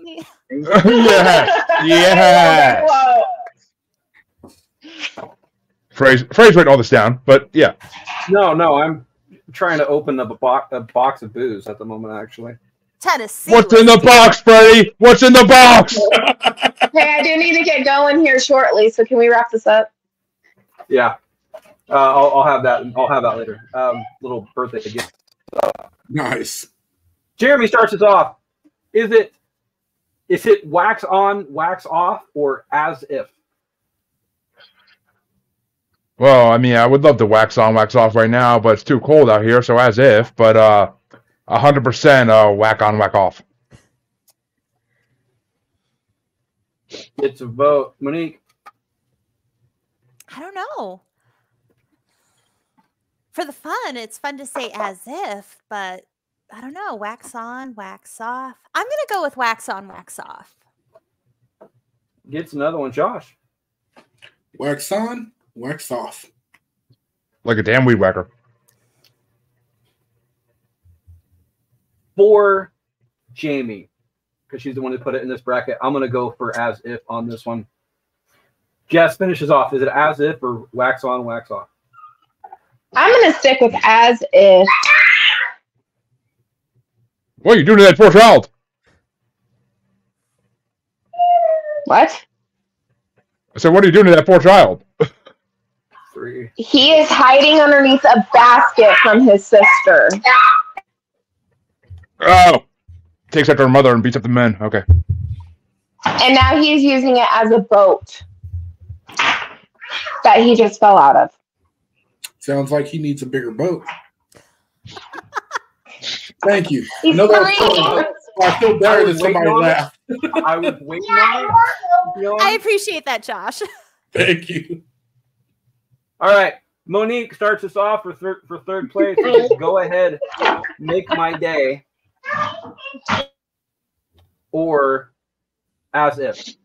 Yeah. Phrase written all this down, but yeah. No, I'm trying to open up a box of booze at the moment, actually. Tennessee. What's in the box, Freddie? What's in the box? Hey, I do need to get going here shortly, so can we wrap this up? Yeah. I'll have that. I'll have that later. Little birthday gift. Nice. Jeremy starts us off. Is it wax on, wax off, or as if? Well, I mean, I would love to wax on, wax off right now, but it's too cold out here, so as if. But 100% whack on, whack off. It's a vote. Monique. I don't know. For the fun, it's fun to say as if, but I don't know. Wax on, wax off. I'm going to go with wax on, wax off. Gets another one. Josh. Wax on, wax off. Like a damn weed whacker. For Jamie, because she's the one who put it in this bracket, I'm going to go for as if on this one. Jess finishes off. Is it as if or wax on, wax off? I'm going to stick with as if. What are you doing to that poor child? What? I said, what are you doing to that poor child? 3. He is hiding underneath a basket from his sister. Oh! Takes after her mother and beats up the men. Okay. And now he's using it as a boat that he just fell out of. Sounds like he needs a bigger boat. Thank you. He's I feel better that somebody laughed. I was waiting on it. I appreciate that, Josh. Thank you. All right. Monique starts us off for third place. Go ahead, make my day. Or as if.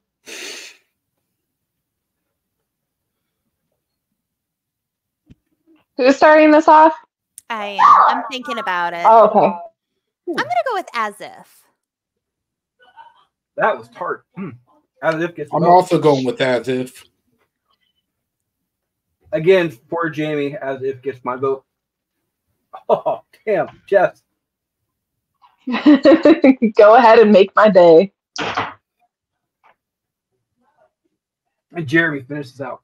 Who's starting this off? I am. I'm thinking about it. Oh, okay. I'm going to go with as if. That was tart. As if gets. I'm vote. also going with as if. Again, for Jamie, as if gets my vote. Oh, damn. Jess. Go ahead and make my day. And Jeremy finishes out.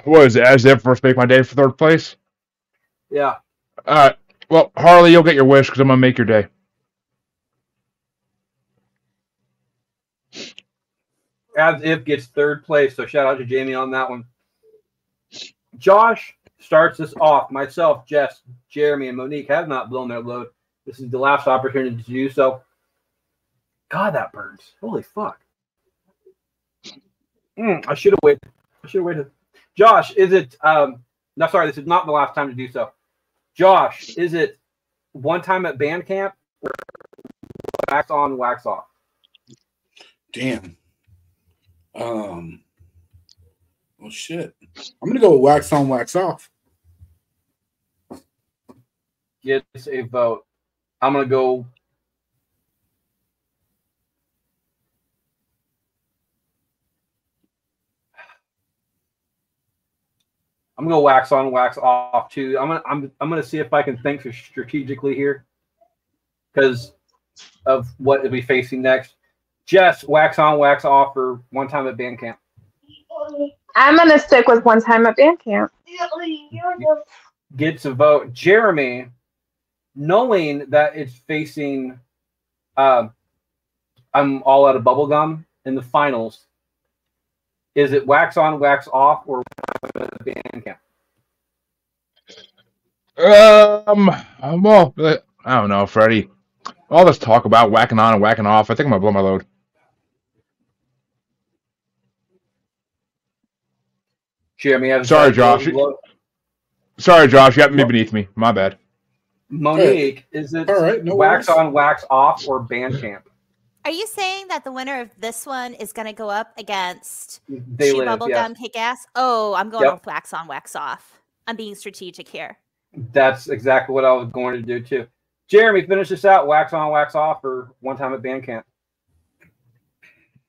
What is it? As if first make my day for third place? Yeah. Well, Harley, you'll get your wish because I'm going to make your day. As if gets third place. So shout out to Jamie on that one. Josh starts us off. Myself, Jess, Jeremy, and Monique have not blown their load. This is the last opportunity to do so. God, that burns. Holy fuck. I should have waited. Josh, is it no, sorry, this is not the last time to do so. Josh, is it one time at band camp or wax on, wax off? Damn. Well, shit. I'm gonna go with wax on, wax off. Gets a vote. I'm gonna go. I'm gonna go wax on, wax off too. I'm gonna see if I can think strategically here because of what we'll be facing next. Jess, wax on, wax off for one time at band camp. I'm going to stick with one time at band camp. Gets a vote. Jeremy, knowing that it's facing I'm all out of bubblegum in the finals, is it wax on, wax off, or band camp? Well, I don't know, Freddie. All this talk about whacking on and whacking off, I think I'm going to blow my load. Jeremy, Sorry, Josh. Sorry, Josh. You have me beneath me. My bad. Monique, is it all right, no wax worries. on, wax off, or band camp? Are you saying that the winner of this one is going to go up against They She live, Bubblegum yes. Kick Ass? Oh, I'm going Yep. with wax on, wax off. I'm being strategic here. That's exactly what I was going to do too. Jeremy, finish this out. Wax on, wax off, or one time at band camp?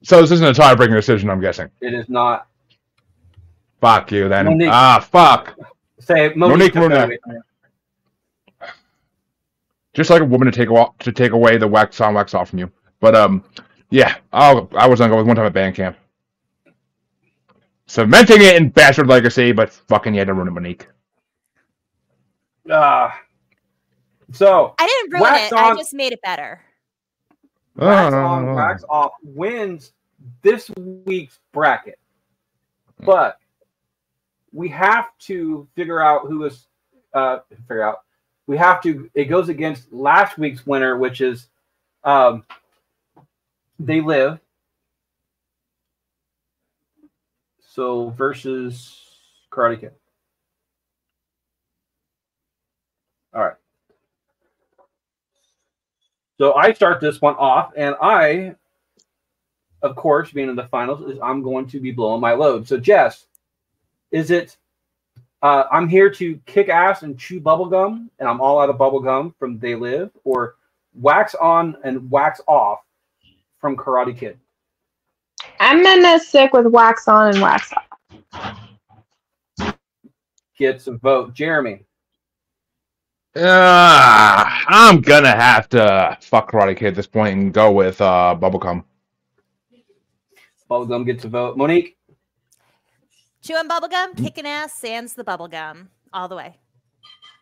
So this isn't a tie-breaking decision, I'm guessing. It is not. Fuck you, then. Monique. Fuck. Say Monique took that Brunette. away from you. Just like a woman to take away the wax on, wax off from you. But yeah, I was gonna go with one time at band camp. Cementing it in Bastard Legacy, but fucking you had to ruin it, Monique. So I didn't ruin wax it. I on, just made it better. wax on, wax off wins this week's bracket. But we have to figure out who is we have to, it goes against last week's winner, which is They Live. So versus Karate Kid. All right. So I start this one off, and I, of course, being in the finals, I'm going to be blowing my load. So Jess, is it I'm here to kick ass and chew bubblegum, and I'm all out of bubblegum from They Live, or wax on and wax off from Karate Kid? I'm gonna stick with wax on and wax off. Gets a vote. Jeremy. I'm gonna have to fuck Karate Kid at this point and go with Bubblegum. Bubblegum gets a vote. Monique. Chewing bubblegum, kicking ass, sans the bubblegum. All the way.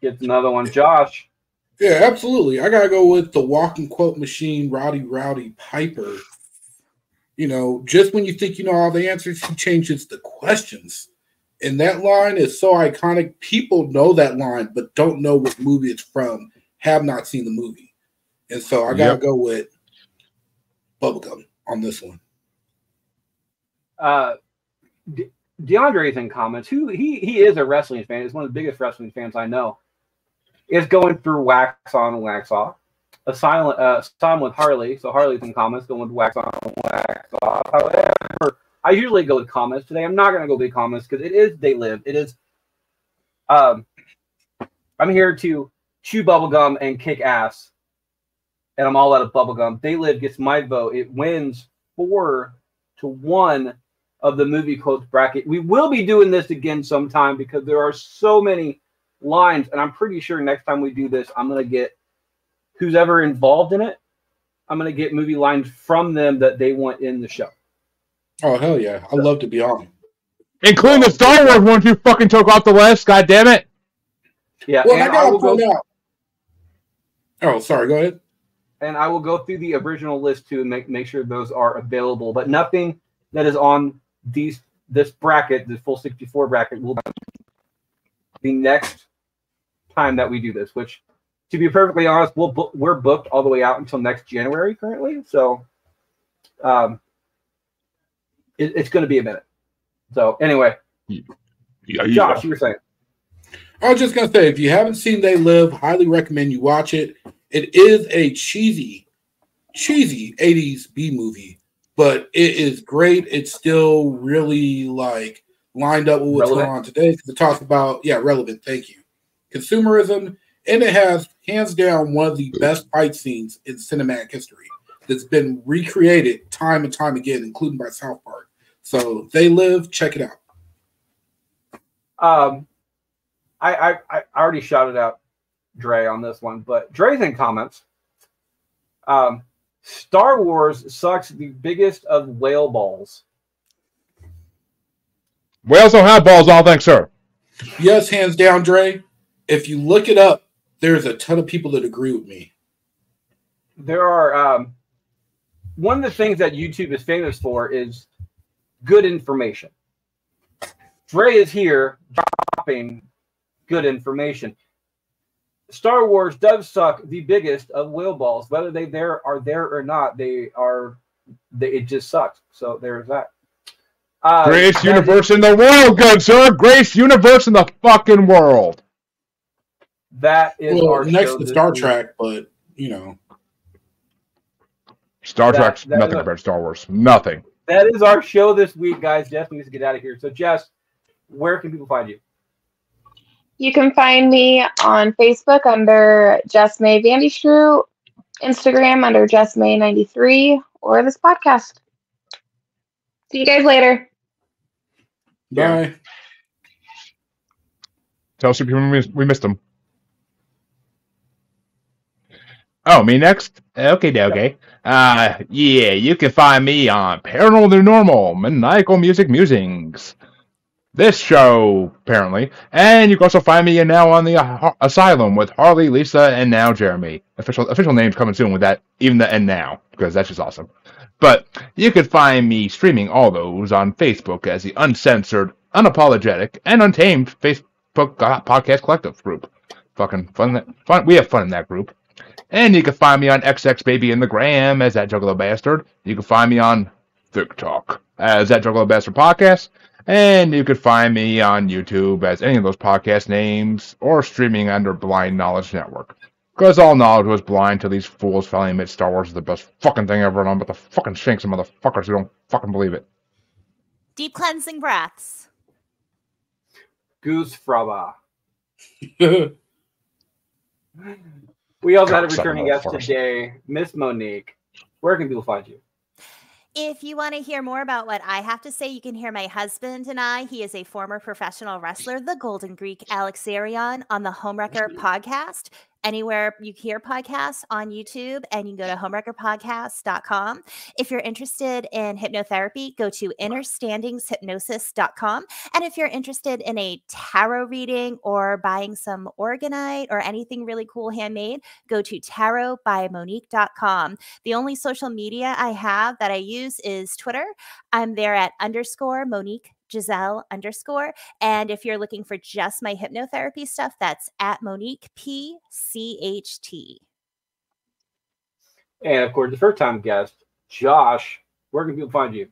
Gets another one. Josh. Yeah, absolutely. I gotta go with the walking quote machine, Rowdy Piper. You know, just when you think you know all the answers, he changes the questions. And that line is so iconic. People know that line, but don't know what movie it's from, have not seen the movie. And so I gotta go with Bubblegum on this one. DeAndre's in comments. He is a wrestling fan. He's one of the biggest wrestling fans I know. Is going through wax on and wax off. A silent Tom with Harley. So Harley's in comments going with wax on and wax off. However, I usually go with comments. Today I'm not going to go with comments because it is They Live. It is. I'm here to chew bubblegum and kick ass, and I'm all out of bubblegum. They Live gets my vote. It wins 4-1 of the movie quotes bracket. We will be doing this again sometime because there are so many lines, and I'm pretty sure next time we do this, I'm going to get who's ever involved in it. I'm going to get movie lines from them that they want in the show. Oh, hell yeah. I'd love to be on it. Including the Star Wars ones you fucking took off the list, god damn it. Yeah, well, and I gotta point out. Oh, sorry, go ahead. And I will go through the original list too and make sure those are available. But nothing that is on this bracket, the full 64 bracket, will be next time that we do this, which, to be perfectly honest, we're booked all the way out until next January currently. So it's going to be a minute. So anyway, Josh, you were saying. I was just going to say, if you haven't seen They Live, highly recommend you watch it. It is a cheesy 80s B movie, but it is great. It's still really like lined up with what's going on today. Because it talks about, relevant. Thank you. Consumerism, and it has hands down one of the best fight scenes in cinematic history that's been recreated time and time again, including by South Park. So They Live, check it out. I already shouted out Dre on this one, but Dre's in comments. Star Wars sucks the biggest of whale balls. Whales don't have balls, all thanks, sir. Yes, hands down, Dre. If you look it up, there's a ton of people that agree with me. There are one of the things that YouTube is famous for is good information. Dre is here dropping good information. Star Wars does suck the biggest of whale balls. Whether they are there or not, it just sucks. So there's that. Greatest universe in the world, good sir. Greatest universe in the fucking world. That is our next show to Star Trek, but you know, Star Trek's nothing compared to Star Wars. Nothing. That is our show this week, guys. Jess needs to get out of here. So, Jess, where can people find you? You can find me on Facebook under Jess May Vandystrew, Instagram under Jess May 93, or this podcast. See you guys later. Bye. Tell Superhuman we missed them. Oh, me next? Okay. You can find me on Paranormal New Normal, Maniacal Music Musings. this show, apparently. And you can also find me now on the Asylum with Harley, Lisa, and now Jeremy. Official names coming soon with that, even the and now, because that's just awesome. But you could find me streaming all those on Facebook as the Uncensored, Unapologetic, and Untamed Facebook Podcast Collective group. Fucking fun. We have fun in that group. And you can find me on XXBaby in the Gram as that Juggalo Bastard. You can find me on TikTok as that Juggalo Bastard Podcast. And you could find me on YouTube as any of those podcast names or streaming under Blind Knowledge Network. Because all knowledge was blind till these fools finally admit Star Wars is the best fucking thing ever known, but the fucking shanks of motherfuckers who don't fucking believe it. Deep cleansing breaths. Goose Fraba. We also had a returning guest today, Miss Monique. Where can people find you? If you want to hear more about what I have to say, you can hear my husband and I. He is a former professional wrestler, the Golden Greek Alex Arion, on the Homewrecker podcast. Anywhere you hear podcasts on YouTube, and you can go to homewreckerpodcast.com. If you're interested in hypnotherapy, go to innerstandingshypnosis.com. And if you're interested in a tarot reading or buying some organite or anything really cool handmade, go to tarotbymonique.com. The only social media I have that I use is Twitter. I'm there at _Monique Giselle _. And if you're looking for just my hypnotherapy stuff, that's at Monique PCHT. And of course, the first time guest, Josh. Where can people find you?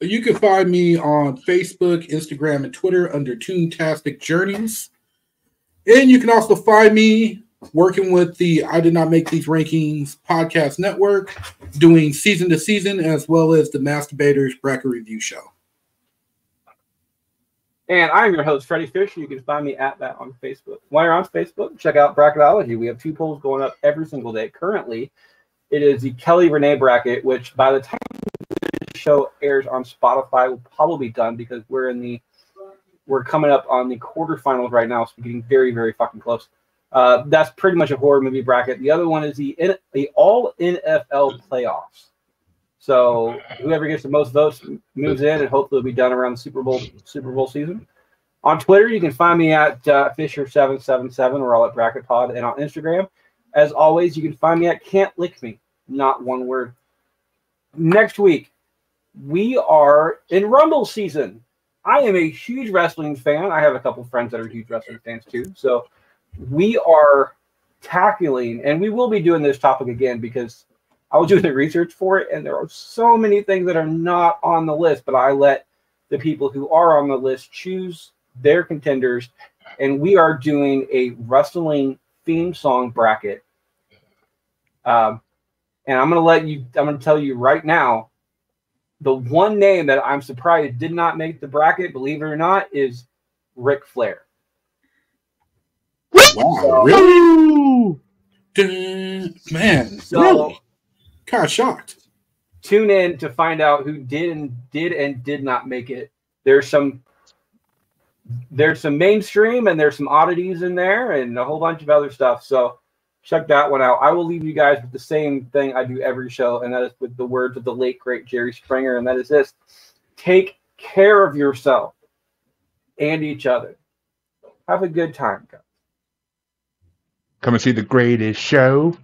You can find me on Facebook, Instagram, and Twitter under Toontastic Journeys. And you can also find me working with the I Did Not Make These Rankings podcast network, doing season to season, as well as the Masturbators Bracket Review Show. And I'm your host, Freddie Fish. You can find me at that on Facebook. While you're on Facebook, check out Bracketology. We have 2 polls going up every single day. Currently, it is the Kelly Renee bracket, which by the time the show airs on Spotify will probably be done because we're coming up on the quarterfinals right now, so we're getting very, very fucking close. That's pretty much a horror movie bracket. The other one is the all NFL playoffs. So whoever gets the most votes moves in, and hopefully it'll be done around the Super Bowl season. On Twitter, you can find me at Fisher777. We're all at Bracket Pod. And on Instagram, as always, you can find me at Can't Lick Me. Not one word. Next week, we are in Rumble season. I am a huge wrestling fan. I have a couple friends that are huge wrestling fans too. So we are tackling, and we will be doing this topic again because I was doing the research for it, and there are so many things that are not on the list, but I let the people who are on the list choose their contenders, and we are doing a wrestling theme song bracket. And I'm going to tell you right now, the one name that I'm surprised did not make the bracket, believe it or not, is Ric Flair. Wow, So, really? Man, So, really? Kind of shocked. Tune in to find out who did and did not make it. There's some mainstream and there's some oddities in there and a whole bunch of other stuff. So check that one out. I will leave you guys with the same thing I do every show, and that is with the words of the late great Jerry Springer, and that is this: take care of yourself and each other. Have a good time, guys. Come and see the greatest show